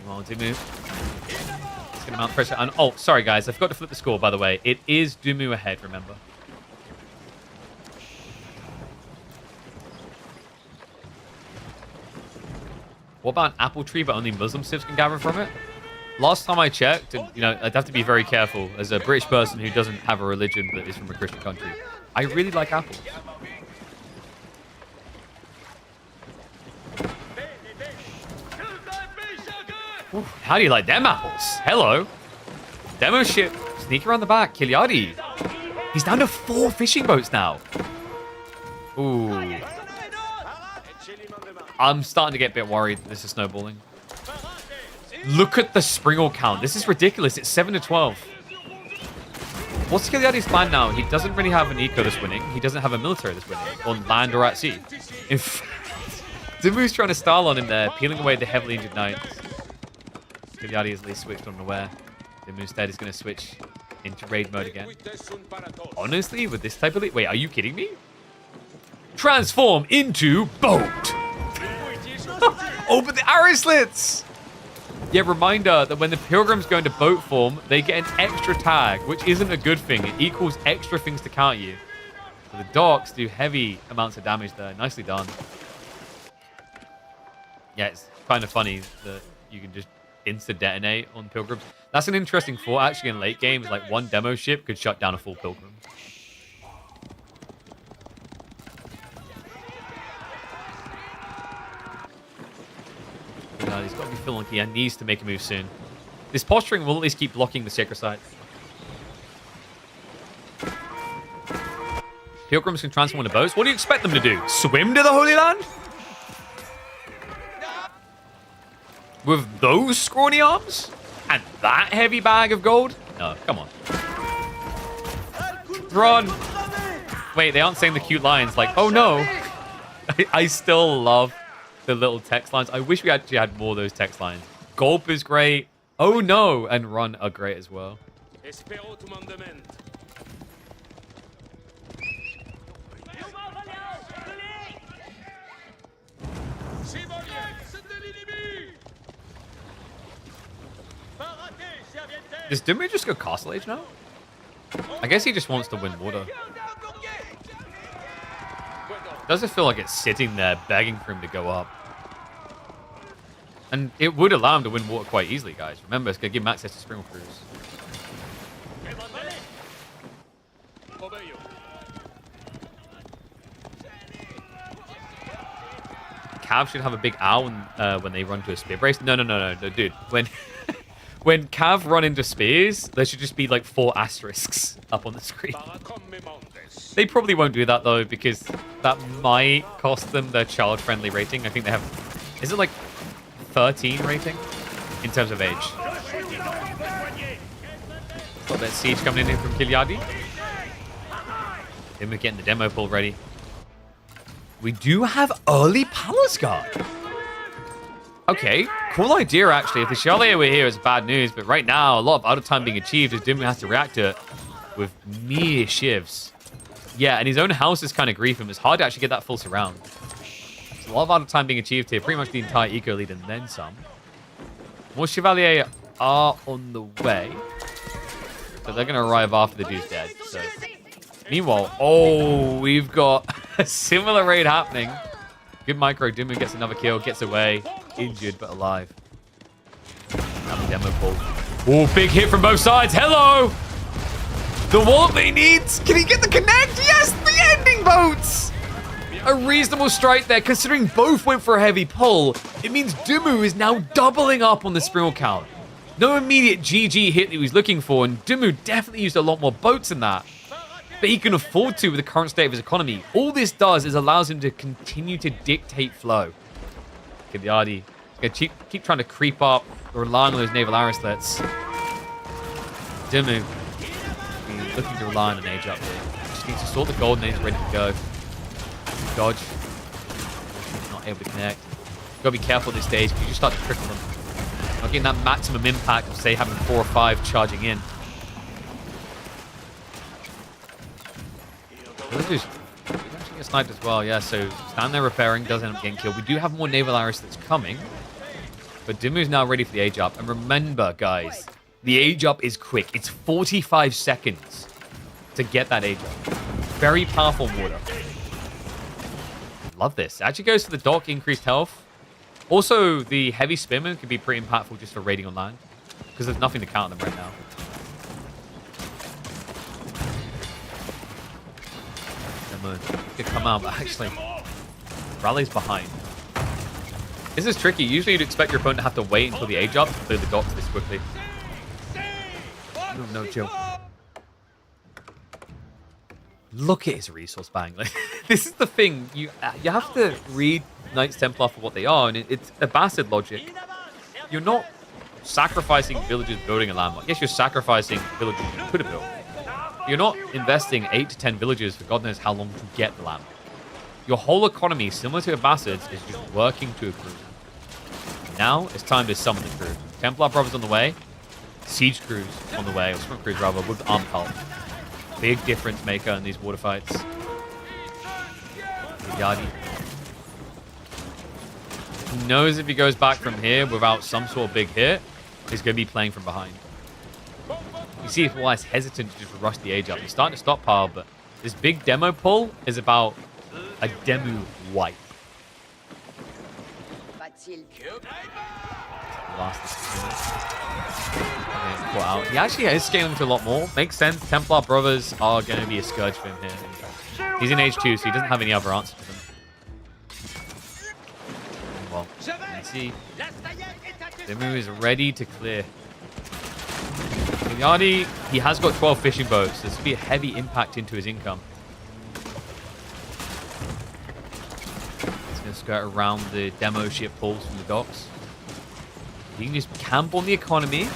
on, Dumu. It's going to mount pressure. And, oh, sorry, guys. I forgot to flip the score, by the way. It is Dumu ahead, remember. What about an apple tree, but only Muslim civs can gather from it? Last time I checked, and, I'd have to be very careful as a British person who doesn't have a religion but is from a Christian country. I really like apples. Ooh, how do you like them apples? Hello. Demo ship. Sneak around the back. Kilyadi. He's down to 4 fishing boats now. Ooh. I'm starting to get a bit worried that this is snowballing. Look at the Springle count. This is ridiculous. It's 7 to 12. What's Kilyadi's plan now? He doesn't really have an eco that's winning. He doesn't have a military that's winning. On land or at sea. In fact, Dumu's trying to style on him there, peeling away the heavily injured knights. Kilyadi has at least switched on aware. Dumu instead is going to switch into raid mode again. Honestly, with this type of lead... Wait, are you kidding me? Transform into boat! Open the arrow slits! Yeah, reminder that when the pilgrims go into boat form, they get an extra tag, which isn't a good thing. It equals extra things to count you. So the docks do heavy amounts of damage there. Nicely done. Yeah, it's kind of funny that you can just insta-detonate on pilgrims. That's an interesting thought, actually, in late games. Like, one demo ship could shut down a full pilgrim. He's got to be feeling like he needs to make a move soon. This posturing will at least keep blocking the sacred site. Pilgrims can transform into boats. What do you expect them to do? Swim to the Holy Land? With those scrawny arms? And that heavy bag of gold? No, come on. Run! Wait, they aren't saying the cute lines like, oh no. I still love the little text lines. I wish we actually had more of those text lines. Gulp is great. Oh no, and run are great as well. Does Dumu just go Castle Age now? I guess he just wants to win water. Does it feel like it's sitting there begging for him to go up? And it would allow him to win water quite easily, guys. Remember, it's going to give him access to Springle Cruise. Cav should have a big owl when they run to a spear brace. No, dude. When Cav run into spears, there should just be like 4 asterisks up on the screen. They probably won't do that though, because that might cost them their child-friendly rating. I think they have... Is it like 13 rating in terms of age? Got that siege coming in from Kilyadi. Then we're getting the demo pull ready. We do have early Palace Guard. Okay, cool idea actually. If the Chevalier were here, it's bad news, but right now, a lot of out time being achieved as Dumu has to react to it with mere shivs. Yeah, and his own house is kind of grief him. It's hard to actually get that full surround. There's a lot of out time being achieved here. Pretty much the entire eco lead and then some. More Chevalier are on the way. So they're going to arrive after the dude's dead. So. Meanwhile, oh, we've got a similar raid happening. Good micro. Dumu gets another kill, gets away. Injured, but alive. Have a demo pull. Oh, big hit from both sides. Hello! The wallop that he needs. Can he get the connect? Yes, the ending boats! A reasonable strike there, considering both went for a heavy pull. It means Dumu is now doubling up on the Springle count. No immediate GG hit that he was looking for, and Dumu definitely used a lot more boats than that. But he can afford to with the current state of his economy. All this does is allows him to continue to dictate flow. Kilyadi is going to keep trying to creep up, relying on those naval arrow slits. Dumu looking to rely on an age up here. Just needs to sort the gold and he's ready to go. Dodge. Not able to connect. Got to be careful at this stage because you just start to trickle them. Not getting that maximum impact of, say, having 4 or 5 charging in. Just actually get sniped as well, yeah, so stand there repairing, does end up getting killed. We do have more naval arrows that's coming, but Dumu's now ready for the age up. And remember, guys, the age up is quick. It's 45 seconds to get that age up. Very powerful water. Love this. Actually goes for the dock, increased health. Also, the heavy spearmen can be pretty impactful just for raiding on land, because there's nothing to counter them right now. Demo could come out, but actually, Rally's behind. This is tricky. Usually you'd expect your opponent to have to wait until the age up to clear the docks this quickly. No, Joe. Look at his resource bang. Like, this is the thing. You have to read Knights Templar for what they are, and it's a bastard logic. You're not sacrificing villages building a landmark. Yes, you're sacrificing villages you could have built. You're not investing 8 to 10 villages for God knows how long to get the landmark. Your whole economy, similar to a bastards, is just working to accrue. Now it's time to summon the crew. Templar Brothers on the way. Siege crews on the way, or sprint crews rather, with armed help. Big difference maker in these water fights. Kilyadi. He knows if he goes back from here without some sort of big hit, he's going to be playing from behind. You see why he's hesitant to just rush the age up. He's starting to stockpile, but this big demo pull is about a Dumu wipe. Out. He actually is scaling to a lot more. Makes sense. Templar Brothers are going to be a scourge for him here. He's in age 2, so he doesn't have any other answer to them. Well, you can see Dumu is ready to clear. Kilyadi, he has got 12 fishing boats. So this will be a heavy impact into his income. He's going to skirt around the demo ship pulls from the docks. He can just camp on the economy.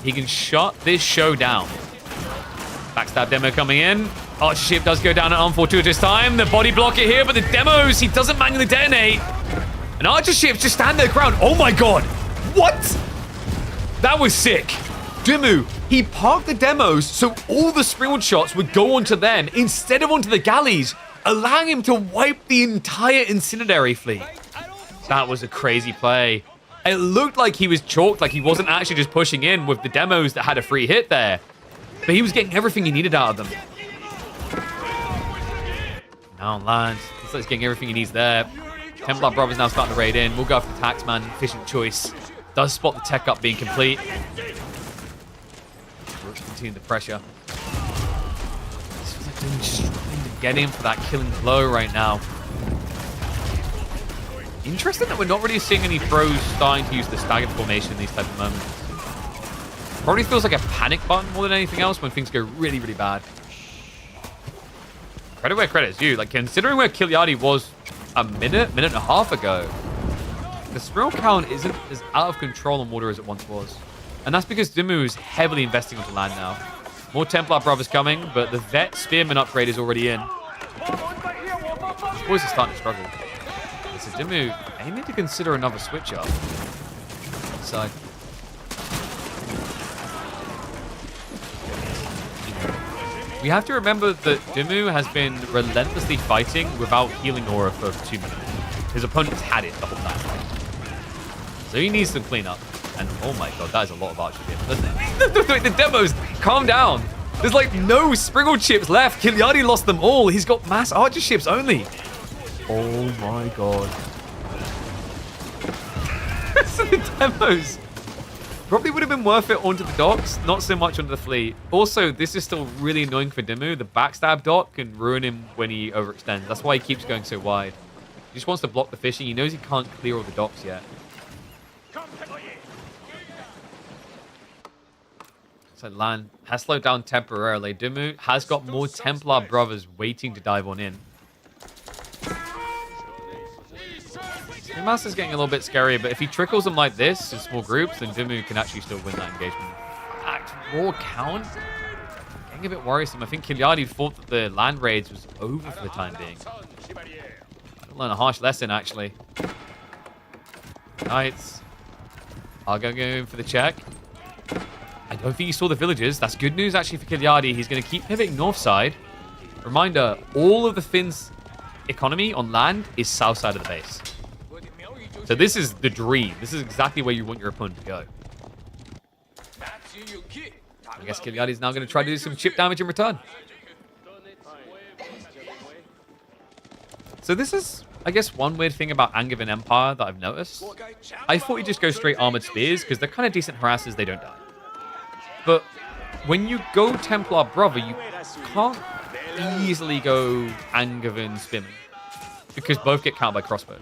He can shut this show down. Backstab demo coming in. Archer ship does go down at unfortuitous time. The body block it here, but the demos, he doesn't manually detonate. And Archer ships just stand their ground. Oh my god. What? That was sick. Dumu, he parked the demos so all the springwood shots would go onto them instead of onto the galleys, allowing him to wipe the entire incendiary fleet. That was a crazy play. It looked like he was chalked, like he wasn't actually just pushing in with the demos that had a free hit there. But he was getting everything he needed out of them. Now on land, looks like he's getting everything he needs there. Templar Brothers now starting to raid in. We'll go for the Taxman, efficient choice. Does spot the tech up being complete. We'll continue the pressure. Just trying to get in for that killing blow right now. Interesting that we're not really seeing any pros starting to use the staggered formation in these type of moments. Probably feels like a panic button more than anything else when things go really, really bad. Credit where credit's due. Like, considering where Kilyadi was a minute and a half ago, the sprawl count isn't as out of control on water as it once was. And that's because Dumu is heavily investing onto land now. More Templar Brothers coming, but the Vet Spearman upgrade is already in. These boys are starting to struggle. So Dumu aiming to consider another switch up. Side. We have to remember that Dumu has been relentlessly fighting without healing aura for 2 minutes. His opponent's had it the whole time. So he needs some cleanup. And oh my god, that is a lot of archer damage. The demos, calm down. There's like no Spriggle chips left. Kilyadi lost them all. He's got mass archer ships only. Oh my god. So the demos probably would have been worth it onto the docks, not so much onto the fleet. Also, this is still really annoying for Dumu. The backstab dock can ruin him when he overextends. That's why he keeps going so wide. He just wants to block the fishing. He knows he can't clear all the docks yet. So land has slowed down temporarily. Dumu has got more Templar Brothers waiting to dive on in. The Master's getting a little bit scary, but if he trickles them like this in small groups, then Dumu can actually still win that engagement. Act raw count? Getting a bit worrisome. I think Kilyadi thought that the land raids was over for the time being. I'll learn a harsh lesson, actually. Knights are going to go in for the check. I don't think he saw the villagers. That's good news, actually, for Kilyadi. He's going to keep pivoting north side. Reminder, all of the Finns' economy on land is south side of the base. So this is the dream. This is exactly where you want your opponent to go. I guess Kilyadi is now going to try to do some chip damage in return. So this is I guess one weird thing about Angevin Empire that I've noticed, I thought you just go straight Armored Spears because they're kind of decent harassers, they don't die. But when you go Templar Brother, you can't easily go Angevin Spearman because both get countered by crossbows.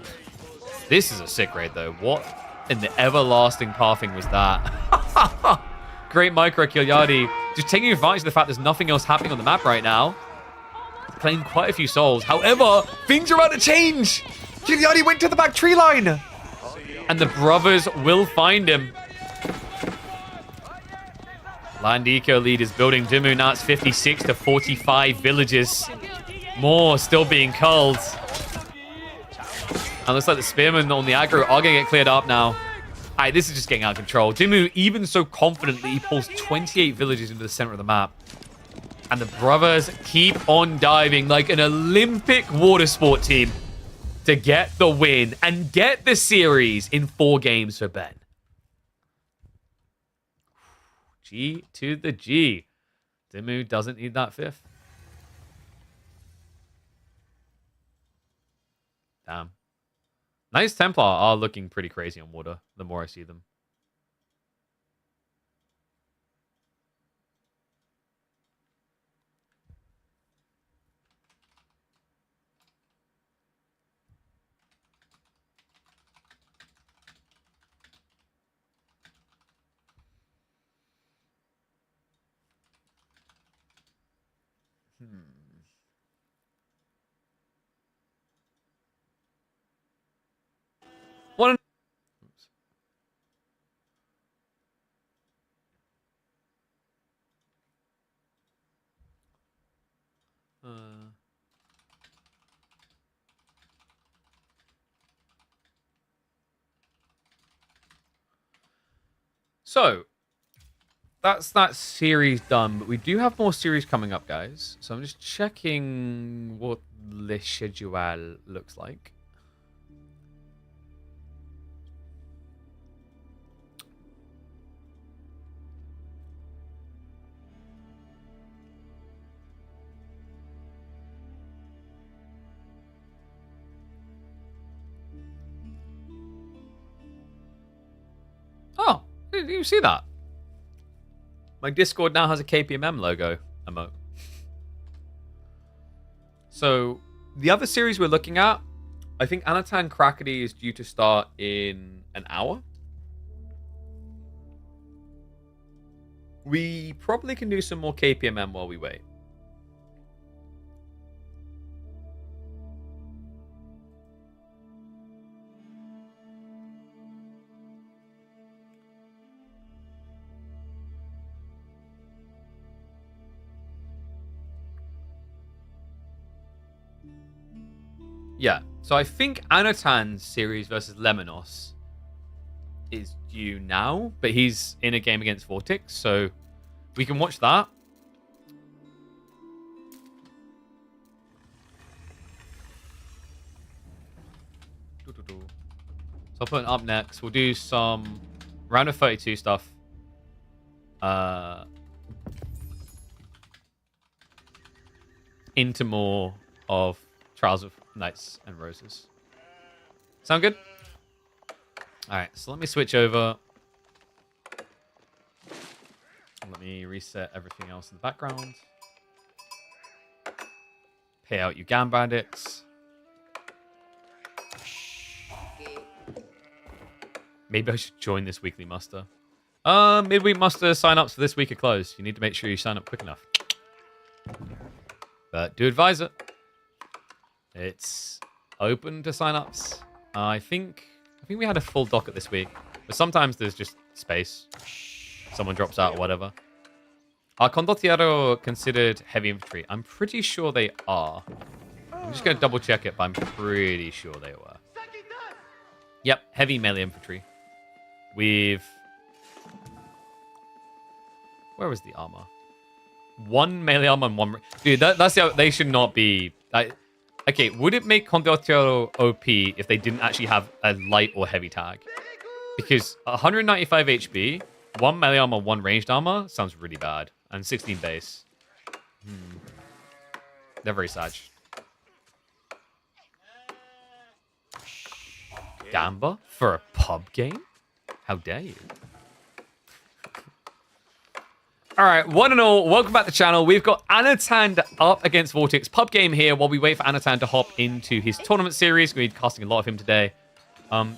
This is a sick raid though. What in the everlasting pathing was that? Great micro Kilyadi, just taking advantage of the fact there's nothing else happening on the map right now. Claimed quite a few souls. However, things are about to change. Kilyadi went to the back tree line. And the brothers will find him. Land Eco lead is building Dumu. Now it's 56 to 45 villages. More still being culled. And looks like the spearmen on the aggro are going to get cleared up now. Alright, this is just getting out of control. Dumu, even so confidently, he pulls 28 villages into the center of the map. And the brothers keep on diving like an Olympic water sport team to get the win and get the series in 4 games for Ben. G to the G. Dumu doesn't need that 5th. Damn. Nice Templar are looking pretty crazy on water the more I see them. One. Oops. So that's that series done, but we do have more series coming up, guys. So I'm just checking what the schedule looks like. Oh, did you see that? My Discord now has a KPMM logo emote. So the other series we're looking at, I think Anatan Krakody is due to start in an hour. We probably can do some more KPMM while we wait. Yeah, so I think Anatan's series versus Lemonos is due now, but he's in a game against Vortex, so we can watch that. So I'll put it up next. We'll do some round of 32 stuff. Into more of Trials of Knights and Roses. Sound good? Alright, so let me switch over. Let me reset everything else in the background. Pay out you GAM bandits. Maybe I should join this weekly muster. Midweek muster sign-ups for this week are closed. You need to make sure you sign up quick enough. But do advise it. It's open to sign-ups. I think we had a full docket this week. But sometimes there's just space. Someone drops out or whatever. Are Condottiero considered heavy infantry? I'm pretty sure they are. I'm just going to double check it, but I'm pretty sure they were. Yep, heavy melee infantry. With... Where was the armor? 1 melee armor and 1... Dude, that's the... They should not be... Okay, would it make Condottiero OP if they didn't actually have a light or heavy tag? Because 195 HP, 1 melee armor, 1 ranged armor sounds really bad. And 16 base. They're very sad. Gamba for a pub game? How dare you? All right, one and all, welcome back to the channel. We've got Anatan up against Vortex pub game here while we wait for Anatan to hop into his tournament series. We're casting a lot of him today.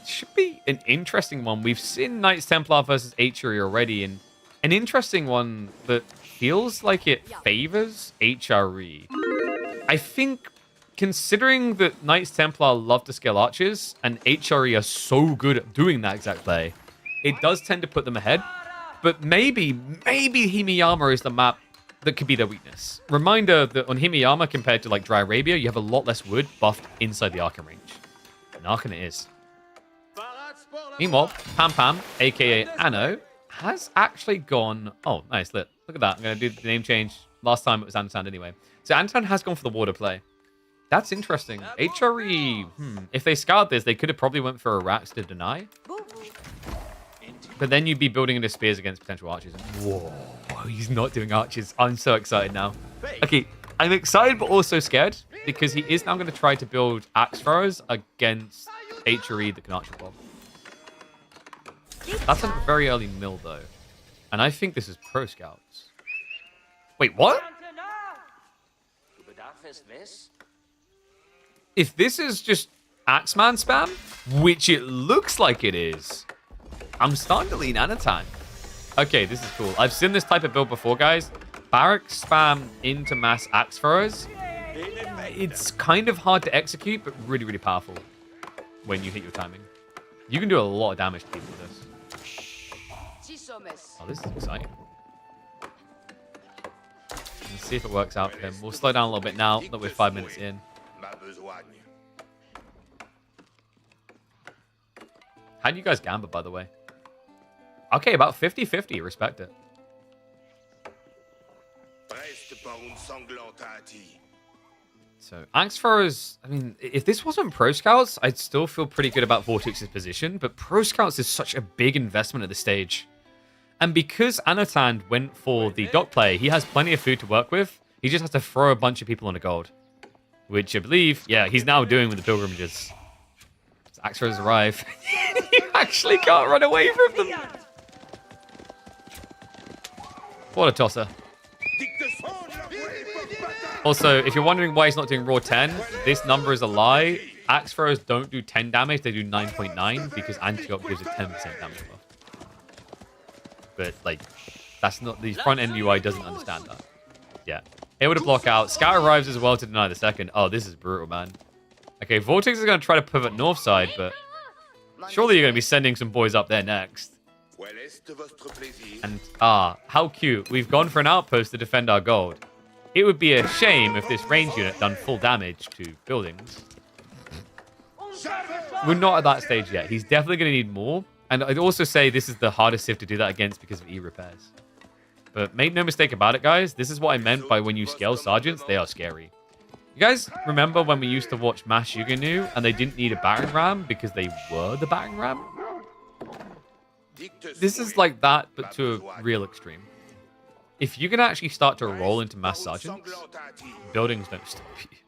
Should be an interesting one. We've seen Knights Templar versus HRE already, and an interesting one that feels like it favors HRE. I think, considering that Knights Templar love to scale archers, and HRE are so good at doing that exact play, it does tend to put them ahead. But maybe Himiyama is the map that could be their weakness. Reminder that on Himiyama, compared to like Dry Arabia, you have a lot less wood buffed inside the Archon range. And Archon it is. Meanwhile, Pam Pam, aka Anno, has actually gone... Oh, nice. Look at that. I'm going to do the name change. Last time it was Anatan anyway. So Anatan has gone for the water play. That's interesting. HRE, if they scoured this, they could have probably went for a Rax to deny. But then you'd be building into spears against potential archers. Whoa, he's not doing archers. I'm so excited now. Okay, I'm excited but also scared because he is now going to try to build axe throwers against HRE that can archer bob. That's a very early mill though. And I think this is pro scouts. Wait, what? If this is just Axeman spam, which it looks like it is, I'm starting to lean Anatan. Okay, this is cool. I've seen this type of build before, guys. Barrack spam into mass axe throwers. It's kind of hard to execute, but really, really powerful when you hit your timing. You can do a lot of damage to people with this. Oh, this is exciting. Let's see if it works out for him. We'll slow down a little bit now that we're 5 minutes in. How do you guys gamba, by the way? Okay, about 50-50. Respect it. So, axe throwers, I mean, if this wasn't Pro Scouts, I'd still feel pretty good about Vortex's position, but Pro Scouts is such a big investment at this stage. And because Anatan went for the dock play, he has plenty of food to work with. He just has to throw a bunch of people on a gold. Which I believe, yeah, he's now doing with the pilgrimages. So axe throwers arrive. You actually can't run away from them. What a tosser. Also, if you're wondering why he's not doing raw 10, this number is a lie. Axe throwers don't do 10 damage, they do 9.9 because Antioch gives a 10% damage buff. But, like, that's not... The front-end UI doesn't understand that. Yeah. Able to block out. Scout arrives as well to deny the second. Oh, this is brutal, man. Okay, Vortex is going to try to pivot north side, but... Surely you're going to be sending some boys up there next. And, how cute. We've gone for an outpost to defend our gold. It would be a shame if this range unit done full damage to buildings. We're not at that stage yet. He's definitely going to need more. And I'd also say this is the hardest civ to do that against because of E-repairs. But make no mistake about it, guys. This is what I meant by when you scale sergeants, they are scary. You guys remember when we used to watch Mass Yuganu and they didn't need a battering ram because they were the battering ram? This is like that, but to a real extreme. If you can actually start to roll into mass sergeants, buildings don't stop you.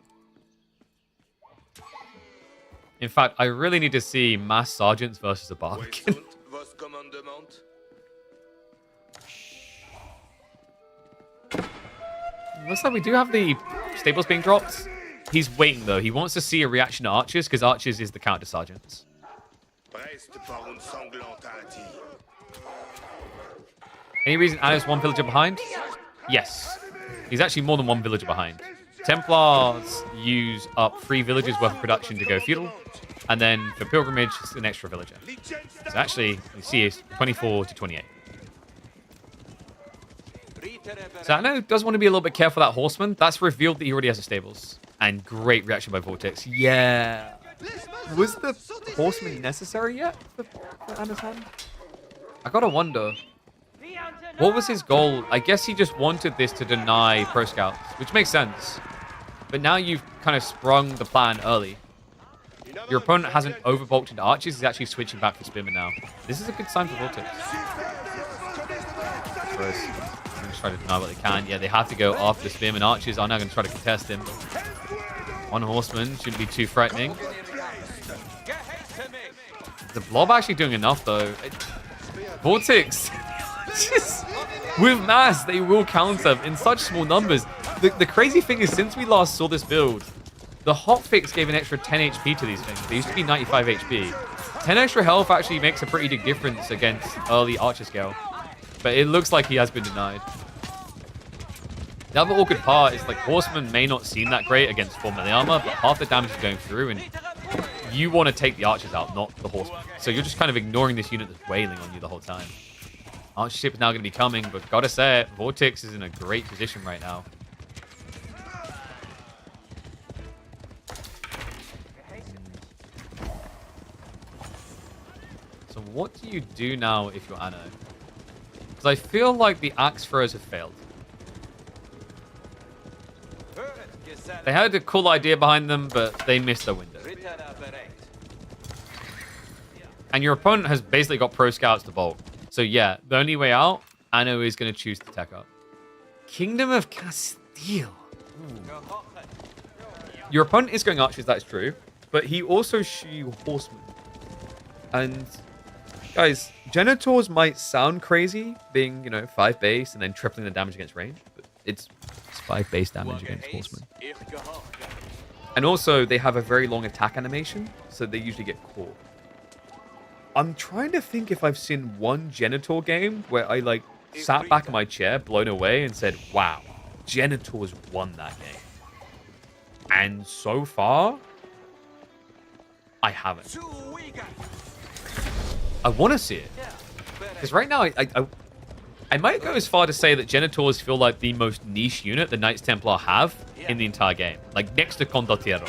In fact, I really need to see mass sergeants versus a barbican. Looks like we do have the stables being dropped. He's waiting, though. He wants to see a reaction to archers, because archers is the counter sergeants. Any reason Anna's one villager behind? Yes. He's actually more than one villager behind. Templars use up 3 villagers worth of production to go feudal. And then for pilgrimage, it's an extra villager. So actually, you see it's 24 to 28. So Anna does want to be a little bit careful of that horseman. That's revealed that he already has a stables. And great reaction by Vortex. Yeah. Was the horseman necessary yet for Anna's hand? I gotta wonder. What was his goal? I guess he just wanted this to deny Pro Scouts, which makes sense. But now you've kind of sprung the plan early. Your opponent hasn't overbulked into archers. He's actually switching back to spearmen now. This is a good sign for Vortex. First, I'm going to try to deny what they can. Yeah, they have to go after the spearmen. Archers are now going to try to contest him. One horseman shouldn't be too threatening. The blob actually doing enough, though. Vortex, just with mass, they will counter in such small numbers. The crazy thing is, since we last saw this build, the hotfix gave an extra 10 HP to these things. They used to be 95 HP. 10 extra health actually makes a pretty big difference against early Archer scale. But it looks like he has been denied. The other awkward part is, like, Horseman may not seem that great against full melee armor, but half the damage is going through, and you want to take the archers out, not the horsemen. So you're just kind of ignoring this unit that's wailing on you the whole time. Archer ship is now going to be coming, but gotta say it, Vortex is in a great position right now. So what do you do now if you're Anno? Because I feel like the axe throws have failed. They had a cool idea behind them, but they missed their window. And your opponent has basically got pro scouts to bulk. So yeah, the only way out, Anno is going to choose to tech up. Kingdom of Castile. Ooh. Your opponent is going archers, that's true. But he also shoots horsemen. And guys, Genitors might sound crazy, being, you know, 5 base and then tripling the damage against range. But it's 5 base damage against horsemen. And also, they have a very long attack animation, so they usually get caught. I'm trying to think if I've seen one Genitor game where I, like, sat back in my chair, blown away, and said, wow, Genitors won that game. And so far, I haven't. I want to see it. Because right now, I might go as far to say that Genitors feel like the most niche unit the Knights Templar have in the entire game. Like, next to Condottiero.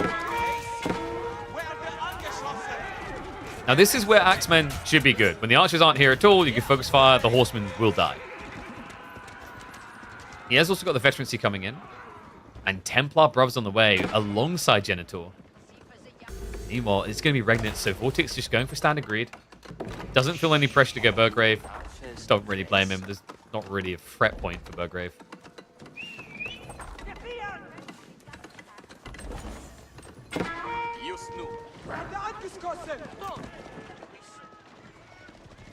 Now, this is where Axemen should be good. When the archers aren't here at all, you can focus fire, the horsemen will die. He has also got the veterancy coming in. And Templar Brothers on the way, alongside Genitor. Meanwhile, it's going to be Regnant, so Vortex just going for standard greed. Doesn't feel any pressure to go Burgrave. Don't really blame him. There's not really a threat point for Burgrave.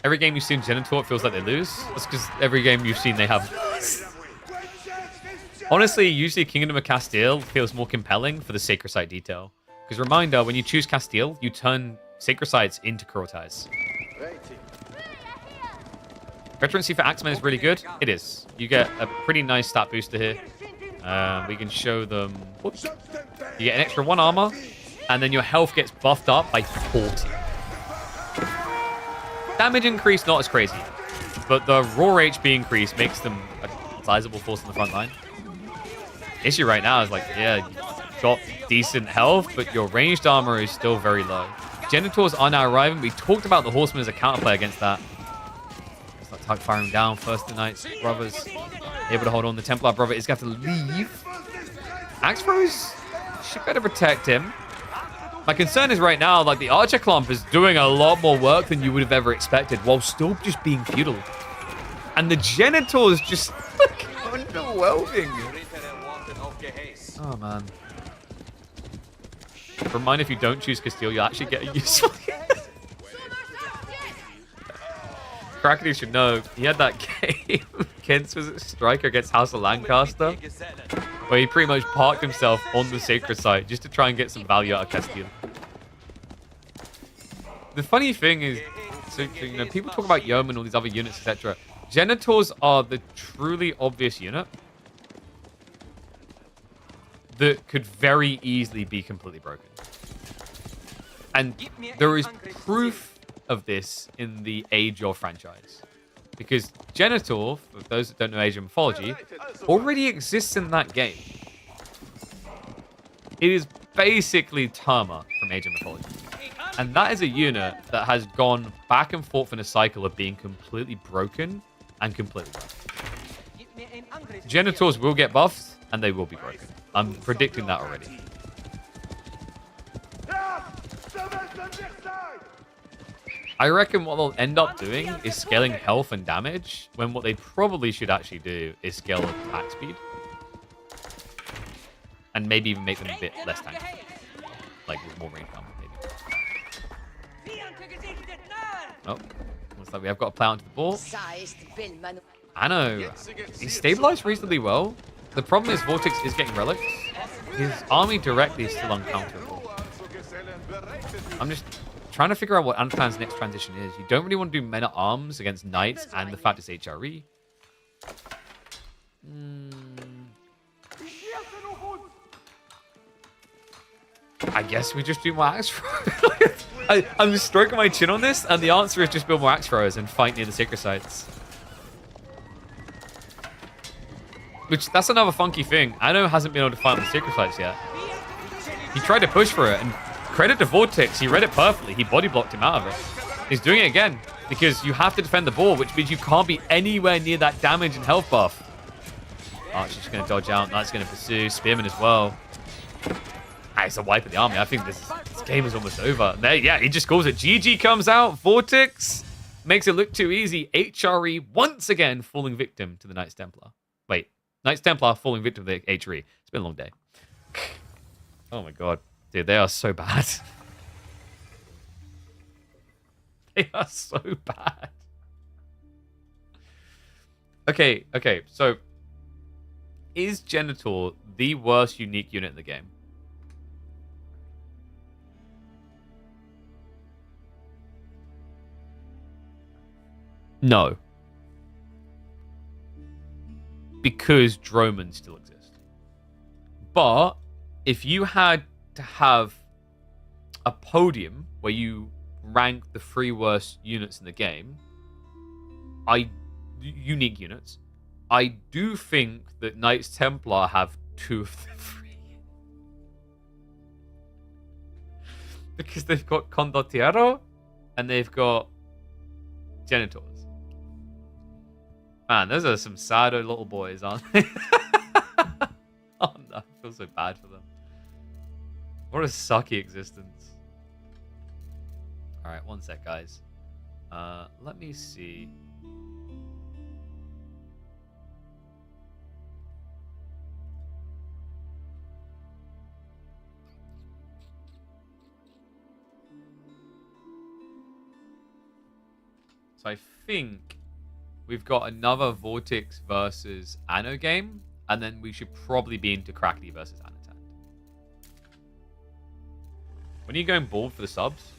Every game you've seen Genitor, it feels like they lose. That's because every game you've seen they have. Honestly, usually Kingdom of Castile feels more compelling for the Sacred Site detail. Because reminder, when you choose Castile, you turn Sacred Sites into Kurotais. Veterancy for Axemen is really good. It is. You get a pretty nice stat booster here. We can show them... Whoops. You get an extra 1 armor, and then your health gets buffed up by 40. Damage increase, not as crazy. But the raw HP increase makes them a sizable force in the front line. Issue right now is like, yeah, you've got decent health, but your ranged armor is still very low. Genitors are now arriving. We talked about the Horsemen as a counterplay against that. Start firing down. First the Knights Brothers able to hold on. The Templar Brother is going to have to leave. Axe Throws should better protect him. My concern is right now, like, the Archer Clump is doing a lot more work than you would have ever expected while still just being feudal. And the Genitor is just like, underwhelming. Oh, man. Remind if you don't choose Castile, you'll actually get a useful... Krakeny should know, he had that game, Kent's was it Striker against House of Lancaster, where he pretty much parked himself on the Sacred Site just to try and get some value out of Castile. The funny thing is, so, you know, people talk about Yeoman and all these other units, etc. Genitors are the truly obvious unit that could very easily be completely broken. And there is proof of this in the Age of franchise. Because Genitor, for those that don't know Age of Mythology, already exists in that game. It is basically Terma from Age of Mythology. And that is a unit that has gone back and forth in a cycle of being completely broken and completely broken. Genitors will get buffed, and they will be broken. I'm predicting that already. I reckon what they'll end up doing is scaling health and damage, when what they probably should actually do is scale attack speed. And maybe even make them a bit less tanky. Like with more range armor, maybe. Oh, looks like we have got to play onto the ball. I know. He's stabilized reasonably well. The problem is Vortex is getting relics. His army directly is still uncounterable. I'm just trying to figure out what Anatan's next transition is. You don't really want to do men-at-arms against knights and the fact it's HRE. I guess we just do more axe throwers. I'm just stroking my chin on this, and the answer is just build more axe throwers and fight near the sacred sites. Which, that's another funky thing. Ano hasn't been able to fight on the sacred sites yet. He tried to push for it, and credit to Vortex, he read it perfectly. He body blocked him out of it. He's doing it again, because you have to defend the ball, which means you can't be anywhere near that damage and health buff. Archer's just going to dodge out. Knight's going to pursue. Spearman as well. It's a wipe of the army. I think this game is almost over. There, yeah, he just calls it. GG comes out. Vortex makes it look too easy. HRE once again falling victim to the Knights Templar. Wait, Knights Templar falling victim to the HRE. It's been a long day. Oh my god. Dude, they are so bad. They are so bad. Okay, so is Genitor the worst unique unit in the game? No. Because Droman still exist. But if you had to have a podium where you rank the 3 worst units in the game, unique units, I do think that Knights Templar have 2 of the 3. Because they've got Condottiero and they've got Genitors. Man, those are some saddo little boys, aren't they? Oh no, I feel so bad for them. What a sucky existence. Alright, one sec, guys. Let me see. So I think we've got another Vortex versus Ano game, and then we should probably be into Crackly versus Anatan. When are you going bald for the subs?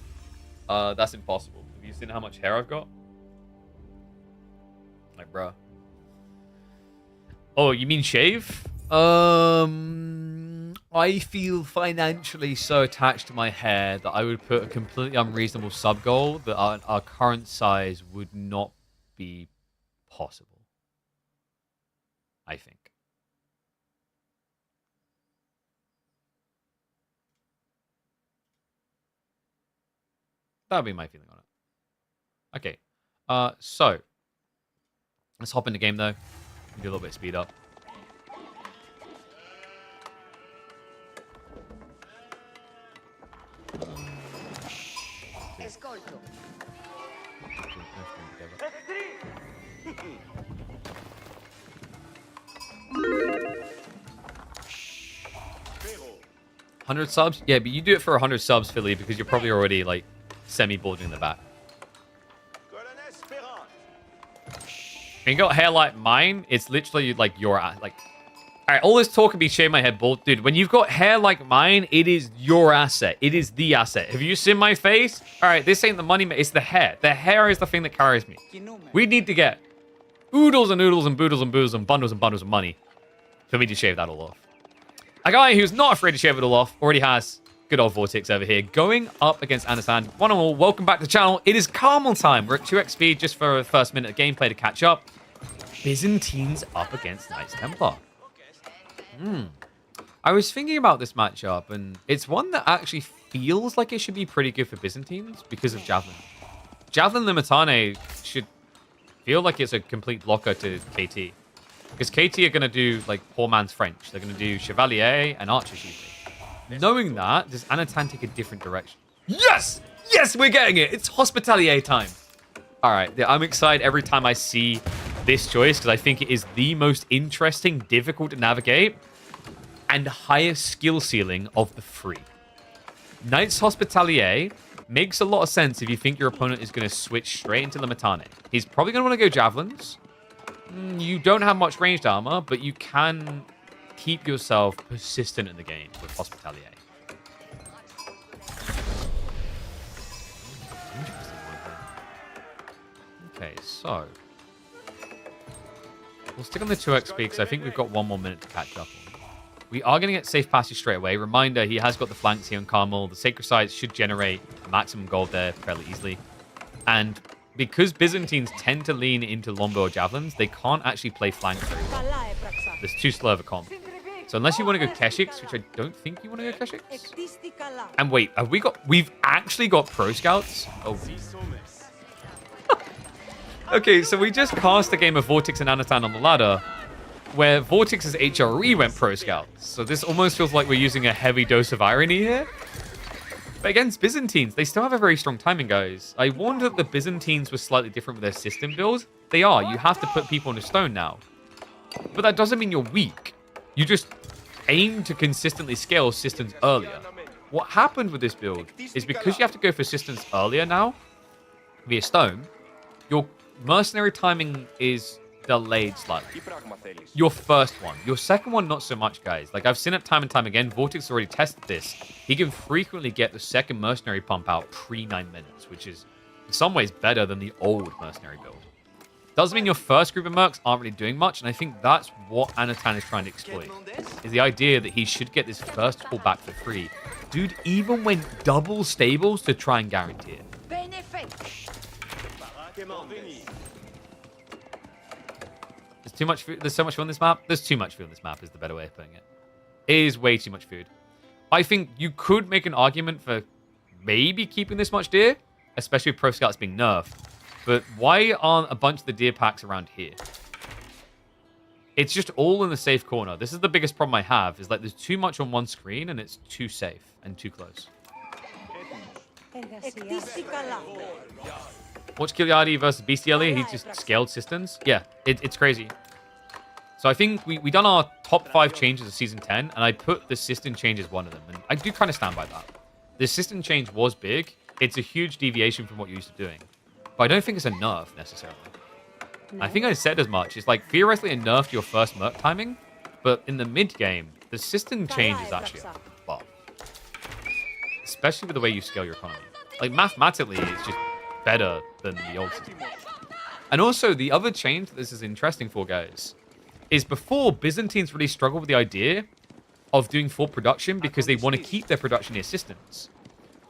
That's impossible. Have you seen how much hair I've got? Like, bruh. Oh, you mean shave? I feel financially so attached to my hair that I would put a completely unreasonable sub goal that our current size would not be possible. I think. That would be my feeling on it. Okay. So let's hop into game though. Do a little bit of speed up. Ascolto. 100 subs? Yeah, but you do it for 100 subs, Philly, because you're probably already like semi-bulging in the back. When you got hair like mine, it's literally like your like. All right, all this talk can be shaving my head bald, dude. When you've got hair like mine, it is your asset. It is the asset. Have you seen my face? All right, this ain't the money. It's the hair. The hair is the thing that carries me. We need to get oodles and oodles and boodles and boodles and bundles of money for me to shave that all off. A guy who's not afraid to shave it all off already has good old Vortex over here going up against Anatan. One and all, welcome back to the channel. It is Carmel time. We're at 2x speed just for a first minute of gameplay to catch up. Byzantines up against Knights Templar. I was thinking about this matchup, and it's one that actually feels like it should be pretty good for Byzantines because of Javelin. Javelin Limitane should feel like it's a complete blocker to KT. Because KT are going to do, like, poor man's French. They're going to do Chevalier and Archers usually. Knowing that, does Anatan take a different direction? Yes! Yes, we're getting it! It's Hospitalier time! Alright, I'm excited every time I see this choice, because I think it is the most interesting, difficult to navigate, and highest skill ceiling of the 3. Knights Hospitalier makes a lot of sense if you think your opponent is going to switch straight into Limitane. He's probably going to want to go Javelins. You don't have much ranged armor, but you can keep yourself persistent in the game with Hospitalier. Okay, so we'll stick on the 2 XP because I think we've got 1 more minute to catch up on. We are going to get safe passage straight away. Reminder, he has got the flanks here on Carmel. The Sacred Sites should generate maximum gold there fairly easily. And because Byzantines tend to lean into Longbow or Javelins, they can't actually play flank very well. There's too slow of a comp. So unless you want to go Keshiks, which I don't think you want to go Keshiks. And wait, we've actually got Pro Scouts? Oh. Okay, so we just cast a game of Vortex and Anatan on the ladder, where Vortex's HRE went Pro Scouts. So this almost feels like we're using a heavy dose of irony here. But against Byzantines, they still have a very strong timing, guys. I warned that the Byzantines were slightly different with their system build. They are. You have to put people on a stone now. But that doesn't mean you're weak. You just aim to consistently scale systems earlier. What happened with this build is because you have to go for systems earlier now, via stone, your mercenary timing is delayed slightly. Your first one. Your second one, not so much, guys. Like, I've seen it time and time again. Vortex already tested this. He can frequently get the second mercenary pump out pre-9 minutes, which is in some ways better than the old mercenary build. Doesn't mean your first group of mercs aren't really doing much, and I think that's what Anatan is trying to exploit, is the idea that he should get this first pull back for free. Dude even went double stables to try and guarantee it. There's too much food. There's so much food on this map. There's too much food on this map is the better way of putting it. It is way too much food. I think you could make an argument for maybe keeping this much deer, especially with Pro Scouts being nerfed. But why aren't a bunch of the deer packs around here? It's just all in the safe corner. This is the biggest problem I have, is like there's too much on one screen and it's too safe and too close. Watch Kilyadi versus Bestially. He just scaled systems. Yeah, it's crazy. So I think we done our top 5 changes of Season 10, and I put the system change as one of them. And I do kind of stand by that. The system change was big. It's a huge deviation from what you're used to doing. But I don't think it's a nerf, necessarily. I think I said as much. It's like, theoretically, a nerf to your first merc timing, but in the mid-game, the system change is actually a buff. Especially with the way you scale your economy. Like, mathematically, it's just better than the old system. And also, the other change that this is interesting for, guys, is before, Byzantines really struggled with the idea of doing full production because they want to keep their production near systems.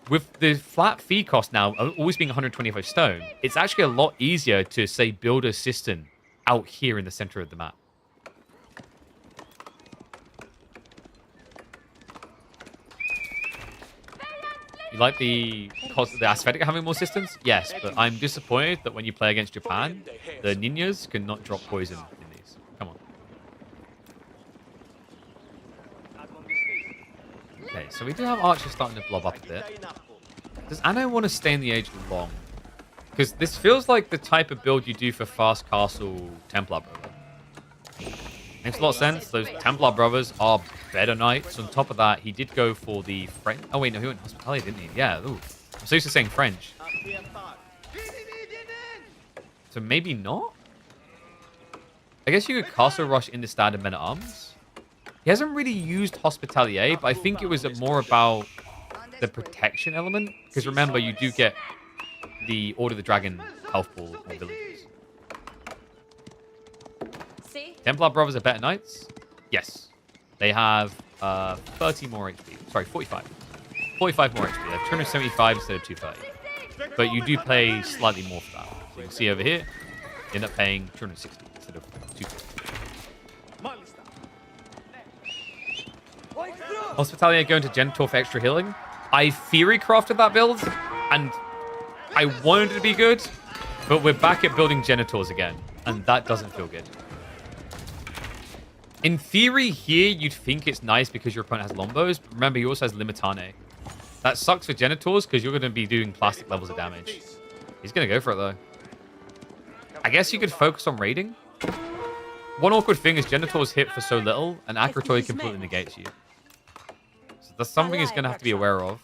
With the flat fee cost now always being 125 stone, it's actually a lot easier to, say, build a system out here in the center of the map. You like the aesthetic of having more systems? Yes, but I'm disappointed that when you play against Japan, the ninjas cannot drop poison in these. Come on. Okay, so we do have archers starting to blob up a bit. Does Anno want to stay in the age long? Because this feels like the type of build you do for Fast Castle Templar Brother. Makes a lot of sense. Those Templar Brothers are better knights. On top of that, he did go for the French. Oh, wait, no, he went Hospitality, didn't he? Yeah, ooh. I'm so used to saying French. So maybe not? I guess you could Castle Rush into standard men at arms. He hasn't really used Hospitalier, but I think it was more about the protection element. Because remember, you do get the Order of the Dragon health pool on villages. Templar Brothers are better knights? Yes. They have 30 more HP. Sorry, 45. 45 more HP. They have 275 instead of 230. But you do pay slightly more for that. So you can see over here, you end up paying 260 instead of 250. Hospitalier going to Genitor for extra healing. I theory crafted that build, and I wanted it to be good, but we're back at building Genitors again, and that doesn't feel good. In theory, here, you'd think it's nice because your opponent has Lombos, but remember, he also has Limitane. That sucks for Genitors because you're going to be doing plastic levels of damage. He's going to go for it, though. I guess you could focus on raiding. One awkward thing is Genitors hit for so little, and Akratoy completely negates you. So that's something he's going to have to be aware of.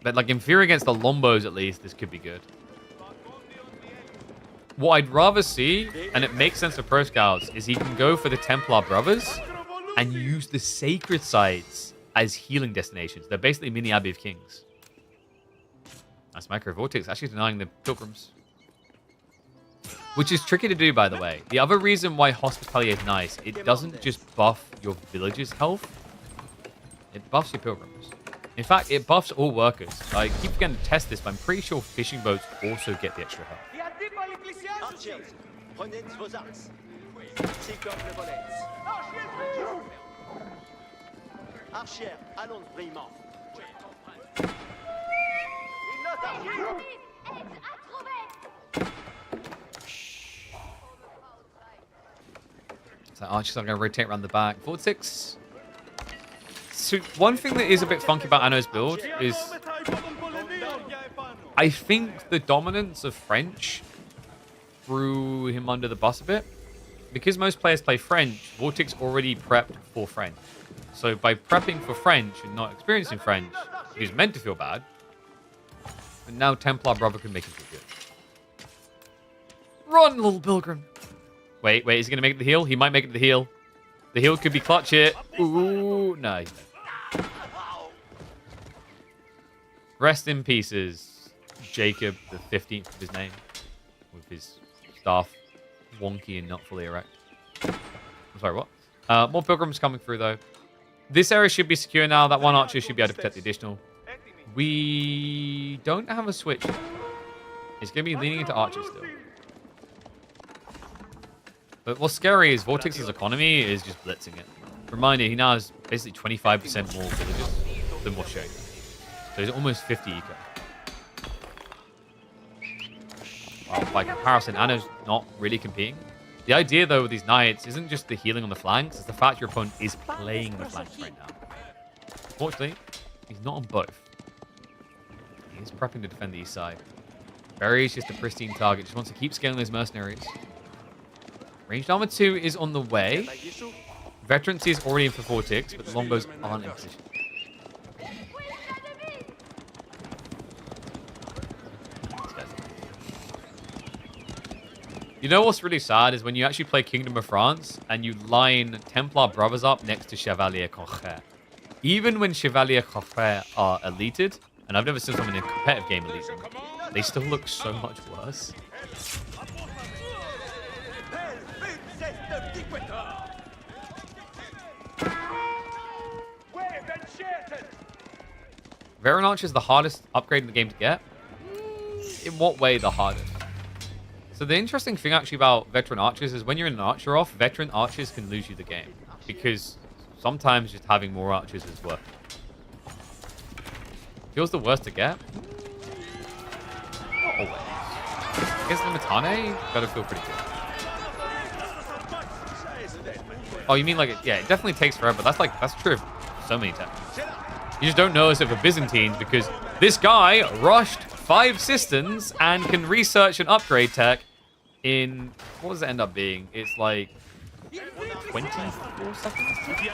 But like in theory against the Lombos, at least, this could be good. What I'd rather see, and it makes sense for Pro Scouts, is he can go for the Templar Brothers and use the Sacred Sites as healing destinations. They're basically mini Abbey of Kings. That's Micro Vortex actually denying the Pilgrims. Which is tricky to do, by the way. The other reason why Hospitality is nice, it doesn't just buff your village's health. It buffs your Pilgrims. In fact, it buffs all workers. I keep forgetting to test this, but I'm pretty sure fishing boats also get the extra health. So Archers are going to rotate around the back. Vortex. So one thing that is a bit funky about Anno's build is I think the dominance of French threw him under the bus a bit. Because most players play French, Vortex already prepped for French. So by prepping for French and not experiencing French, he's meant to feel bad. And now Templar Brother can make him feel good. Run, little pilgrim. Wait, is he going to make it to the heal? He might make it to the heal. The heal could be clutch it. Ooh, no, he's dead. Rest in pieces, Jacob, the 15th of his name, with his staff wonky and not fully erect. I'm sorry, what? More pilgrims coming through, though. This area should be secure now. That one archer should be able to protect the additional. We don't have a switch. It's going to be leaning into archers still. But what's scary is Vortex's economy is just blitzing it. Reminder, he now has basically 25% more villages than what's showing. So he's almost 50 eco. Well, by comparison, Anno's not really competing. The idea, though, with these knights isn't just the healing on the flanks, it's the fact your opponent is playing the flanks right now. Fortunately, he's not on both. He's prepping to defend the east side. Barry is just a pristine target, just wants to keep scaling those mercenaries. Ranged Armor 2 is on the way. Veterancy is already in for Vortex, but the longbows aren't in position. You know what's really sad is when you actually play Kingdom of France and you line Templar Brothers up next to Chevalier Conquer. Even when Chevalier Conquer are elited, and I've never seen someone in a competitive game elite them, they still look so much worse. Veteran Archer is the hardest upgrade in the game to get. In what way the hardest? So the interesting thing actually about Veteran Archers is when you're in an Archer off, Veteran Archers can lose you the game. Because sometimes just having more Archers is worth it. Feels the worst to get? Not always. I guess Limitane gotta feel pretty good. Oh, you mean like, yeah, it definitely takes forever. That's true of so many times. You just don't notice it for Byzantines because this guy rushed 5 systems and can research and upgrade tech in, what does it end up being? It's like 24 seconds? Okay,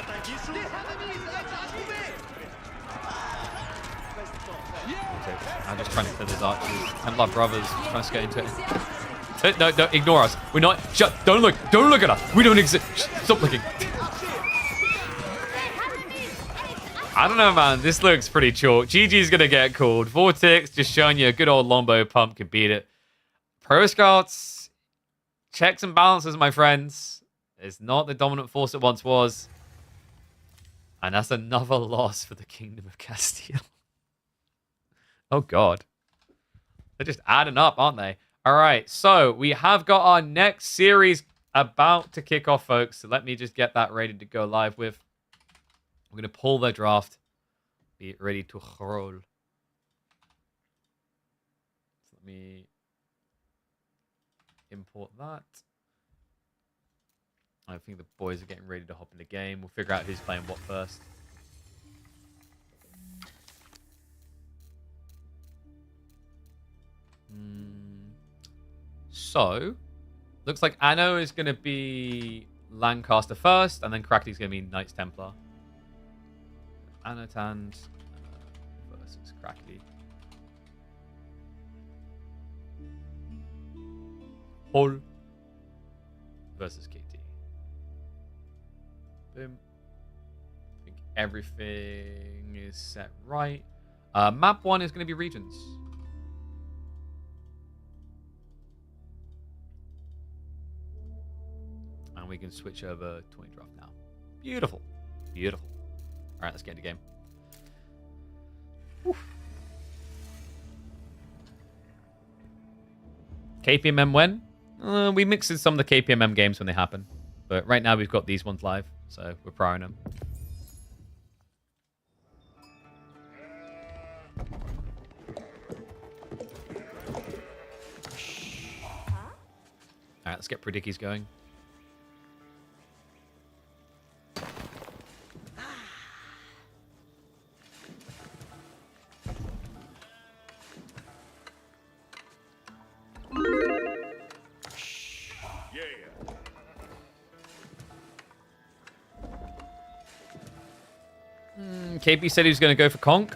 I'm just trying to clear those archers. Templar Brothers trying to get into it. No, ignore us. We're not. Shut. Don't look. Don't look at us. We don't exist. Stop looking. I don't know, man. This looks pretty chalk. GG's gonna get called. Vortex just showing you a good old Lombo pump can beat it. Pro Scouts, checks and balances, my friends. It's not the dominant force it once was. And that's another loss for the Kingdom of Castile. Oh, God. They're just adding up, aren't they? All right, so we have got our next series about to kick off, folks. So let me just get that ready to go live with. We're going to pull the draft. Be ready to roll. So let me import that. I think the boys are getting ready to hop in the game. We'll figure out who's playing what first. So, looks like Anno is going to be Lancaster first, and then Crackly's going to be Knights Templar. Anatan versus Crackly. Hall versus KT. Boom. I think everything is set right. Map 1 is going to be regions. And we can switch over 20 draft now. Beautiful. Beautiful. All right, let's get into game. Whew. KPMM when? We mix in some of the KPMM games when they happen. But right now we've got these ones live, so we're prioring them. Alright, let's get predickies going. KP said he was going to go for Conk.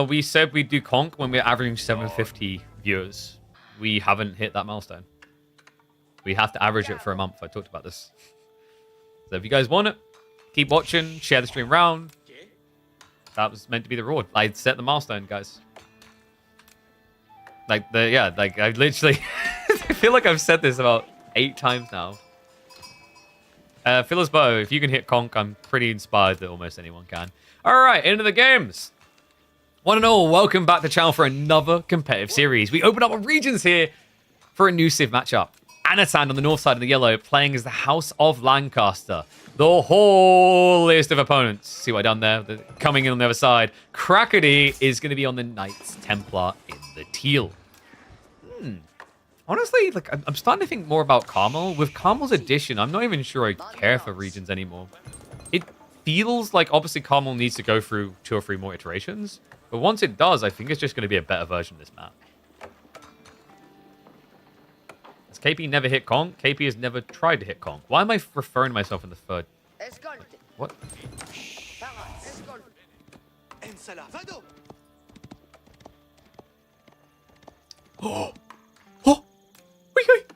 We said we'd do Conk when we're averaging 750 viewers. We haven't hit that milestone. We have to average it for a month. I talked about this. So if you guys want it, keep watching, share the stream around. That was meant to be the reward. I set the milestone, guys. I literally... I feel like I've said this about 8 times now. Phyllis Bow, if you can hit Conk, I'm pretty inspired that almost anyone can. Alright, into the games. One and all, welcome back to the channel for another competitive series. We open up our regions here for a new Civ matchup. Anatan on the north side of the yellow, playing as the House of Lancaster. The whole list of opponents. See what I done there? They're coming in on the other side. Kilyadi is going to be on the Knights Templar in the teal. Honestly, like I'm starting to think more about Carmel. With Carmel's addition, I'm not even sure I care for regions anymore. It feels like obviously Carmel needs to go through 2 or 3 more iterations. But once it does, I think it's just going to be a better version of this map. Has KP never hit Conk? KP has never tried to hit Conk. Why am I referring to myself in the third? What? Oh! Oh! Wait.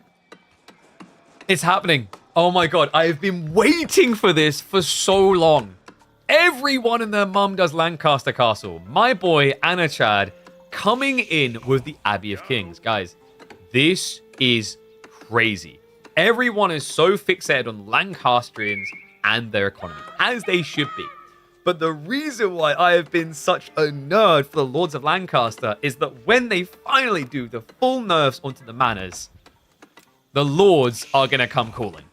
It's happening. Oh my god, I have been waiting for this for so long. Everyone and their mum does Lancaster Castle. My boy, Anatan, coming in with the Abbey of Kings. Guys, this is crazy. Everyone is so fixated on Lancastrians and their economy, as they should be. But the reason why I have been such a nerd for the Lords of Lancaster is that when they finally do the full nerfs onto the manors, the Lords are going to come calling.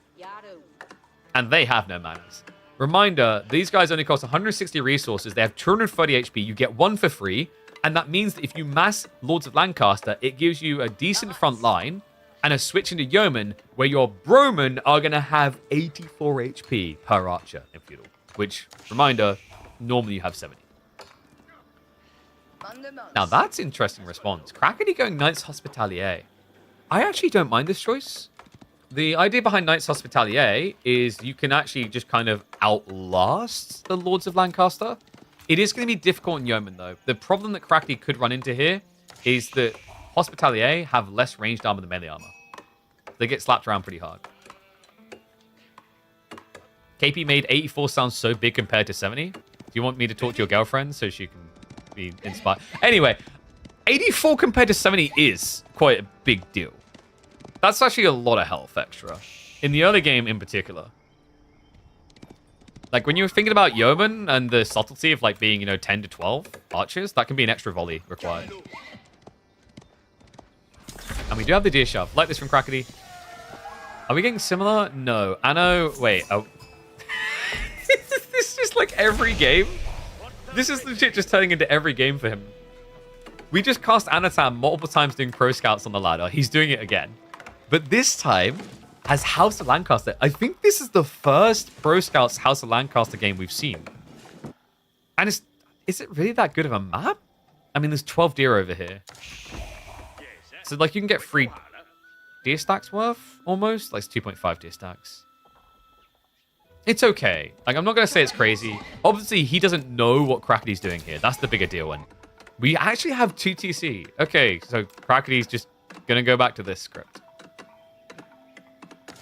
And they have no manners. Reminder, these guys only cost 160 resources. They have 230 HP. You get 1 for free. And that means that if you mass Lords of Lancaster, it gives you a decent front line and a switch into Yeoman where your Bromen are going to have 84 HP per archer in Feudal. Which, reminder, normally you have 70. Now that's interesting response. Kilyadi going Knights Hospitalier. I actually don't mind this choice. The idea behind Knights Hospitalier is you can actually just kind of outlast the Lords of Lancaster. It is going to be difficult in Yeoman, though. The problem that Kilyadi could run into here is that Hospitalier have less ranged armor than melee armor. They get slapped around pretty hard. KP made 84 sound so big compared to 70. Do you want me to talk to your girlfriend so she can be inspired? Anyway, 84 compared to 70 is quite a big deal. That's actually a lot of health extra. In the early game in particular. Like, when you're thinking about Yeoman and the subtlety of, like, being, 10 to 12 archers, that can be an extra volley required. And we do have the deer shove. Like this from Kilyadi. Are we getting similar? No. Anno... Wait. Oh. This is just, like, every game? This is legit just turning into every game for him. We just cast Anatan multiple times doing pro scouts on the ladder. He's doing it again. But this time, as House of Lancaster. I think this is the first Pro Scouts House of Lancaster game we've seen. And is it really that good of a map? I mean, there's 12 deer over here. So, like, you can get 3 deer stacks worth, almost. Like, it's 2.5 deer stacks. It's okay. Like, I'm not going to say it's crazy. Obviously, he doesn't know what Kilyadi's doing here. That's the bigger deal one. We actually have 2 TC. Okay, so Kilyadi's just going to go back to this script.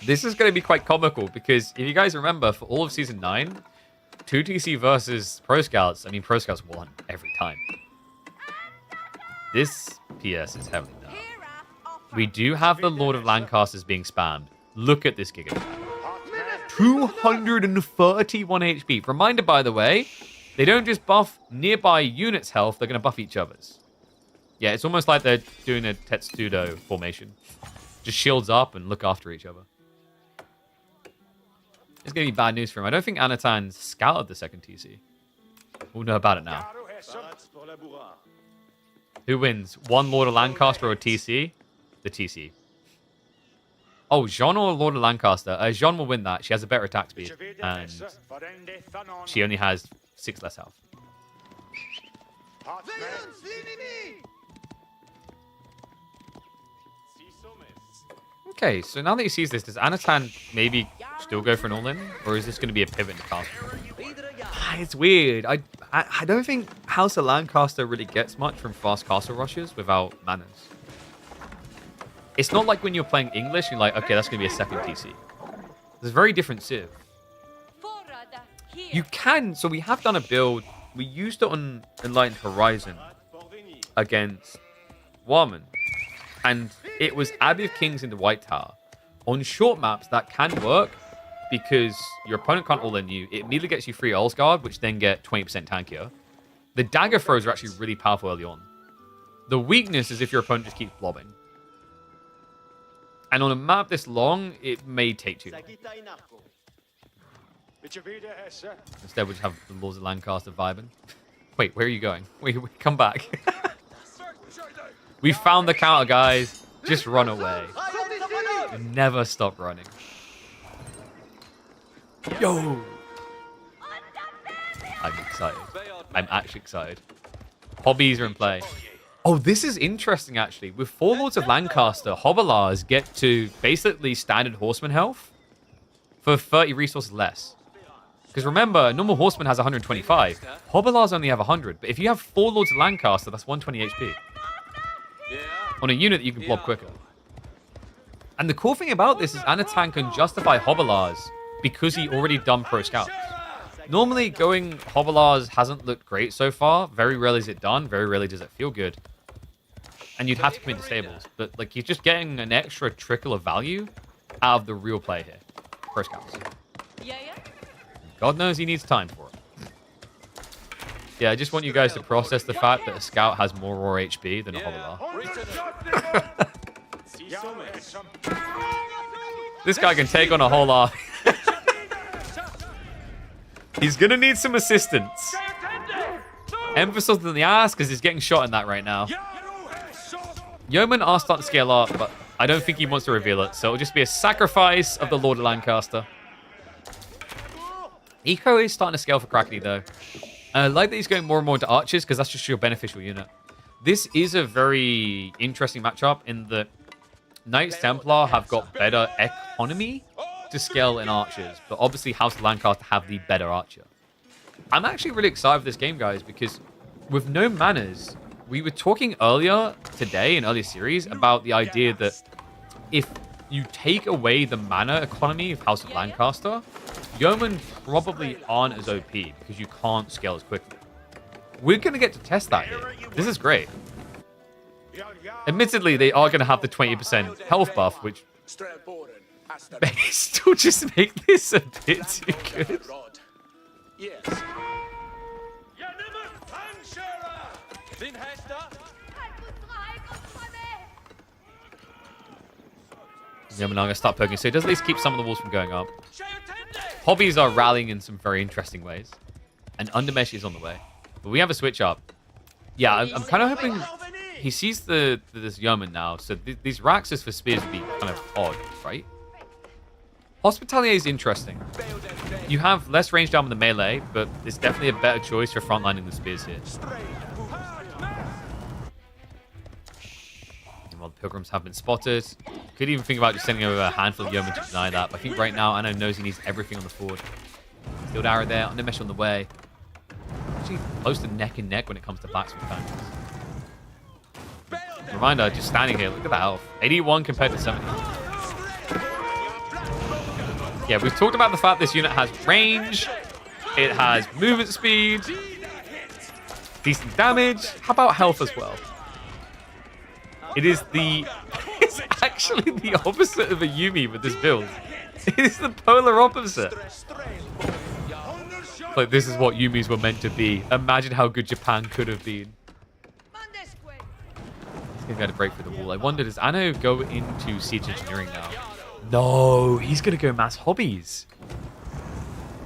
This is going to be quite comical because if you guys remember, for all of Season 9, 2TC versus Pro Scouts, I mean, Pro Scouts won every time. This PS is heavily down. We do have the Lord of Lancasters being spammed. Look at this Giga. 231 HP. Reminder, by the way, they don't just buff nearby units' health, they're going to buff each other's. Yeah, it's almost like they're doing a Tetsudo formation. Just shields up and look after each other. It's going to be bad news for him. I don't think Anatan scouted the second TC. We'll know about it now. Who wins? One Lord of Lancaster or TC? The TC. Oh, Jean or Lord of Lancaster? Jean will win that. She has a better attack speed. And she only has 6 less health. Okay, so now that he sees this, does Anatan maybe still go for an all-in? Or is this going to be a pivot in the castle? It's weird. I don't think House of Lancaster really gets much from fast castle rushes without manners. It's not like when you're playing English, you're like, okay, that's going to be a second TC. There's a very different civ. You can, so we have done a build. We used it on Enlightened Horizon against Warman. And it was Abbey of Kings into White Tower. On short maps, that can work because your opponent can't all-in you. It immediately gets you free Guard, which then get 20% tankier. The dagger throws are actually really powerful early on. The weakness is if your opponent just keeps blobbing. And on a map this long, it may take too long. Instead, we'll just have the Lords of Lancaster vibing. Wait, wait, are you going? Wait, come back. We found the counter, guys. Just run away. Never stop running. Yo! I'm excited. I'm actually excited. Hobbies are in play. Oh, this is interesting, actually. With 4 Lords of Lancaster, Hobbelars get to basically standard Horseman health for 30 resources less. Because remember, normal Horseman has 125. Hobbelars only have 100. But if you have 4 Lords of Lancaster, that's 120 HP. On a unit that you can blob quicker. And the cool thing about this is Anatan can justify Hobbelars because he already done Pro Scouts. Normally, going Hobbelars hasn't looked great so far. Very rarely is it done. Very rarely does it feel good. And you'd have to commit to stables. But like, he's just getting an extra trickle of value out of the real play here. Pro Scouts. God knows he needs time for it. Yeah, I just want you guys to process the fact that a Scout has more raw HP than a Hobbelar. This guy can take on a whole army. He's going to need some assistance. Emphasis on the ass because he's getting shot in that right now. Yeomen are starting to scale up, but I don't think he wants to reveal it. So it'll just be a sacrifice of the Lord of Lancaster. Eco is starting to scale for Crackney, though. I like that he's going more and more into archers because that's just your beneficial unit. This is a very interesting matchup in that Knights Templar have got better economy to scale in archers, but obviously House of Lancaster have the better archer. I'm actually really excited for this game, guys, because with no manners, we were talking earlier today in earlier series about the idea that if you take away the mana economy of House of Lancaster, Yeomen probably aren't as OP because you can't scale as quickly. We're going to get to test that here. This is great. Admittedly, they are going to have the 20% health buff, which may still just make this a bit too good. Yeomen are going to start poking, so it does at least keep some of the walls from going up. Hobbies are rallying in some very interesting ways. And Undermesh is on the way. But we have a switch up. Yeah, I'm kind of hoping he sees this Yeoman now. So these Raxes for spears would be kind of odd, right? Hospitalier is interesting. You have less range down with the melee, but it's definitely a better choice for frontlining the spears here. And while the Pilgrims have been spotted, could even think about just sending over a handful of Yeomen to deny that. But I think right now, Anno knows he needs everything on the forward. Field arrow there, Undermesh on the way. Actually close to neck and neck when it comes to blacksmith tanks. Reminder, just standing here, look at the health. 81 compared to 70. Yeah, we've talked about the fact this unit has range. It has movement speed. Decent damage. How about health as well? It is the... It's actually the opposite of a Yumi with this build. It is the polar opposite. Like, this is what Yumis were meant to be. Imagine how good Japan could have been. He's going to be able to break through the wall. I wonder, does Anno go into siege engineering now? No, he's going to go mass hobbies.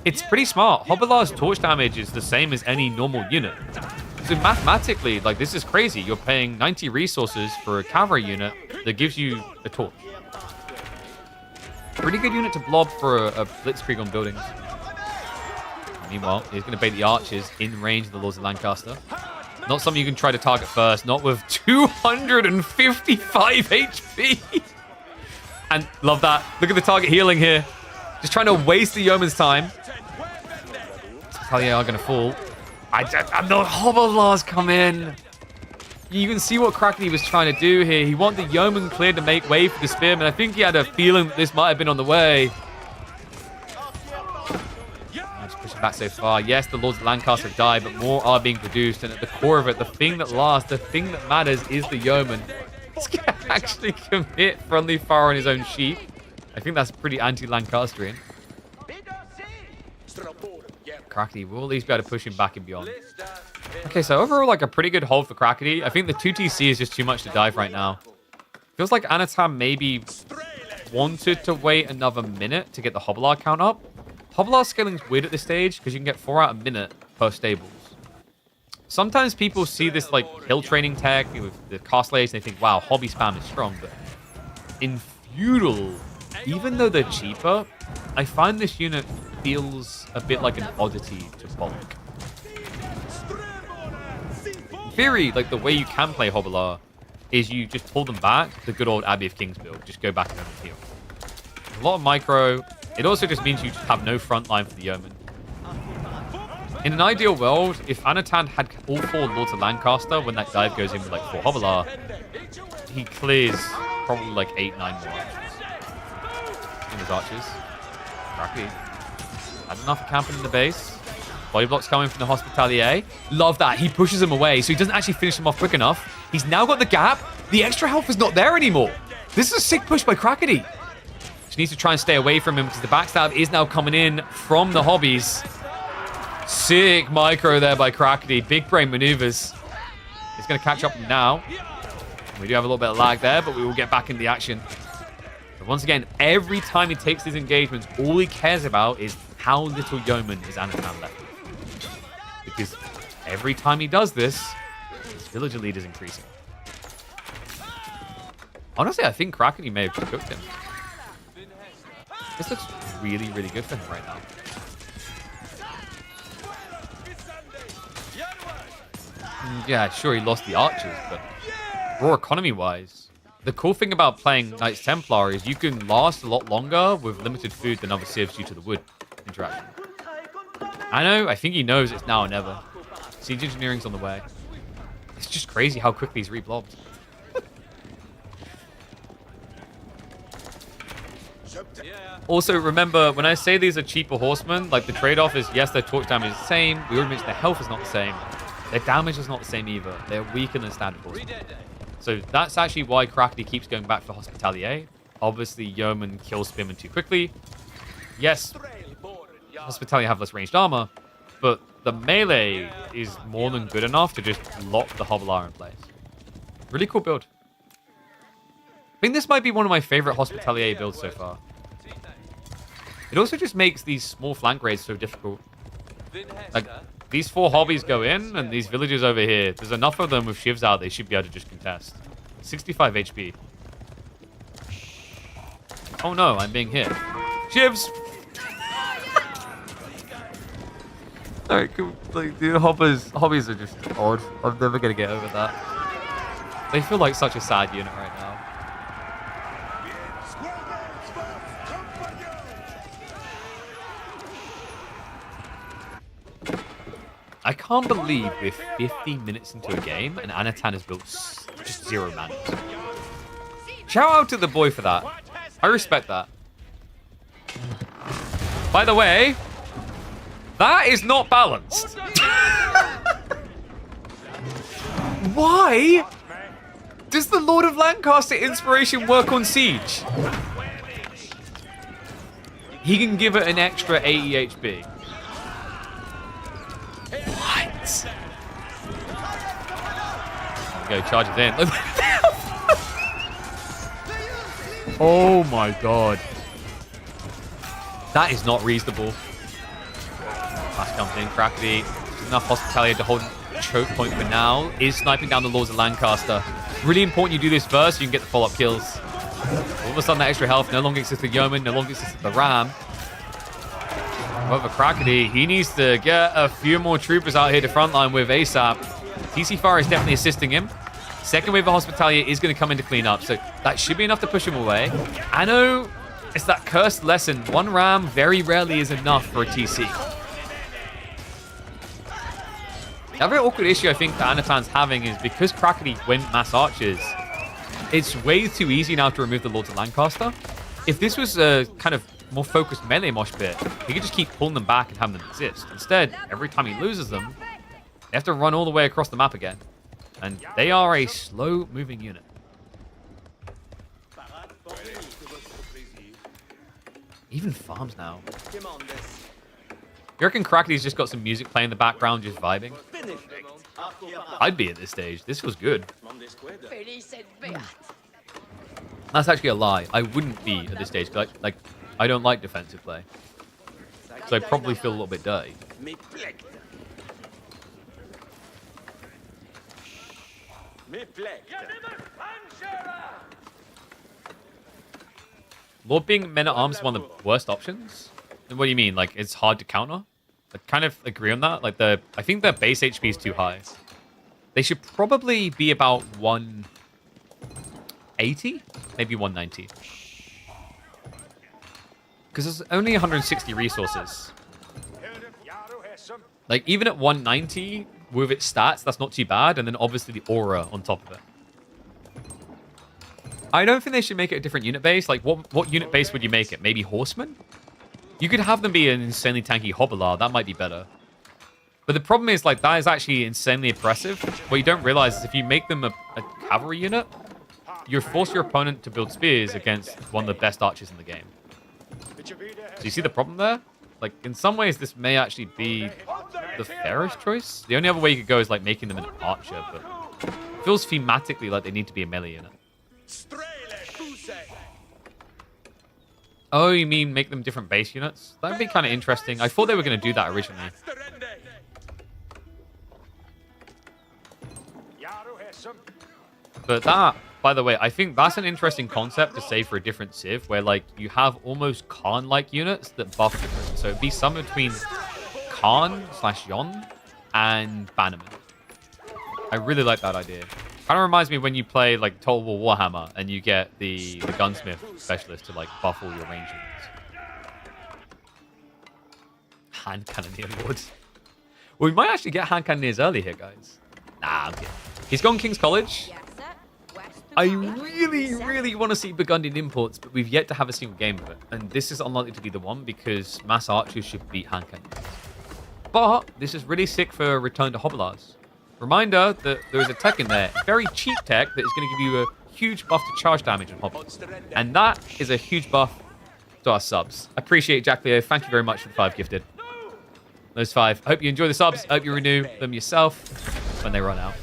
It's pretty smart. Hobilar's torch damage is the same as any normal unit. So mathematically, like, this is crazy. You're paying 90 resources for a cavalry unit that gives you a torch. Pretty good unit to blob for a blitzkrieg on buildings. Meanwhile, he's going to bait the archers in range of the Lords of Lancaster. Not something you can try to target first. Not with 255 HP. And love that. Look at the target healing here. Just trying to waste the yeoman's time. Talia are going to fall. And the Hobilars come in. You can see what Krakeny was trying to do here. He wanted the yeoman cleared to make way for the spearman. I think he had a feeling that this might have been on the way. Back so far. Yes, the Lords of Lancaster died, but more are being produced. And at the core of it, the thing that lasts, the thing that matters is the yeoman. He's going to actually commit friendly fire on his own sheep. I think that's pretty anti-Lancastrian. Krakeny will at least be able to push him back and beyond. Okay, so overall, like a pretty good hold for Krakeny. I think the 2TC is just too much to dive right now. Feels like Anatan maybe wanted to wait another minute to get the Hobilar count up. Hobilar scaling's weird at this stage because you can get 4 out a minute per stables. Sometimes people see this like hill training tech with the castles and they think, wow, hobby spam is strong. But in feudal, even though they're cheaper, I find this unit feels a bit like an oddity to bulk. In theory, like the way you can play Hobilar is you just pull them back, the good old Abbey of Kings build. Just go back and heal. A lot of micro. It also just means you just have no front line for the yeoman. In an ideal world, if Anatan had all 4 Lords of Lancaster when that dive goes in with like 4 Hobilar, he clears probably like 8, 9 more archers. In his archers. Krakeny had enough camping in the base. Body blocks coming from the Hospitalier. Love that. He pushes him away, so he doesn't actually finish him off quick enough. He's now got the gap. The extra health is not there anymore. This is a sick push by Krakeny. She needs to try and stay away from him because the backstab is now coming in from the hobbies. Sick micro there by Krakeny. Big brain maneuvers. He's going to catch up now. We do have a little bit of lag there, but we will get back in the action. But once again, every time he takes these engagements, all he cares about is how little yeoman is Anatan left with. Because every time he does this, his villager lead is increasing. Honestly, I think Krakeny may have just cooked him. This looks really, really good for him right now. Yeah, sure, he lost the archers, but raw economy-wise, the cool thing about playing Knights Templar is you can last a lot longer with limited food than other civs due to the wood interaction. I think he knows it's now or never. Siege engineering's on the way. It's just crazy how quickly he's reblobbed. Also, remember, when I say these are cheaper horsemen, like the trade-off is, yes, their torch damage is the same. We already mentioned their health is not the same. Their damage is not the same either. They're weaker than standard horsemen. So that's actually why Krakeny keeps going back for Hospitalier. Obviously, yeoman kills spearmen too quickly. Yes, Hospitalier have less ranged armor, but the melee is more than good enough to just lock the Hobilar in place. Really cool build. I think this might be one of my favorite Hospitalier builds so far. It also just makes these small flank raids so difficult. Like, these 4 hobbies go in, and these villagers over here, there's enough of them with shivs out, they should be able to just contest. 65 HP. Oh no, I'm being hit. Shivs! Alright, cool. Like, dude, hobbies are just odd. I'm never gonna get over that. They feel like such a sad unit right now. I can't believe we're 50 minutes into a game and Anatan has built just 0 mana. Shout out to the boy for that. I respect that. By the way, that is not balanced. Why does the Lord of Lancaster inspiration work on Siege? He can give it an extra 80 HP. What? There we go, charges in. Oh my god. That is not reasonable. Flash comes in, Crackety. Enough hospitality to hold choke point for now. Is sniping down the Lords of Lancaster. Really important you do this first so you can get the follow-up kills. All of a sudden that extra health no longer exists with Yeoman, no longer exists with the Ram. However, Crackety, he needs to get a few more troopers out here to frontline with ASAP. TC Fire is definitely assisting him. Second wave of hospitality is going to come in to clean up, so that should be enough to push him away. I know it's that cursed lesson. One Ram very rarely is enough for a TC. The very awkward issue I think that Anatan's having is because Crackety went mass archers, it's way too easy now to remove the Lords of Lancaster. If this was a kind of more focused melee mosh pit, he could just keep pulling them back and have them exist. Instead, every time he loses them, they have to run all the way across the map again. And they are a slow-moving unit. Even farms now. You reckon Crackety's just got some music playing in the background, just vibing? I'd be at this stage. This was good. That's actually a lie. I wouldn't be at this stage. Like, I don't like defensive play. So I probably feel a little bit dirty. Lord being men-at-arms is one of the worst options? What do you mean? Like, it's hard to counter? I kind of agree on that. Like, I think their base HP is too high. They should probably be about 180? Maybe 190. Because there's only 160 resources. Like, even at 190, with its stats, that's not too bad. And then obviously the aura on top of it. I don't think they should make it a different unit base. Like, what unit base would you make it? Maybe Horsemen? You could have them be an insanely tanky Hobbler. That might be better. But the problem is, like, that is actually insanely oppressive. What you don't realize is if you make them a cavalry unit, you force your opponent to build spears against one of the best archers in the game. So you see the problem there? Like, in some ways, this may actually be the fairest choice. The only other way you could go is, like, making them an archer, but it feels thematically like they need to be a melee unit. Oh, you mean make them different base units? That would be kind of interesting. I thought they were going to do that originally. But that, by the way, I think that's an interesting concept to say for a different Civ, where, like, you have almost Khan-like units that buff different. So it'd be somewhere between Khan/Yon and Bannerman. I really like that idea. Kind of reminds me when you play, like, Total War Warhammer and you get the gunsmith specialist to, like, buff all your range units. Hand cannoneer lords. Well, we might actually get hand cannoneers early here, guys. Nah, I'm kidding. He's gone King's College. I really, really want to see Burgundian imports, but we've yet to have a single game of it. And this is unlikely to be the one because mass archers should beat hand cannoneers. But this is really sick for Return to Hobblars. Reminder that there is a tech in there, very cheap tech that is going to give you a huge buff to charge damage on Hobblars. And that is a huge buff to our subs. I appreciate Jack Leo. Thank you very much for the 5 gifted. Those 5. I hope you enjoy the subs. I hope you renew them yourself when they run out.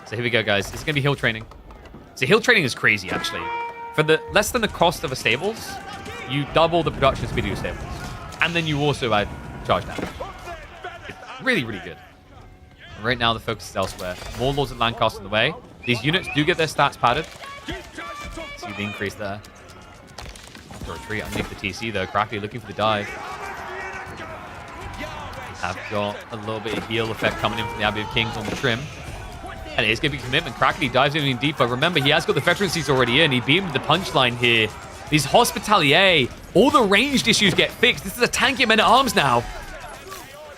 So here we go, guys. This is going to be hill training. So hill training is crazy, actually. For the less than the cost of a stables, you double the production speed of your stables. And then you also add charge damage. It's really, really good. And right now, the focus is elsewhere. More Lords of Lancaster in the way. These units do get their stats padded. See the increase there. After a retreat underneath the TC, though. Crackly looking for the dive. Have got a little bit of heal effect coming in from the Abbey of Kings on the trim. And it is going to be commitment. Crackety dives in deeper. Remember, he has got the veterancies already in. He beamed the punchline here. These Hospitalier, all the ranged issues get fixed. This is a tanky men-at-arms now.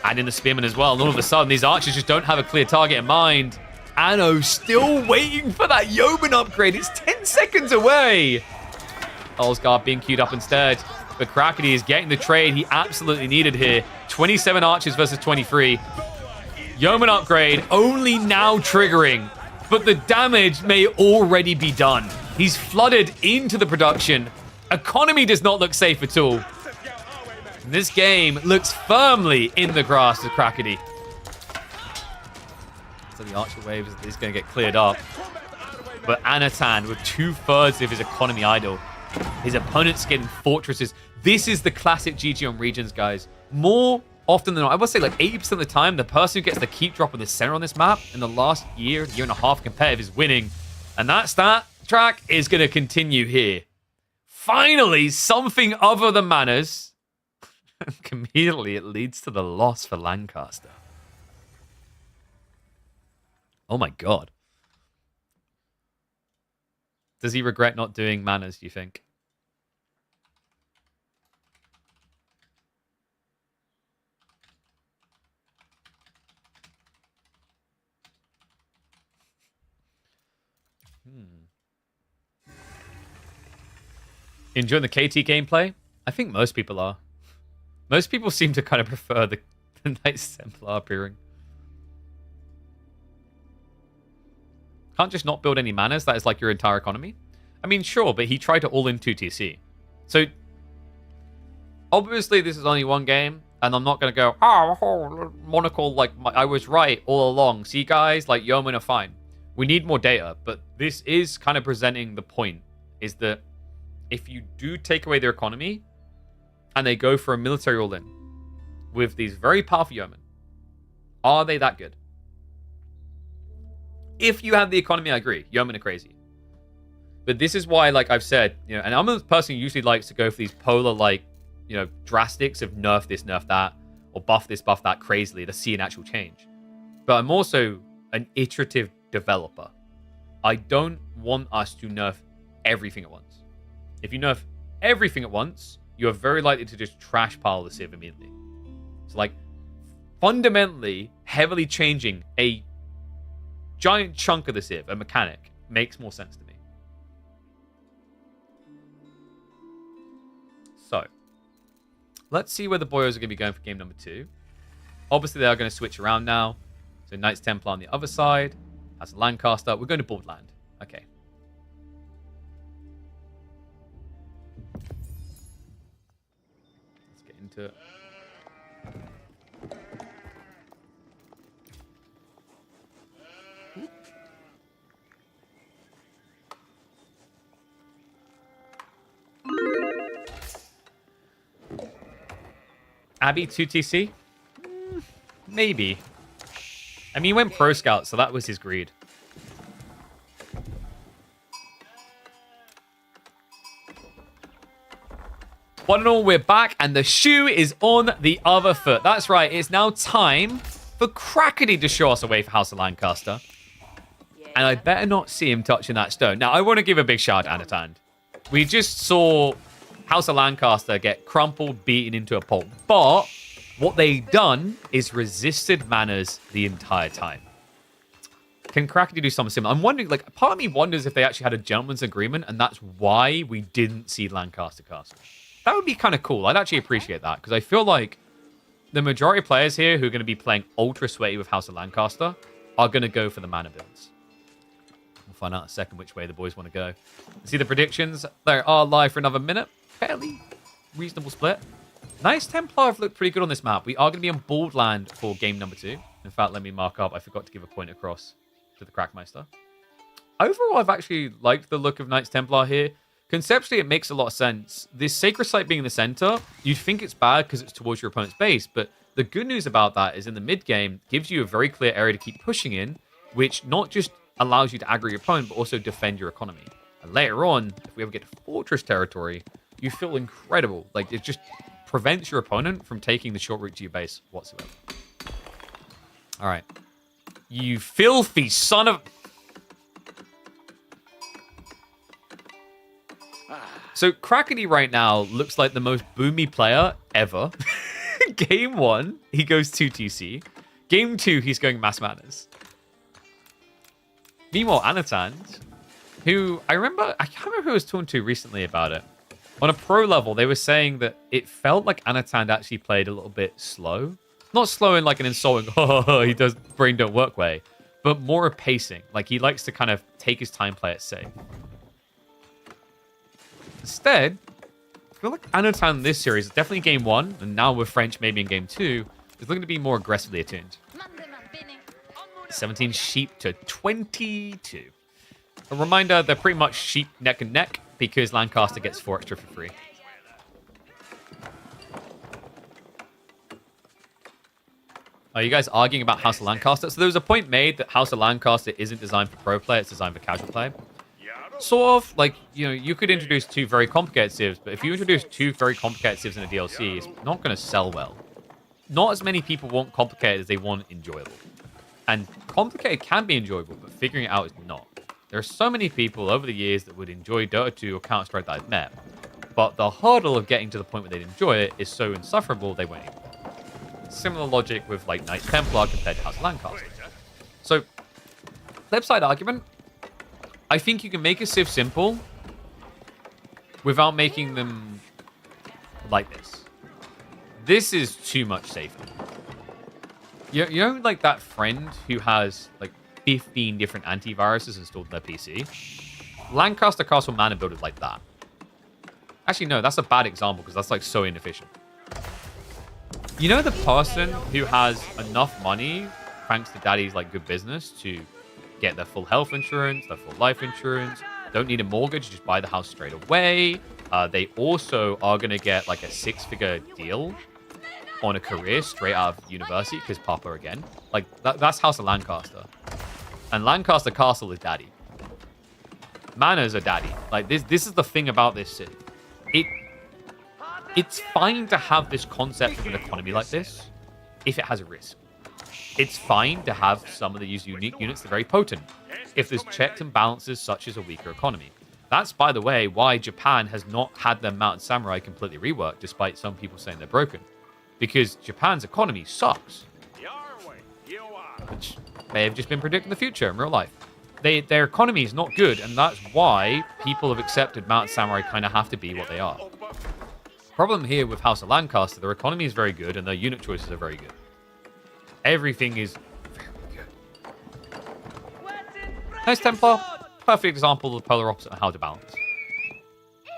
Add in the Spearman as well. And all of a sudden, these archers just don't have a clear target in mind. Anno still waiting for that Yeoman upgrade. It's 10 seconds away. Olsgaard being queued up instead. But Krakedy is getting the trade he absolutely needed here. 27 archers versus 23. Yeoman upgrade only now triggering, but the damage may already be done. He's flooded into the production. Economy does not look safe at all. This game looks firmly in the grasp of Krakedy. So the archer wave is going to get cleared up. But Anatan with 2/3 of his economy idle. His opponent's getting fortresses. This is the classic GG on regions, guys. More often than not, I would say like 80% of the time, the person who gets the keep drop in the center on this map in the last year and a half competitive is winning. And that stat track is going to continue here. Finally, something other than manners. Immediately, it leads to the loss for Lancaster. Oh my god. Does he regret not doing manners, do you think? Enjoying the KT gameplay? I think most people are. Most people seem to kind of prefer the Knights Templar appearing. Can't just not build any manners. That is like your entire economy. I mean, sure, but he tried to all in 2TC. So, obviously, this is only one game, and I'm not going to go, oh, Monocle, like, I was right all along. See, guys, like, Yeomen are fine. We need more data, but this is kind of presenting the point, is that if you do take away their economy, and they go for a military all-in with these very powerful Yeomen, are they that good? If you have the economy, I agree. Yeomen are crazy. But this is why, like I've said, you know, and I'm a person who usually likes to go for these polar, like, you know, drastics of nerf this, nerf that, or buff this, buff that crazily to see an actual change. But I'm also an iterative developer. I don't want us to nerf everything at once. If you nerf everything at once, you're very likely to just trash pile the Civ immediately. So, like, fundamentally, heavily changing a giant chunk of the Civ, a mechanic, makes more sense to me. So, let's see where the boys are going to be going for game number 2. Obviously, they are going to switch around now. So, Knights Templar on the other side. That's Lancaster. We're going to Borderland. Okay. Let's get into it. Abby 2TC? Maybe. I mean, he went Pro Scout, so that was his greed. One and all, we're back, and the shoe is on the other foot. That's right, it's now time for Krakedy to show us a way for House of Lancaster. And I better not see him touching that stone. Now, I want to give a big shout out to Anatan. We just saw House of Lancaster get crumpled, beaten into a pulp. But what they done is resisted manners the entire time. Can Krakedy do something similar? I'm wondering, like, part of me wonders if they actually had a gentleman's agreement and that's why we didn't see Lancaster Castle. That would be kind of cool. I'd actually appreciate that because I feel like the majority of players here who are going to be playing ultra sweaty with House of Lancaster are going to go for the mana builds. We'll find out in a second which way the boys want to go. See the predictions? They are live for another minute. Fairly reasonable split. Nice Templar have looked pretty good on this map. We are going to be on Borderland for game number 2. In fact, let me mark up. I forgot to give a point across to the Crackmeister. Overall, I've actually liked the look of Knights Templar here. Conceptually, it makes a lot of sense. This Sacred Site being in the center, you'd think it's bad because it's towards your opponent's base, but the good news about that is in the mid game, gives you a very clear area to keep pushing in, which not just allows you to aggro your opponent, but also defend your economy. And later on, if we ever get to Fortress territory, you feel incredible. Like, it just prevents your opponent from taking the short route to your base whatsoever. All right. You filthy son of... So, Krakedy right now looks like the most boomy player ever. Game 1, he goes 2TC. Game 2, he's going Mass Manners. Meanwhile, Anatan, who I can't remember who I was talking to recently about it. On a pro level, they were saying that it felt like Anatan actually played a little bit slow. Not slow in like an insulting, oh, he does brain don't work way, but more a pacing. Like he likes to kind of take his time, play it safe. Instead, I feel like Anatan in this series, definitely game 1, and now with French maybe in game 2, is looking to be more aggressively attuned. 17 sheep to 22. A reminder, they're pretty much sheep neck and neck because Lancaster gets 4 extra for free. Are you guys arguing about House of Lancaster? So there was a point made that House of Lancaster isn't designed for pro play, it's designed for casual play. Sort of, like, you know, you could introduce 2 very complicated civs, but if you introduce 2 very complicated civs in a DLC, it's not going to sell well. Not as many people want complicated as they want enjoyable. And complicated can be enjoyable, but figuring it out is not. There are so many people over the years that would enjoy Dota 2 or Counter-Strike that I've met, but the hurdle of getting to the point where they'd enjoy it is so insufferable they won't. Similar logic with like Knights Templar compared to House of Lancaster. So, flip side argument, I think you can make a civ simple without making them like this. This is too much safer. You know, like that friend who has like 15 different antiviruses installed on their PC? Lancaster Castle mana build is like that. Actually, no, that's a bad example because that's like so inefficient. You know the person who has enough money, thanks to daddy's like good business, to get their full health insurance, their full life insurance, don't need a mortgage, just buy the house straight away. They also are going to get like a 6-figure deal on a career straight out of university because Papa again. Like that's House of Lancaster. And Lancaster Castle is daddy. Manners are daddy. Like this is the thing about this city. It's fine to have this concept of an economy like this if it has a risk. It's fine to have some of these unique units that are very potent if there's checks and balances such as a weaker economy. That's, by the way, why Japan has not had their Mountain Samurai completely reworked, despite some people saying they're broken. Because Japan's economy sucks. Which may have just been predicting the future in real life. Their economy is not good, and that's why people have accepted Mountain Samurai kind of have to be what they are. Problem here with House of Lancaster, their economy is very good, and their unit choices are very good. Everything is very good. Nice Templar, perfect example of the polar opposite on how to balance.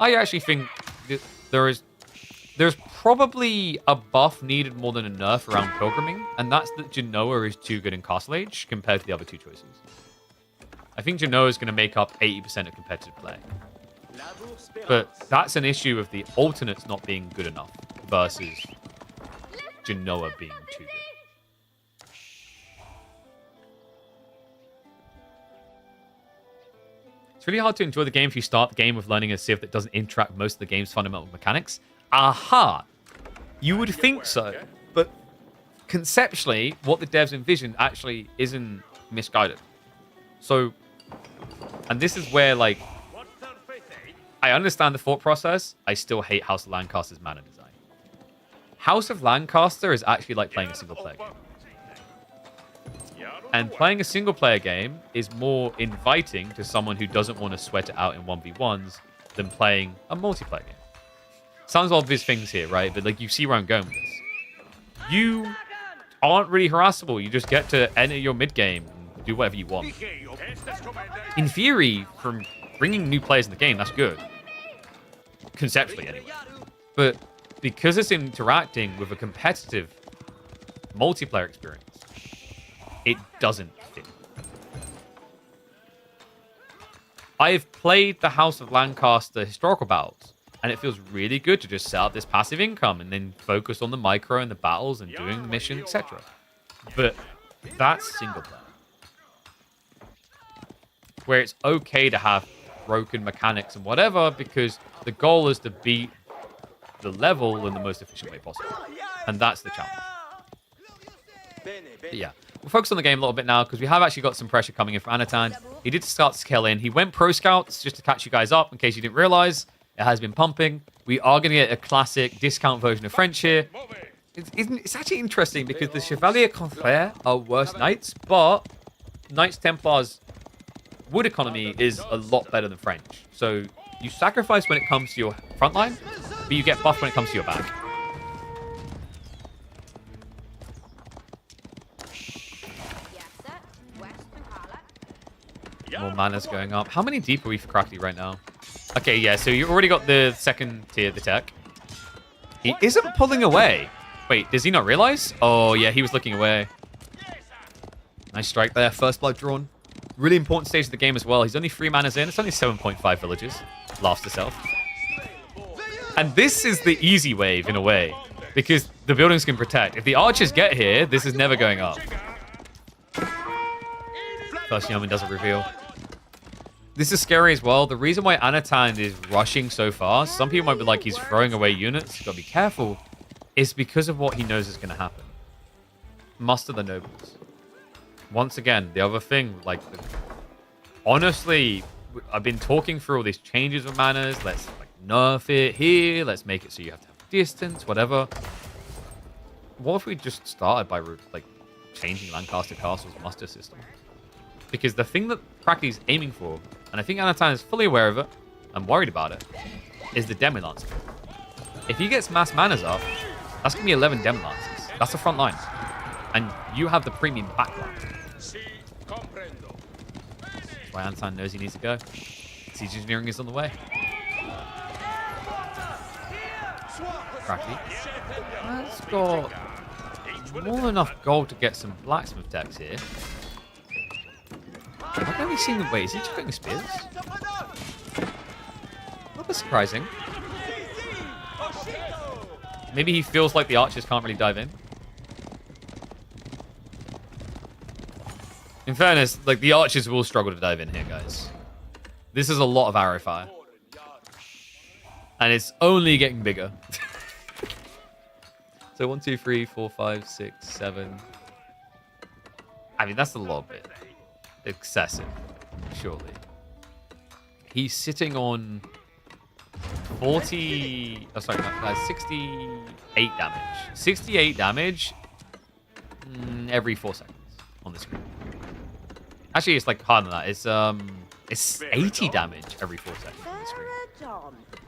I actually think that there's probably a buff needed more than a nerf around Pilgriming, and that's that Genoa is too good in Castle Age compared to the other 2 choices. I think Genoa is going to make up 80% of competitive play. But that's an issue of the alternates not being good enough versus Genoa being too good. It's really hard to enjoy the game if you start the game with learning a civ that doesn't interact with most of the game's fundamental mechanics. Aha! You would think so, but conceptually, what the devs envisioned actually isn't misguided. So, and this is where, like, I understand the thought process. I still hate House of Lancaster's mana design. House of Lancaster is actually like playing a single-player game. And playing a single-player game is more inviting to someone who doesn't want to sweat it out in 1v1s than playing a multiplayer game. Sounds obvious things here, right? But like you see where I'm going with this. You aren't really harassable. You just get to enter your mid-game and do whatever you want. In theory, from bringing new players in the game, that's good. Conceptually, anyway. But because it's interacting with a competitive multiplayer experience, it doesn't fit. I've played the House of Lancaster historical battles, and it feels really good to just set up this passive income and then focus on the micro and the battles and doing the mission, etc. But that's single player. Where it's okay to have broken mechanics and whatever, because the goal is to beat the level in the most efficient way possible. And that's the challenge. But yeah, we'll focus on the game a little bit now, because we have actually got some pressure coming in from Anatan. He did start to scale in. He went pro scouts, just to catch you guys up, in case you didn't realize. It has been pumping. We are going to get a classic discount version of French here. It's actually interesting, because the Chevalier Confrère are worse knights, but Knights Templars wood economy is a lot better than French. So You sacrifice when it comes to your front line, but you get buffed when it comes to your back. More mana's going up. How many deep are we for Crackly right now? Okay, yeah, so you already got the second tier, the tech. He isn't pulling away. Wait, does he not realize? Oh, yeah, he was looking away. Nice strike there. First blood drawn. Really important stage of the game as well. He's only 3 manas in. It's only 7.5 villages. Laughs to self. And this is the easy wave, in a way, because the buildings can protect. If the archers get here, this is never going up. First Yeoman doesn't reveal. This is scary as well. The reason why Anatan is rushing so fast, some people might be like, he's throwing away units, you gotta be careful, is because of what he knows is gonna happen. Muster the nobles. Once again, the other thing, like, honestly, I've been talking through all these changes of manas. Let's like nerf it here. Let's make it so you have to have distance, whatever. What if we just started by like changing Lancaster Castle's muster system? Because the thing that Crackly's aiming for, and I think Anatan is fully aware of it and worried about it, is the Demi Lancer. If he gets mass manas up, that's going to be 11 Demi Lancers. That's the front line. And you have the premium backline. That's why Anatan knows he needs to go. Siege engineering is on the way. Crackly has got more than enough gold to get some blacksmith decks here. I've only seen the way. Is he chucking spears? Not that surprising. Maybe he feels like the archers can't really dive in. In fairness, like the archers will struggle to dive in here, guys. This is a lot of arrow fire. And it's only getting bigger. So 1, 2, 3, 4, 5, 6, 7. I mean, that's a little bit excessive, surely. He's sitting on 40... Oh, sorry, no, 68 damage. 68 damage every 4 seconds on the screen. Actually, it's like harder than that. It's 80 damage every 4 seconds on the screen.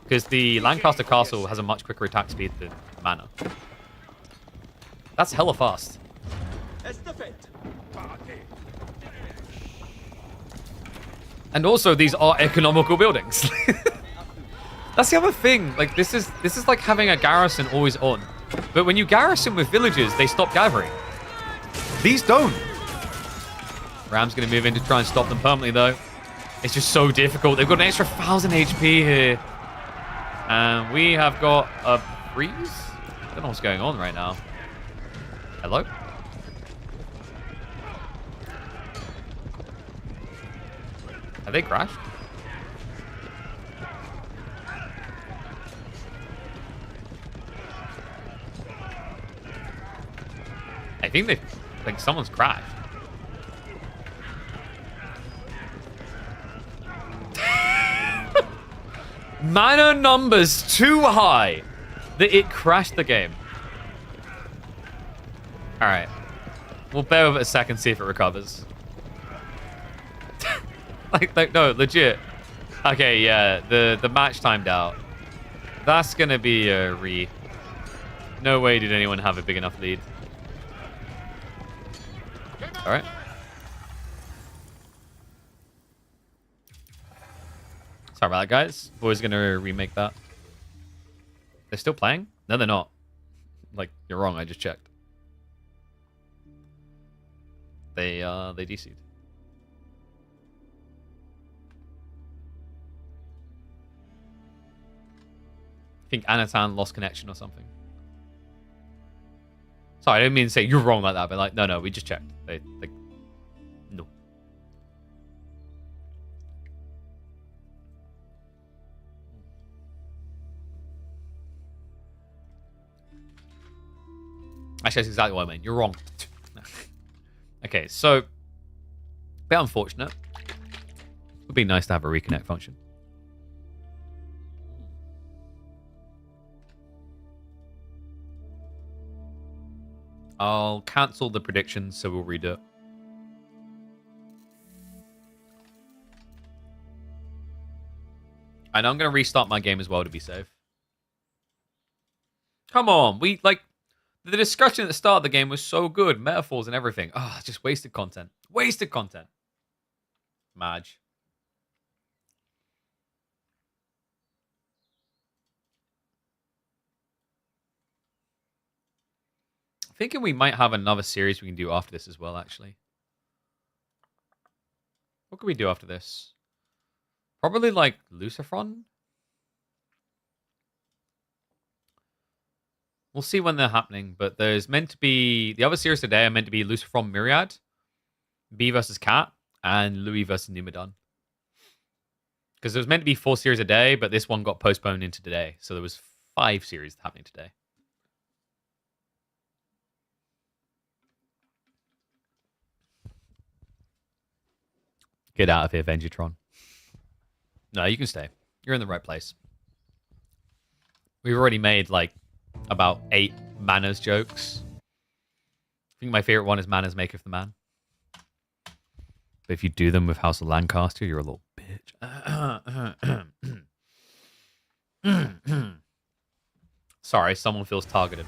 Because the Lancaster Castle has a much quicker attack speed than mana. That's hella fast. And also, these are economical buildings. That's the other thing. Like, this is like having a garrison always on. But when you garrison with villages, they stop gathering. These don't. Ram's going to move in to try and stop them permanently, though. It's just so difficult. They've got an extra 1,000 HP here. And we have got a freeze? I don't know what's going on right now. Hello? Have they crashed? I think they think someone's crashed. Mana numbers too high that it crashed the game. All right. We'll bear with it a second, see if it recovers. like, no, legit. Okay, yeah, the match timed out. That's gonna be a re. No way did anyone have a big enough lead. All right. Sorry about that, guys. Boys gonna remake that. They're still playing? No, they're not. Like, you're wrong. I just checked. They DC'd. I think Anatan lost connection or something. Sorry, I didn't mean to say you're wrong like that, but like, no, we just checked. They no. Actually, that's exactly what I meant. You're wrong. Okay, so, bit unfortunate. Would be nice to have a reconnect function. I'll cancel the predictions, so we'll redo it. And I'm going to restart my game as well to be safe. Come on. The discussion at the start of the game was so good. Metaphors and everything. Oh, just wasted content. Wasted content. Madge. Thinking we might have another series we can do after this as well, actually. What could we do after this? Probably like Lucifer. We'll see when they're happening, but there's meant to be... The other series today are meant to be Lucifer Myriad, B versus Cat, and Louis versus Numadon. Because there was meant to be 4 series a day, but this one got postponed into today. So there was 5 series happening today. Get out of here, Vengetron. No, you can stay. You're in the right place. We've already made, like, about 8 manners jokes. I think my favorite one is manners maketh the man. But if you do them with House of Lancaster, you're a little bitch. Sorry, someone feels targeted.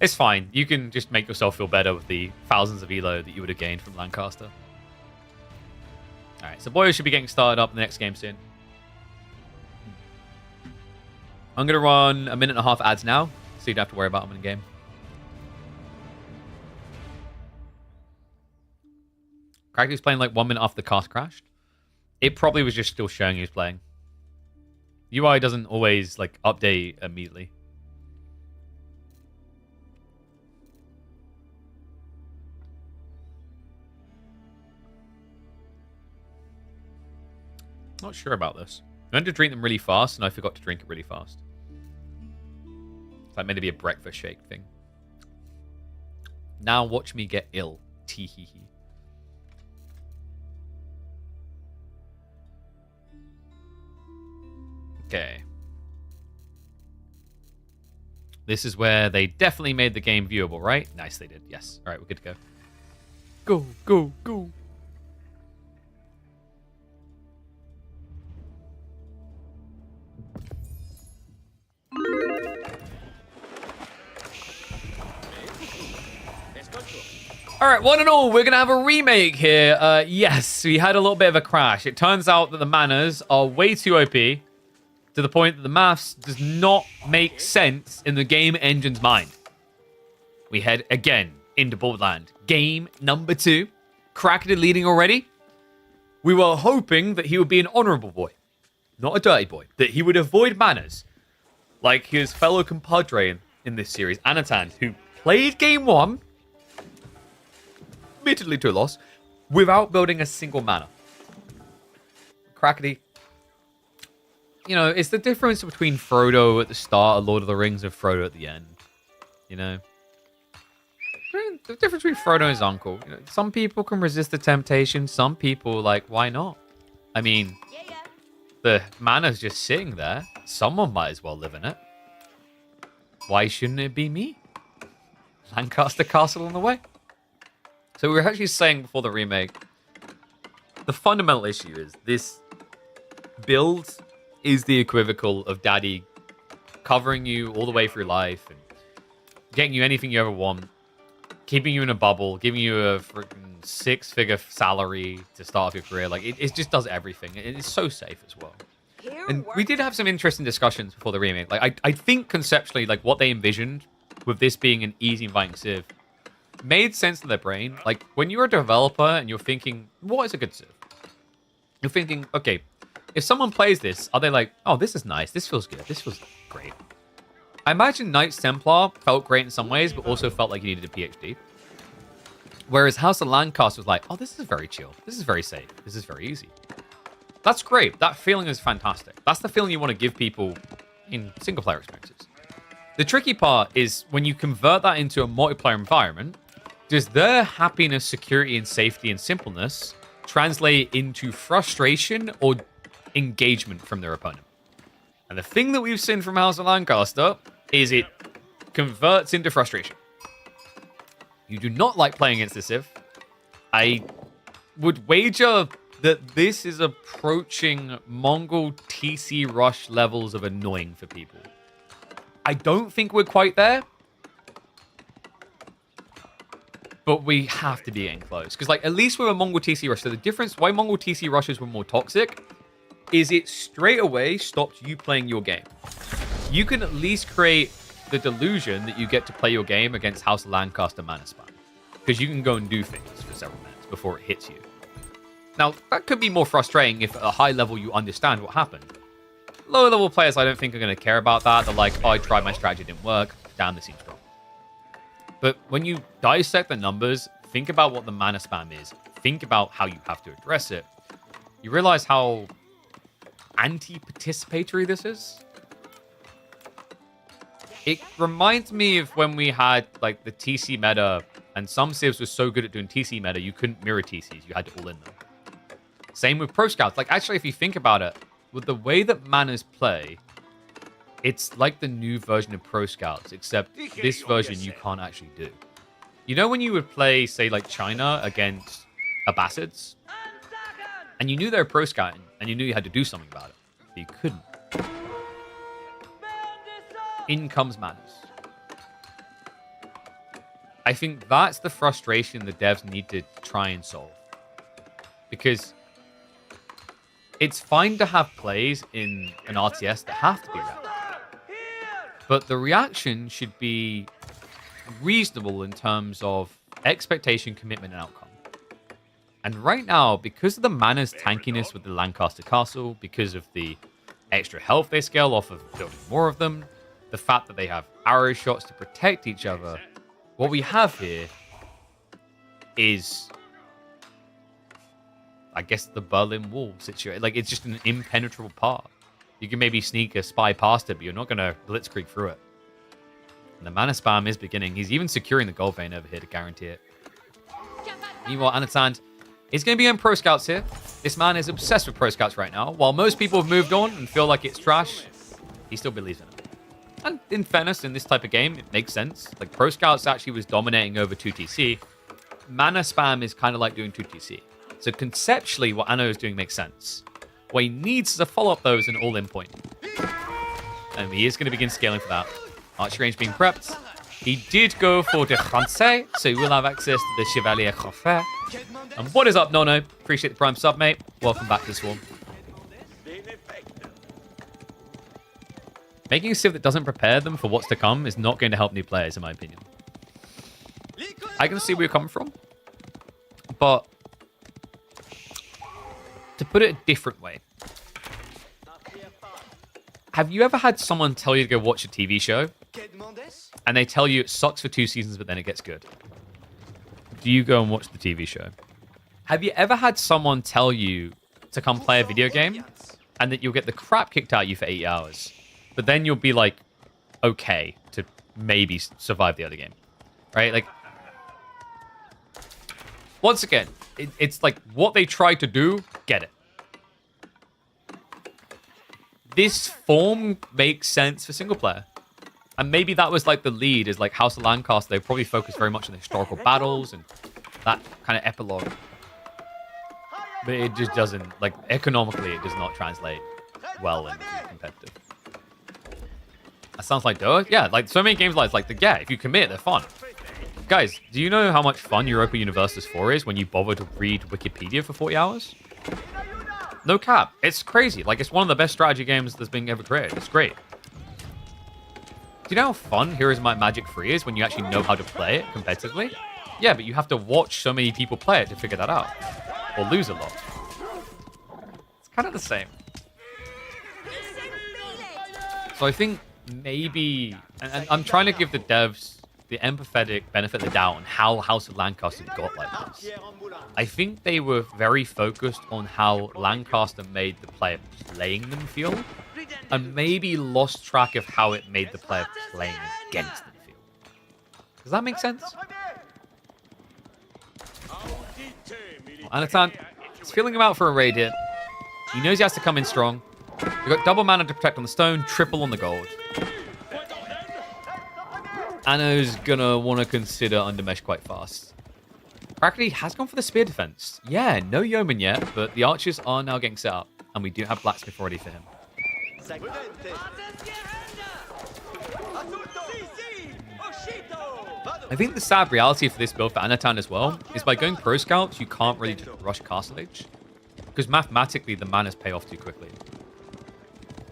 It's fine. You can just make yourself feel better with the thousands of elo that you would have gained from Lancaster. Alright, so boys should be getting started up in the next game soon. I'm going to run 1.5 minute ads now, so you don't have to worry about them in game. Cracked was playing like 1 minute after the cast crashed. It probably was just still showing he was playing. UI doesn't always like update immediately. Not sure about this. I meant to drink them really fast, and I forgot to drink it really fast. It's like meant to be a breakfast shake thing. Now watch me get ill. Tee-hee-hee. Okay. This is where they definitely made the game viewable, right? Nice, they did. Yes. All right, we're good to go. Go, go, go. All right, one and all, we're going to have a remake here. Yes, we had a little bit of a crash. It turns out that the manners are way too OP to the point that the maths does not make sense in the game engine's mind. We head again into Borderland. Game number 2. Cracked leading already. We were hoping that he would be an honorable boy, not a dirty boy. That he would avoid manners, like his fellow compadre in this series, Anatan, who played game 1, admittedly to a loss, without building a single mana. Crackety. You know, it's the difference between Frodo at the start of Lord of the Rings and Frodo at the end. You know? The difference between Frodo and his uncle. You know, some people can resist the temptation. Some people, like, why not? I mean, the mana's just sitting there. Someone might as well live in it. Why shouldn't it be me? Lancaster Castle on the way. So we were actually saying before the remake, the fundamental issue is this build is the equivocal of Daddy covering you all the way through life and getting you anything you ever want, keeping you in a bubble, giving you a freaking 6-figure salary to start off your career. Like, it just does everything. It's so safe as well. And we did have some interesting discussions before the remake. Like, I think conceptually, like, what they envisioned with this being an easy inviting civ made sense to their brain. Like, when you're a developer and you're thinking, what is a good civ? You're thinking, okay, if someone plays this, are they like, oh, this is nice, this feels good, this feels great. I imagine Knights Templar felt great in some ways, but also felt like you needed a PhD. Whereas House of Lancaster was like, oh, this is very chill, this is very safe, this is very easy. That's great, that feeling is fantastic. That's the feeling you want to give people in single-player experiences. The tricky part is when you convert that into a multiplayer environment, does their happiness, security, and safety and simpleness translate into frustration or engagement from their opponent? And the thing that we've seen from House of Lancaster is it converts into frustration. You do not like playing against the Civ. I would wager that this is approaching Mongol TC rush levels of annoying for people. I don't think we're quite there, but we have to be getting close. Because, like, at least with a Mongol TC rush, so the difference why Mongol TC rushes were more toxic is it straight away stopped you playing your game. You can at least create the delusion that you get to play your game against House of Lancaster mana spam. Because you can go and do things for several minutes before it hits you. Now, that could be more frustrating if at a high level you understand what happened. Lower level players, I don't think are going to care about that. They're like, oh, I tried my strategy, it didn't work. Damn, this seems wrong. But when you dissect the numbers, think about what the mana spam is. Think about how you have to address it. You realize how anti-participatory this is? It reminds me of when we had like the TC meta, and some civs were so good at doing TC meta, you couldn't mirror TCs. You had to all in them. Same with Pro Scouts. Like, actually, if you think about it, with the way that manas play, it's like the new version of Pro Scouts, except this version you can't actually do. You know when you would play, say, like China against Abbasids? And you knew they were Pro Scouting, and you knew you had to do something about it, but you couldn't. In comes manas. I think that's the frustration the devs need to try and solve. Because it's fine to have plays in an RTS that have to be reactive. But the reaction should be reasonable in terms of expectation, commitment, and outcome. And right now, because of the mana's tankiness with the Lancaster Castle, because of the extra health they scale off of building more of them, the fact that they have arrow shots to protect each other, what we have here is, I guess, the Berlin Wall situation. Like, it's just an impenetrable part. You can maybe sneak a spy past it, but you're not going to blitzkrieg through it. And the mana spam is beginning. He's even securing the gold vein over here to guarantee it. Meanwhile, Anatan is going to be in Pro Scouts here. This man is obsessed with Pro Scouts right now. While most people have moved on and feel like it's trash, he still believes in it. And in fairness, in this type of game, it makes sense. Like, Pro Scouts actually was dominating over 2TC. Mana spam is kind of like doing 2TC. So conceptually, what Anno is doing makes sense. What he needs is a follow-up, though, is an all-in point. And he is going to begin scaling for that. Archery range being prepped. He did go for the Francais, so he will have access to the Chevalier Coffre. And what is up, Nono? Appreciate the Prime sub, mate. Welcome back to the Swarm. Making a civ that doesn't prepare them for what's to come is not going to help new players, in my opinion. I can see where you're coming from. But to put it a different way, have you ever had someone tell you to go watch a TV show and they tell you it sucks for 2 seasons but then it gets good? Do you go and watch the TV show? Have you ever had someone tell you to come play a video game and that you'll get the crap kicked out of you for 8 hours, but then you'll be like okay to maybe survive the other game, right? Like, once again, it's like what they try to do, get it. This form makes sense for single player. And maybe that was like the lead, is like House of Lancaster. They probably focus very much on the historical battles and that kind of epilogue. But it just doesn't, like, economically, it does not translate well into competitive. That sounds like Doa. Yeah, like so many games like yeah, if you commit, they're fun. Guys, do you know how much fun Europa Universalis 4 is when you bother to read Wikipedia for 40 hours? No cap. It's crazy. Like, it's one of the best strategy games that's been ever created. It's great. Do you know how fun Heroes Might Magic 3 is when you actually know how to play it competitively? Yeah, but you have to watch so many people play it to figure that out. Or lose a lot. It's kind of the same. So I think maybe... And I'm trying to give the devs the empathetic benefit of the doubt on how House of Lancaster got like this. I think they were very focused on how Lancaster made the player playing them feel, and maybe lost track of how it made the player playing against them feel. Does that make sense? Anatan is feeling him out for a raid here. He knows he has to come in strong. We've got double mana to protect on the stone, triple on the gold. Anno's gonna want to consider Undermesh quite fast. Crackly has gone for the spear defense. Yeah, no yeoman yet, but the archers are now getting set up. And we do have blacksmith ready for him. I think the sad reality for this build for Anatan as well is by going pro scouts, you can't really just rush castle age. Because mathematically, the manas pay off too quickly.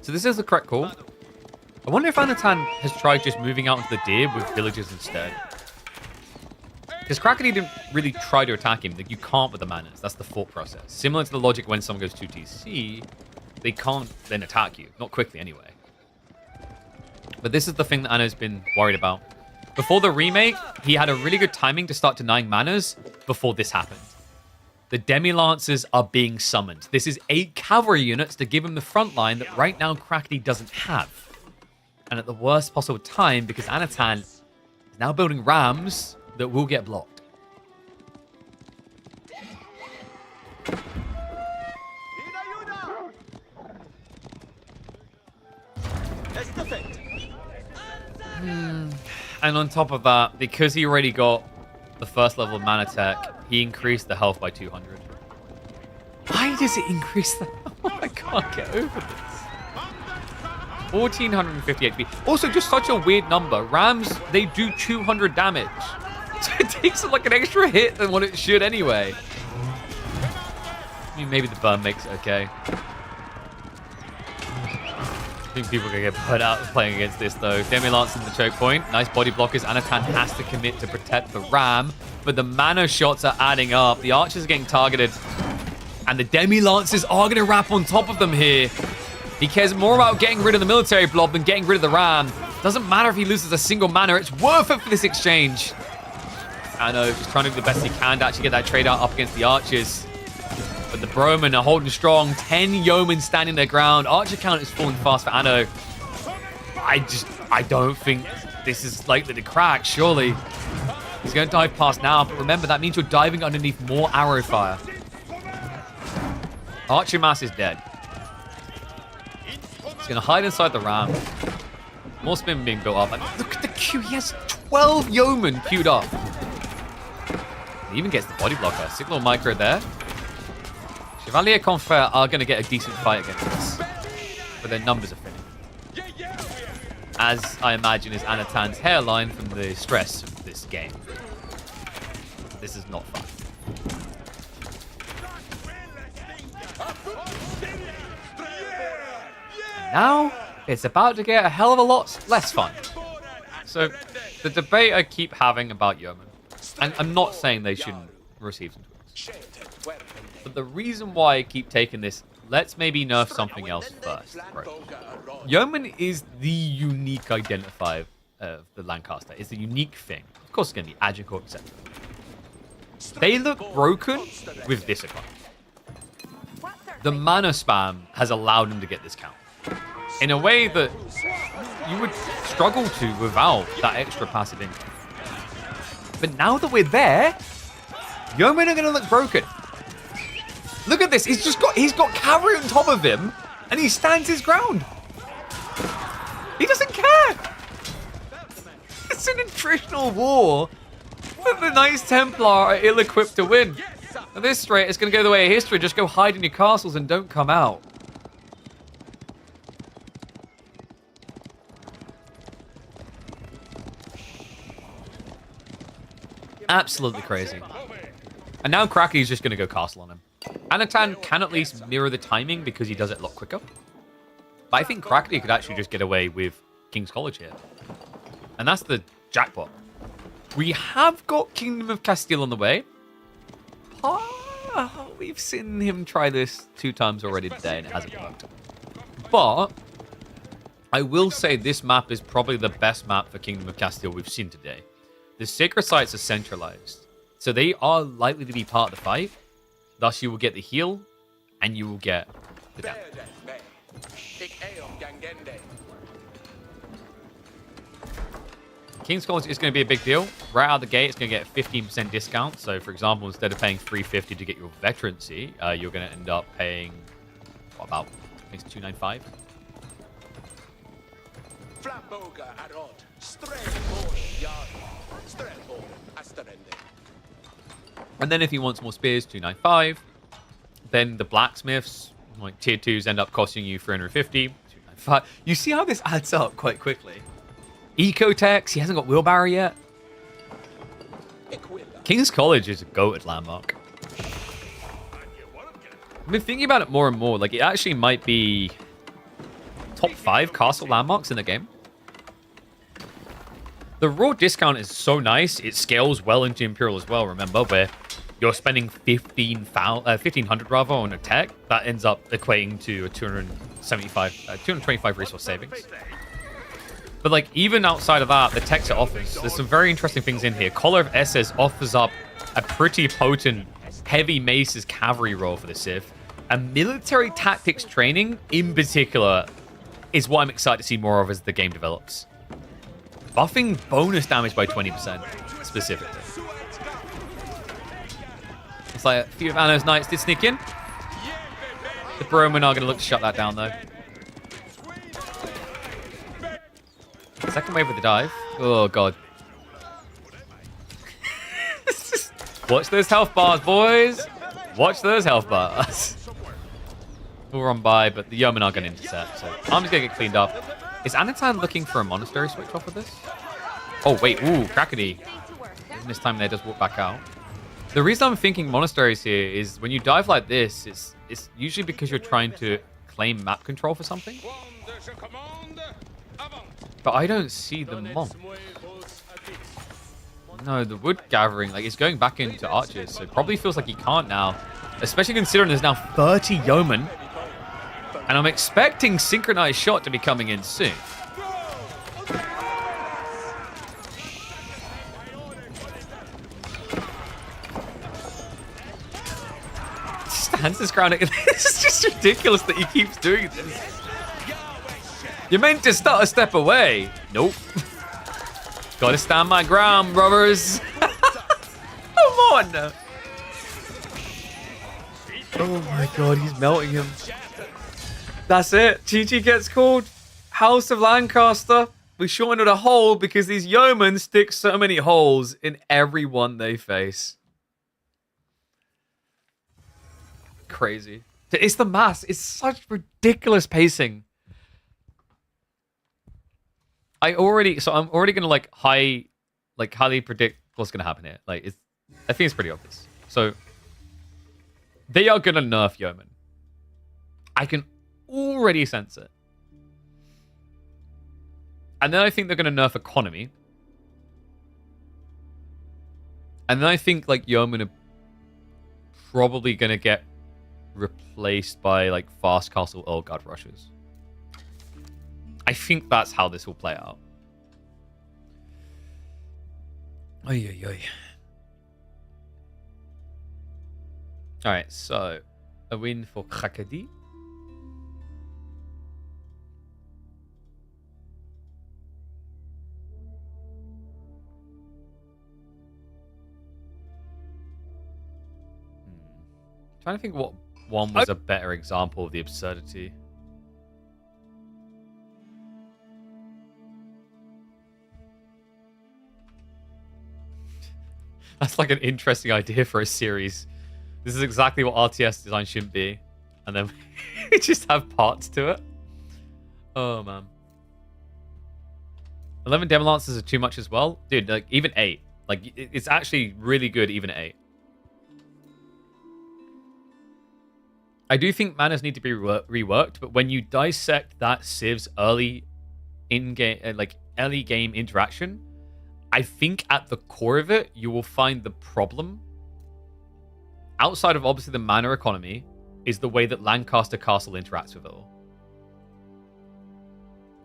So this is the correct call. I wonder if Anatan has tried just moving out into the deer with villagers instead. Because Krakeny didn't really try to attack him. Like, you can't with the manas. That's the thought process. Similar to the logic when someone goes 2TC, they can't then attack you. Not quickly, anyway. But this is the thing that Anna's been worried about. Before the remake, he had a really good timing to start denying manas before this happened. The Demi-Lancers are being summoned. This is 8 cavalry units to give him the front line that right now Krakeny doesn't have. And at the worst possible time, because Anatan is now building rams that will get blocked. And on top of that, because he already got the first level of mana tech, he increased the health by 200. Why does it increase the health? I can't get over this. 1450 HP. Also, just such a weird number. Rams, they do 200 damage. So it takes like an extra hit than what it should anyway. I mean, maybe the burn makes it okay. I think people are going to get put out playing against this, though. Demi-Lance in the choke point. Nice body blockers. Anatan has to commit to protect the ram. But the mana shots are adding up. The archers are getting targeted. And the Demi-Lancers are going to wrap on top of them here. He cares more about getting rid of the military blob than getting rid of the ram. Doesn't matter if he loses a single mana. It's worth it for this exchange. I know, just trying to do the best he can to actually get that trade out up against the archers. But the Broman are holding strong. 10 yeomen standing their ground. Archer count is falling fast for Anno. I don't think this is likely to crack, surely. He's going to dive past now, but remember, that means you're diving underneath more arrow fire. Archer mass is dead. He's going to hide inside the ram. More spin being built up. And look at the queue. He has 12 yeomen queued up. He even gets the body blocker. Signal micro there. Chevalier Confrere are going to get a decent fight against this. But their numbers are thinning. As I imagine is Anatan's hairline from the stress of this game. This is not fun. And now, it's about to get a hell of a lot less fun. So, the debate I keep having about yeomen, and I'm not saying they shouldn't receive some tools, but the reason why I keep taking this, let's maybe nerf something else first. Right. Yeoman is the unique identifier of the Lancaster. It's the unique thing. Of course, it's going to be Agincourt, etc. They look broken with this economy. The mana spam has allowed them to get this count in a way that you would struggle to without that extra passive income. But now that we're there, yeomen are going to look broken. Look at this. He's got cavalry on top of him, and he stands his ground. He doesn't care. It's an attritional war that the Knights Templar are ill-equipped to win. At this rate, it's going to go the way of history. Just go hide in your castles and don't come out. Absolutely crazy. And now Krakeny's just going to go castle on him. Anatan can at least mirror the timing because he does it a lot quicker. But I think Krakeny could actually just get away with King's College here. And that's the jackpot. We have got Kingdom of Castile on the way. We've seen him try this 2 times already today and it hasn't worked. But I will say this map is probably the best map for Kingdom of Castile we've seen today. The sacred sites are centralized, so they are likely to be part of the fight. Thus, you will get the heal, and you will get the damage. King's College is going to be a big deal. Right out of the gate, it's going to get a 15% discount. So, for example, instead of paying $350 to get your veterancy, you're going to end up paying, what, about, I think it's $295? And then if he wants more spears, 295. Then the blacksmiths, like tier 2s, end up costing you 350. 295. You see how this adds up quite quickly. Ecotex, he hasn't got wheelbarrow yet. King's College is a goated landmark. I've been thinking about it more and more. Like, it actually might be top 5 castle landmarks in the game. The raw discount is so nice. It scales well into Imperial as well, remember, where you're spending 1,500 rather on a tech. That ends up equating to a 225 resource savings. But like, even outside of that, the techs it offers, there's some very interesting things in here. Collar of Esses offers up a pretty potent heavy maces cavalry roll for the Civ. And military tactics training, in particular, is what I'm excited to see more of as the game develops. Buffing bonus damage by 20%, specifically. It's like a few of Anno's knights did sneak in. The Bromen are going to look to shut that down, though. Second wave with the dive. Oh, God. Watch those health bars, boys. Watch those health bars. We'll run by, but the yeomen are going to intercept, so arm's going to get cleaned up. Is Anatan looking for a monastery switch off of this? Oh, wait. Ooh, Crackety. This time there does walk back out. The reason I'm thinking monasteries here is when you dive like this, it's usually because you're trying to claim map control for something. But I don't see the monk. No, the wood gathering, like, it's going back into archers, so it probably feels like he can't now. Especially considering there's now 30 yeomen. And I'm expecting synchronized shot to be coming in soon. Stands his ground. This is just ridiculous that he keeps doing this. You're meant to start a step away. Nope. Gotta stand my ground, brothers. Come on. Oh my god, he's melting him. That's it. GG gets called. House of Lancaster. We shortened a hole because these yeomen stick so many holes in every one they face. Crazy. It's the mass. It's such ridiculous pacing. I'm already gonna highly predict what's gonna happen here. Like, I think it's pretty obvious. So they are gonna nerf yeomen. I can already sense it. And then I think they're gonna nerf economy. And then I think like yeomen are probably gonna get replaced by like fast castle Earl Guard rushes. I think that's how this will play out. Oy, oy, oy. Alright, so a win for Kilyadi. Trying to think what one was a better example of the absurdity. That's like an interesting idea for a series. This is exactly what RTS design shouldn't be. And then we just have parts to it. Oh, man. 11 Demo Lancers are too much as well. Dude, like, even 8. Like, it's actually really good even at 8. I do think manners need to be reworked, but when you dissect that Civ's early in-game, early game interaction, I think at the core of it, you will find the problem, outside of obviously the mana economy, is the way that Lancaster Castle interacts with it all.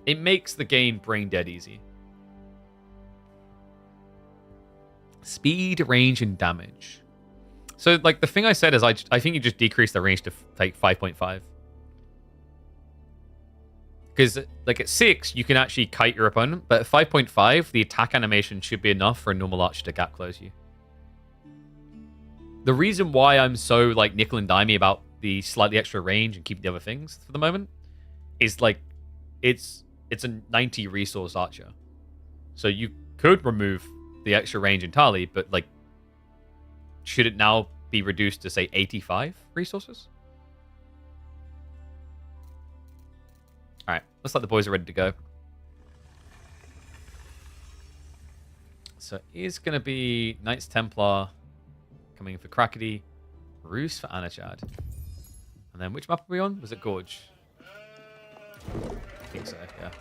It makes the game brain dead easy. Speed, range, and damage. So, like, the thing I said is I think you just decrease the range to, like, 5.5. Because, like, at 6, you can actually kite your opponent. But at 5.5, the attack animation should be enough for a normal archer to gap close you. The reason why I'm so, like, nickel and dimey about the slightly extra range and keeping the other things for the moment is, like, it's a 90 resource archer. So you could remove the extra range entirely, but, like, should it now be reduced to, say, 85 resources? All right, looks like the boys are ready to go. So it's going to be Knights Templar coming in for Krakody, Roos for Anachad. And then which map are we on? Was it Gorge? I think so, yeah.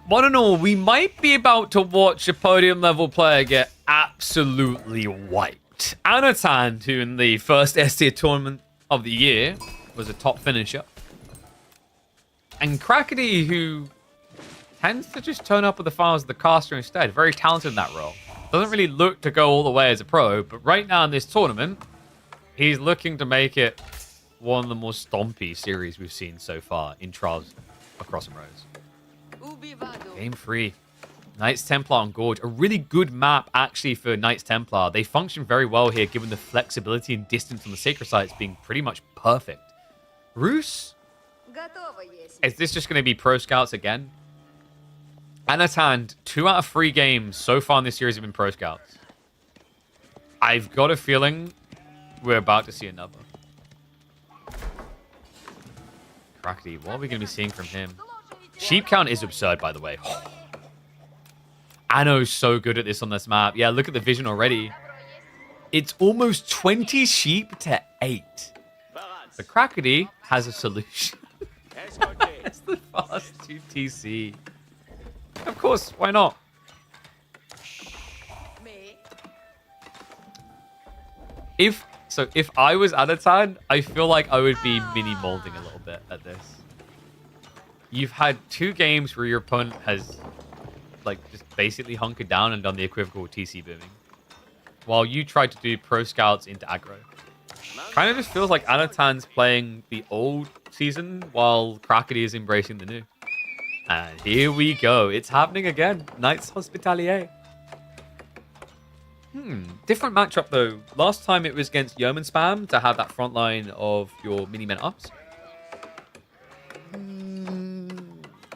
One and all, we might be about to watch a podium level player get absolutely wiped. Anatan, who in the first S-tier tournament of the year was a top finisher. And Krakody, who tends to just turn up with the files of the caster instead. Very talented in that role. Doesn't really look to go all the way as a pro, but right now in this tournament, he's looking to make it one of the more stompy series we've seen so far in trials across and rows. Game 3. Knights Templar on Gorge. A really good map, actually, for Knights Templar. They function very well here, given the flexibility and distance on the sacred sites being pretty much perfect. Roos? Is this just going to be Pro Scouts again? Anatan, 2 out of 3 games so far in this series have been Pro Scouts. I've got a feeling we're about to see another. Krakody, what are we going to be seeing from him? Sheep count is absurd, by the way. Anno's so good at this on this map. Yeah, look at the vision already. It's almost 20 sheep to 8. The Krakody has a solution. It's the fast 2 TC. Of course, why not? If I was Anatan, I feel like I would be mini molding a little bit at this. You've had 2 games where your opponent has, like, just basically hunkered down and done the equivocal TC booming, while you tried to do Pro Scouts into aggro. Kind of just feels like Anatan's playing the old season while Krakody is embracing the new. And here we go. It's happening again. Knights Hospitalier. Different matchup, though. Last time it was against Yeoman Spam to have that front line of your mini-men ups.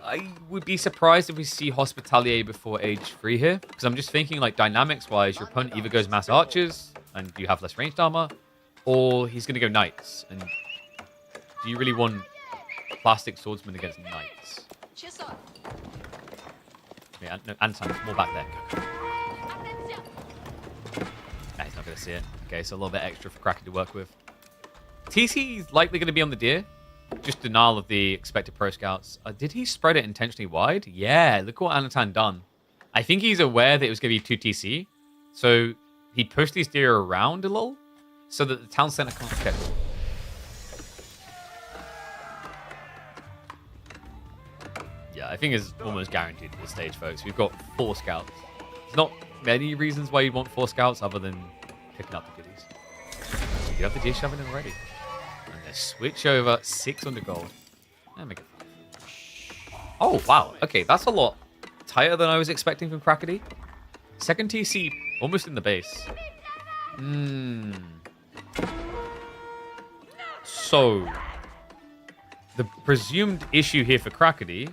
I would be surprised if we see Hospitalier before age 3 here. Because I'm just thinking, like, dynamics-wise, your opponent either goes mass archers and you have less ranged armor, or he's going to go knights. And do you really want plastic swordsman against knights? Yeah, no, Anton, more back there. Nah, he's not going to see it. Okay, so a little bit extra for Krakody to work with. TC is likely going to be on the deer. Just denial of the expected Pro Scouts. Did he spread it intentionally wide? Yeah, look what Anatan done. I think he's aware that it was going to be 2 TC. So he pushed his deer around a little so that the town center can't catch it. Yeah, I think it's almost guaranteed at this stage, folks. We've got 4 scouts. There's not many reasons why you'd want 4 scouts other than picking up the goodies. You have the deer shoving in already. Switch over 6 under gold. And make it 5. Oh, wow. Okay, that's a lot tighter than I was expecting from Krakody. Second TC almost in the base. So, the presumed issue here for Krakody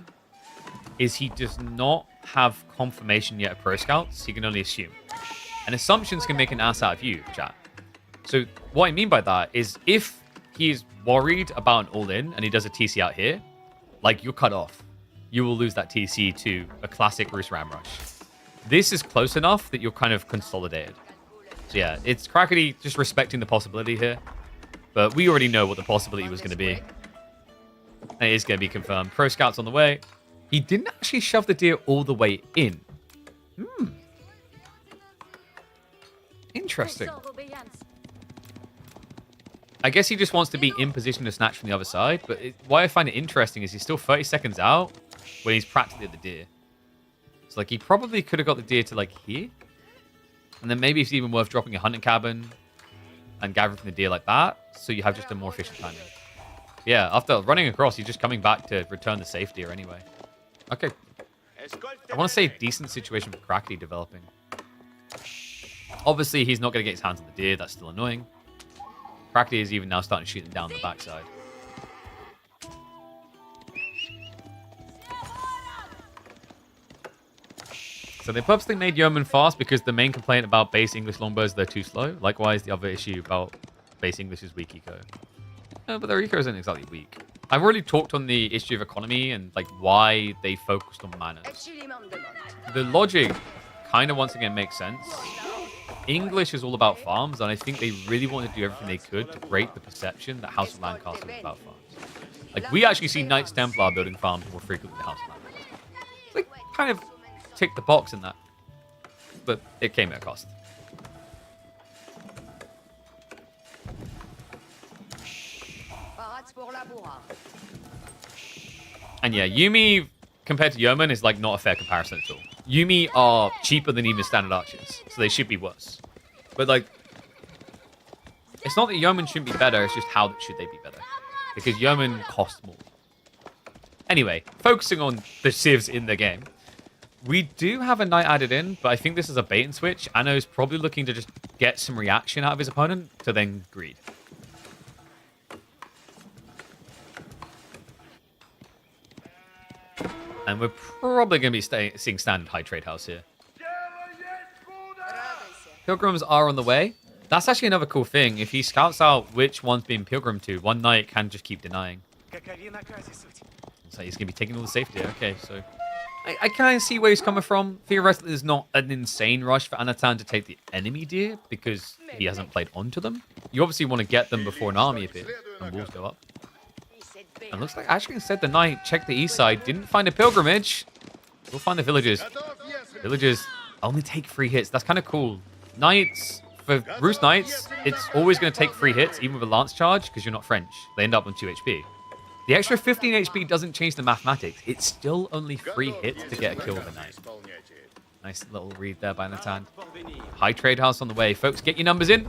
is he does not have confirmation yet of Pro Scouts. He can only assume. And assumptions can make an ass out of you, chat. So, what I mean by that is if he's worried about an all-in and he does a TC out here, like, you're cut off. You will lose that TC to a classic Roos Ram Rush. This is close enough that you're kind of consolidated. So yeah, it's Krakody just respecting the possibility here. But we already know what the possibility was going to be. And it is going to be confirmed. Pro Scouts on the way. He didn't actually shove the deer all the way in. Interesting. I guess he just wants to be in position to snatch from the other side. But why I find it interesting is he's still 30 seconds out when he's practically at the deer. So, like, he probably could have got the deer to, like, here. And then maybe it's even worth dropping a hunting cabin and gathering from the deer like that. So you have just a more efficient timing. Yeah, after running across, he's just coming back to return the safe deer anyway. Okay. I want to say decent situation for Krakody developing. Obviously, he's not going to get his hands on the deer. That's still annoying. Crackly is even now starting to shoot him down the backside. So they purposely made Yeoman fast because the main complaint about base English longbows, they're too slow. Likewise, the other issue about base English is weak eco. But their eco isn't exactly weak. I've already talked on the issue of economy and like why they focused on manners. The logic kind of once again makes sense. English is all about farms, and I think they really wanted to do everything they could to break the perception that House of Lancaster was about farms. Like, we actually see Knights Templar building farms more frequently than House of Lancaster. Like, kind of tick the box in that. But it came at a cost. And yeah, Yuumi compared to Yeoman is like not a fair comparison at all. Yuumi are cheaper than even standard archers, so they should be worse. But like, it's not that Yeoman shouldn't be better, it's just how should they be better. Because Yeoman cost more. Anyway, focusing on the civs in the game. We do have a knight added in, but I think this is a bait and switch. Anno's probably looking to just get some reaction out of his opponent to then greed. And we're probably going to be seeing standard high trade house here. Pilgrims are on the way. That's actually another cool thing. If he scouts out which one's being pilgrim to, one knight can just keep denying. So he's going to be taking all the safety. Okay, so I kind of see where he's coming from. Theoretically, there's not an insane rush for Anatan to take the enemy deer because he hasn't played onto them. You obviously want to get them before an army appears and walls go up. And looks like actually instead the knight checked the east side, didn't find a pilgrimage. We'll find the villagers. Villagers only take 3 hits. That's kind of cool. Knights, for Roost Knights, it's always going to take 3 hits, even with a lance charge, because you're not French. They end up on 2 HP. The extra 15 HP doesn't change the mathematics. It's still only 3 hits to get a kill with a knight. Nice little read there by Anatan. High trade house on the way. Folks, get your numbers in.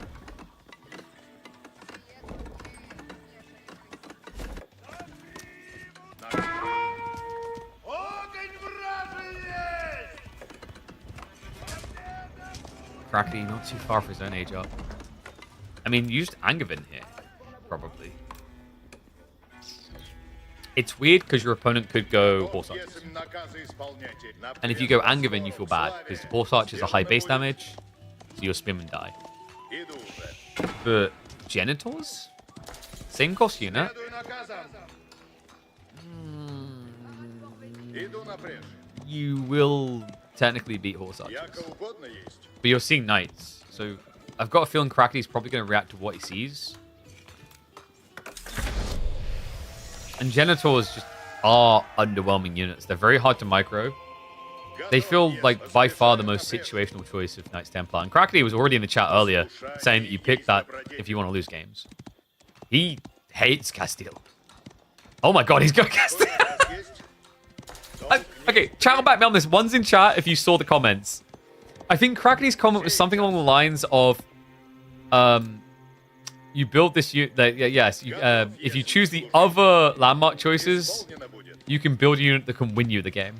Crackly, not too far for his own age up. I mean, used Angevin here, probably. It's weird because your opponent could go Horse Archers. And if you go Angevin, you feel bad because Horse Archers are high base damage, so you'll spin and die. But Genitors? Same cost unit. You will technically beat Horse Archers. But you're seeing Knights, so I've got a feeling Crackly's probably going to react to what he sees. And Genitors just are underwhelming units. They're very hard to micro. They feel like by far the most situational choice of Knights Templar. And Crackly was already in the chat earlier saying that you pick that if you want to lose games. He hates Castile. Oh my god, he's got Castile. Okay, channel back me on this. One's in chat if you saw the comments. I think Crackly's comment was something along the lines of, you build this unit. Yes, if you choose the other landmark choices, you can build a unit that can win you the game.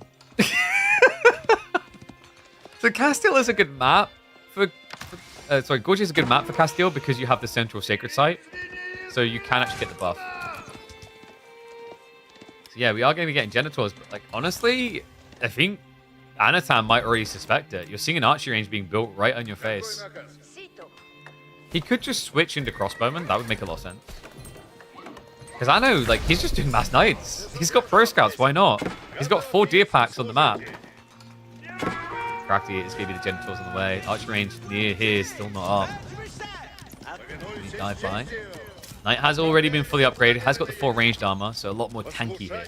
So Castile is a good map for Gorgia is a good map for Castile because you have the central sacred site, so you can actually get the buff. So yeah, we are going to be getting Genitors, but like honestly, I think Anatan might already suspect it. You're seeing an archery range being built right on your face. He could just switch into crossbowman. That would make a lot of sense. Because I know, like, he's just doing mass knights. He's got pro scouts. Why not? He's got 4 deer packs on the map. Crackly is going to be the Genitors on the way. Archery range near here, still not up. He died by. Knight has already been fully upgraded. Has got the 4 ranged armor, so a lot more tanky here.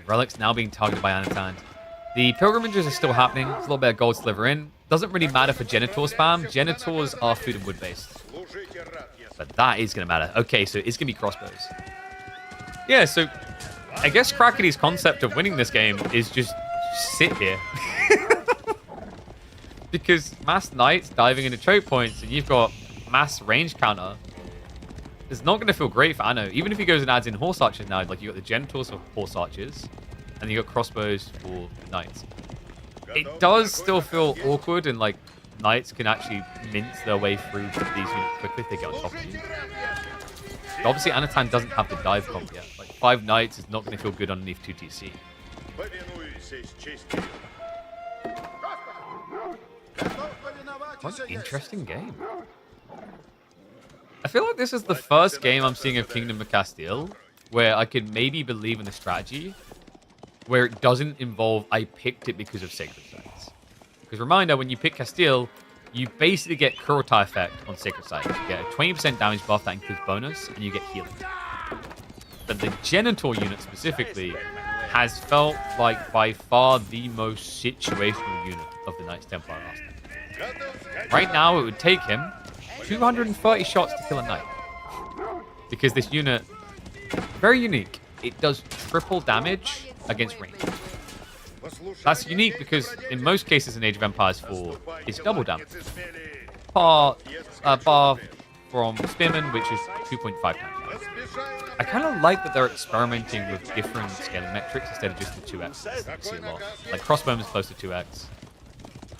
Relics now being targeted by Anatan. The pilgrimages are still happening. There's a little bit of gold sliver in. Doesn't really matter for Genitor spam. Genitors are food and wood based. But that is going to matter. Okay, so it's going to be crossbows. Yeah, so I guess Crackly's concept of winning this game is just sit here. Because mass knights diving into choke points and you've got mass range counter. It's not going to feel great for Anno. Even if he goes and adds in horse archers now, like you got the Genitors for horse archers. And you got crossbows for knights. It does still feel awkward and like Knights can actually mince their way through these units quickly if they get on top of you. But obviously, Anatan doesn't have the dive comp yet. Like, 5 Knights is not going to feel good underneath 2 TC. What an interesting game. I feel like this is the first game I'm seeing of Kingdom of Castile where I could maybe believe in the strategy where it doesn't involve I picked it because of Sacred Sites. Because reminder, when you pick Castile, you basically get Kurota effect on Sacred Sites. You get a 20% damage buff that includes bonus, and you get healing. But the Genital unit specifically has felt like by far the most situational unit of the Knights Templar last time. Right now, it would take him 230 shots to kill a Knight. Because this unit, very unique. It does triple damage against range. That's unique because in most cases in Age of Empires 4, it's double damage. Bar from Spearman, which is 2.5 times. I kind of like that they're experimenting with different scaling metrics instead of just the 2x that you see a lot. Like Crossbowman's close to 2x,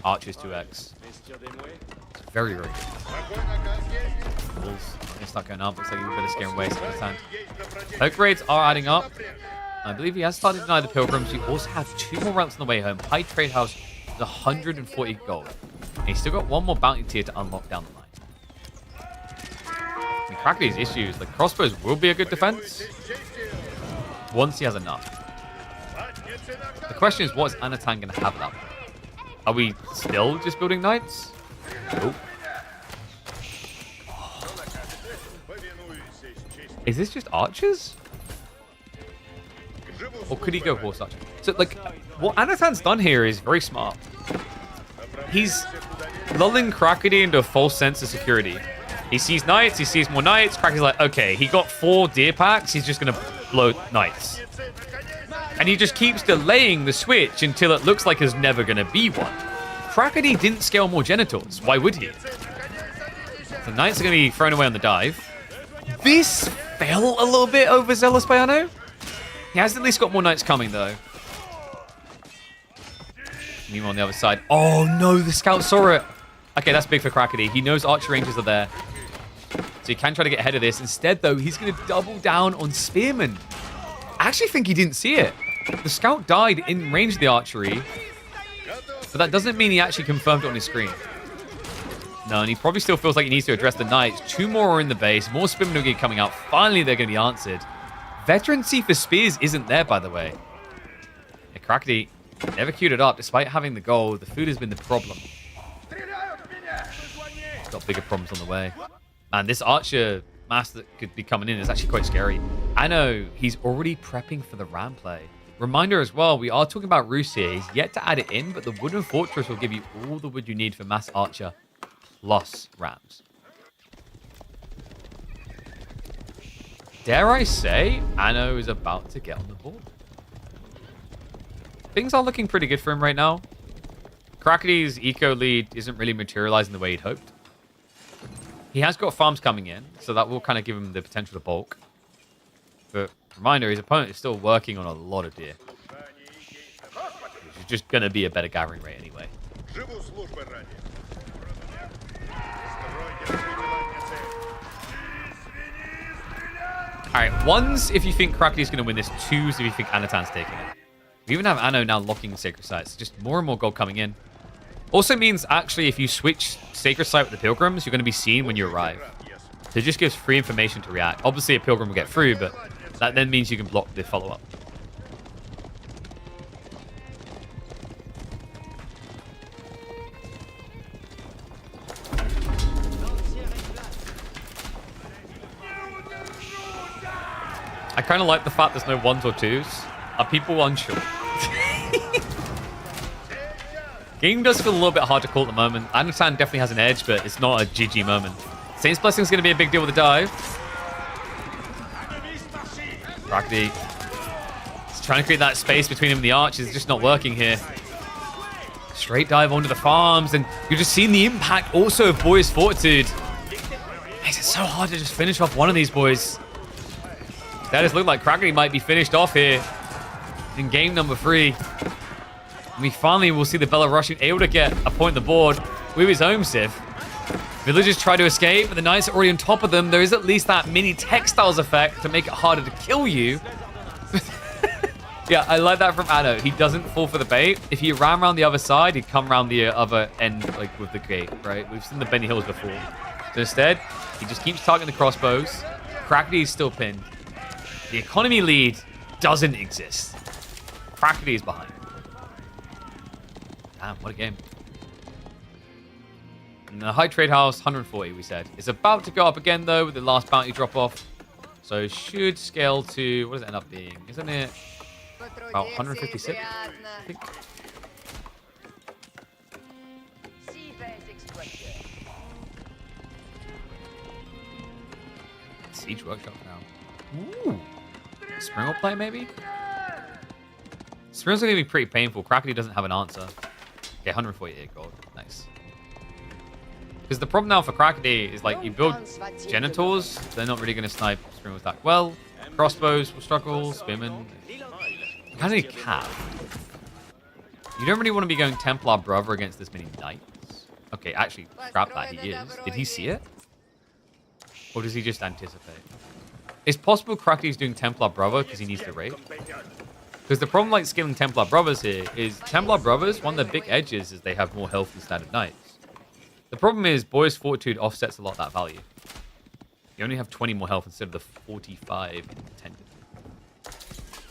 Archer's 2x. It's very, very good. Wolves, I'm gonna start going up. Looks like a bit of scaring away some of the time. Poke rates are adding up. I believe he has started to deny the Pilgrims. You also have 2 more routes on the way home. High Trade House is 140 gold. And he's still got 1 more bounty tier to unlock down the line. And crack these issues. The crossbows will be a good defense once he has enough. The question is, what is Anatan going to have that? Are we still just building knights? Nope. Is this just archers? Or could he go horse archer? So, like, what Anatan's done here is very smart. He's lulling Krakody into a false sense of security. He sees knights, he sees more knights. Krakody's like, okay, he got 4 deer packs, he's just going to blow knights. And he just keeps delaying the switch until it looks like there's never going to be one. Krakody didn't scale more genitals. Why would he? The knights are going to be thrown away on the dive. This fell a little bit overzealous by Anno. He has at least got more knights coming, though. Meanwhile, on the other side. Oh, no, the scout saw it. Okay, that's big for Krakody. He knows archer ranges are there. So he can try to get ahead of this. Instead, though, he's going to double down on Spearman. I actually think he didn't see it. The scout died in range of the archery. But that doesn't mean he actually confirmed it on his screen. No, and he probably still feels like he needs to address the knights. 2 more are in the base. More Spearmen are coming out. Finally, they're going to be answered. Veterancy for spears isn't there, by the way. Yeah, Krakody never queued it up, despite having the gold. The food has been the problem. Got bigger problems on the way. And this archer mass that could be coming in is actually quite scary. I know he's already prepping for the ram play. Reminder as well, we are talking about Roos here. He's yet to add it in, but the Wooden Fortress will give you all the wood you need for mass archer plus rams. Dare I say, Anno is about to get on the board. Things are looking pretty good for him right now. Krakody's eco lead isn't really materializing the way he'd hoped. He has got farms coming in, so that will kind of give him the potential to bulk. But reminder, his opponent is still working on a lot of deer. Which is just going to be a better gathering rate anyway. Alright, 1s if you think Krakody's going to win this, 2s if you think Anatan's taking it. We even have Anno now locking Sacred Sites. Just more and more gold coming in. Also means, actually, if you switch Sacred Site with the Pilgrims, you're going to be seen when you arrive. So it just gives free information to react. Obviously, a Pilgrim will get through, but that then means you can block the follow-up. I kind of like the fact there's no 1s or 2s. Are people unsure? Game does feel a little bit hard to call at the moment. Anatan definitely has an edge, but it's not a GG moment. Saint's Blessing is going to be a big deal with the dive. Krakody is trying to create that space between him and the archers. It's just not working here. Straight dive onto the farms, and you're just seeing the impact also of Boy's Fortitude. Makes it so hard to just finish off one of these boys. That does look like Krakody might be finished off here in game number 3. We finally will see the Belarusian able to get a point on the board. With his home Sif. Villagers try to escape, but the knights are already on top of them. There is at least that mini textiles effect to make it harder to kill you. Yeah, I like that from Anno. He doesn't fall for the bait. If he ran around the other side, he'd come around the other end, like with the gate, right? We've seen the Benny Hills before. So instead, he just keeps targeting the crossbows. Crackety is still pinned. The economy lead doesn't exist. Crackety is behind. Damn, what a game. And the high trade house, 140, we said. It's about to go up again, though, with the last bounty drop off. So it should scale to, what does it end up being? Isn't it about 156? I think. Siege Workshop now. Ooh. Spring will play, maybe? Spring's going to be pretty painful. Crackety doesn't have an answer. Okay, 148 gold. Nice. Because the problem now for Crackety is, like, you build Genitors, they're not really going to snipe Spring with that well. Crossbows will struggle, Spearmen. How do you cap? You don't really want to be going Templar Brother against this many Knights. Okay, actually, crap that he is. Did he see it? Or does he just anticipate? It's possible Crackety's doing Templar Brother because he needs to raid. Because the problem, like, scaling Templar Brothers here is Templar Brothers, one of the big edges is they have more health than standard Knights. The problem is Boy's Fortitude offsets a lot of that value. You only have 20 more health instead of the 45 intended.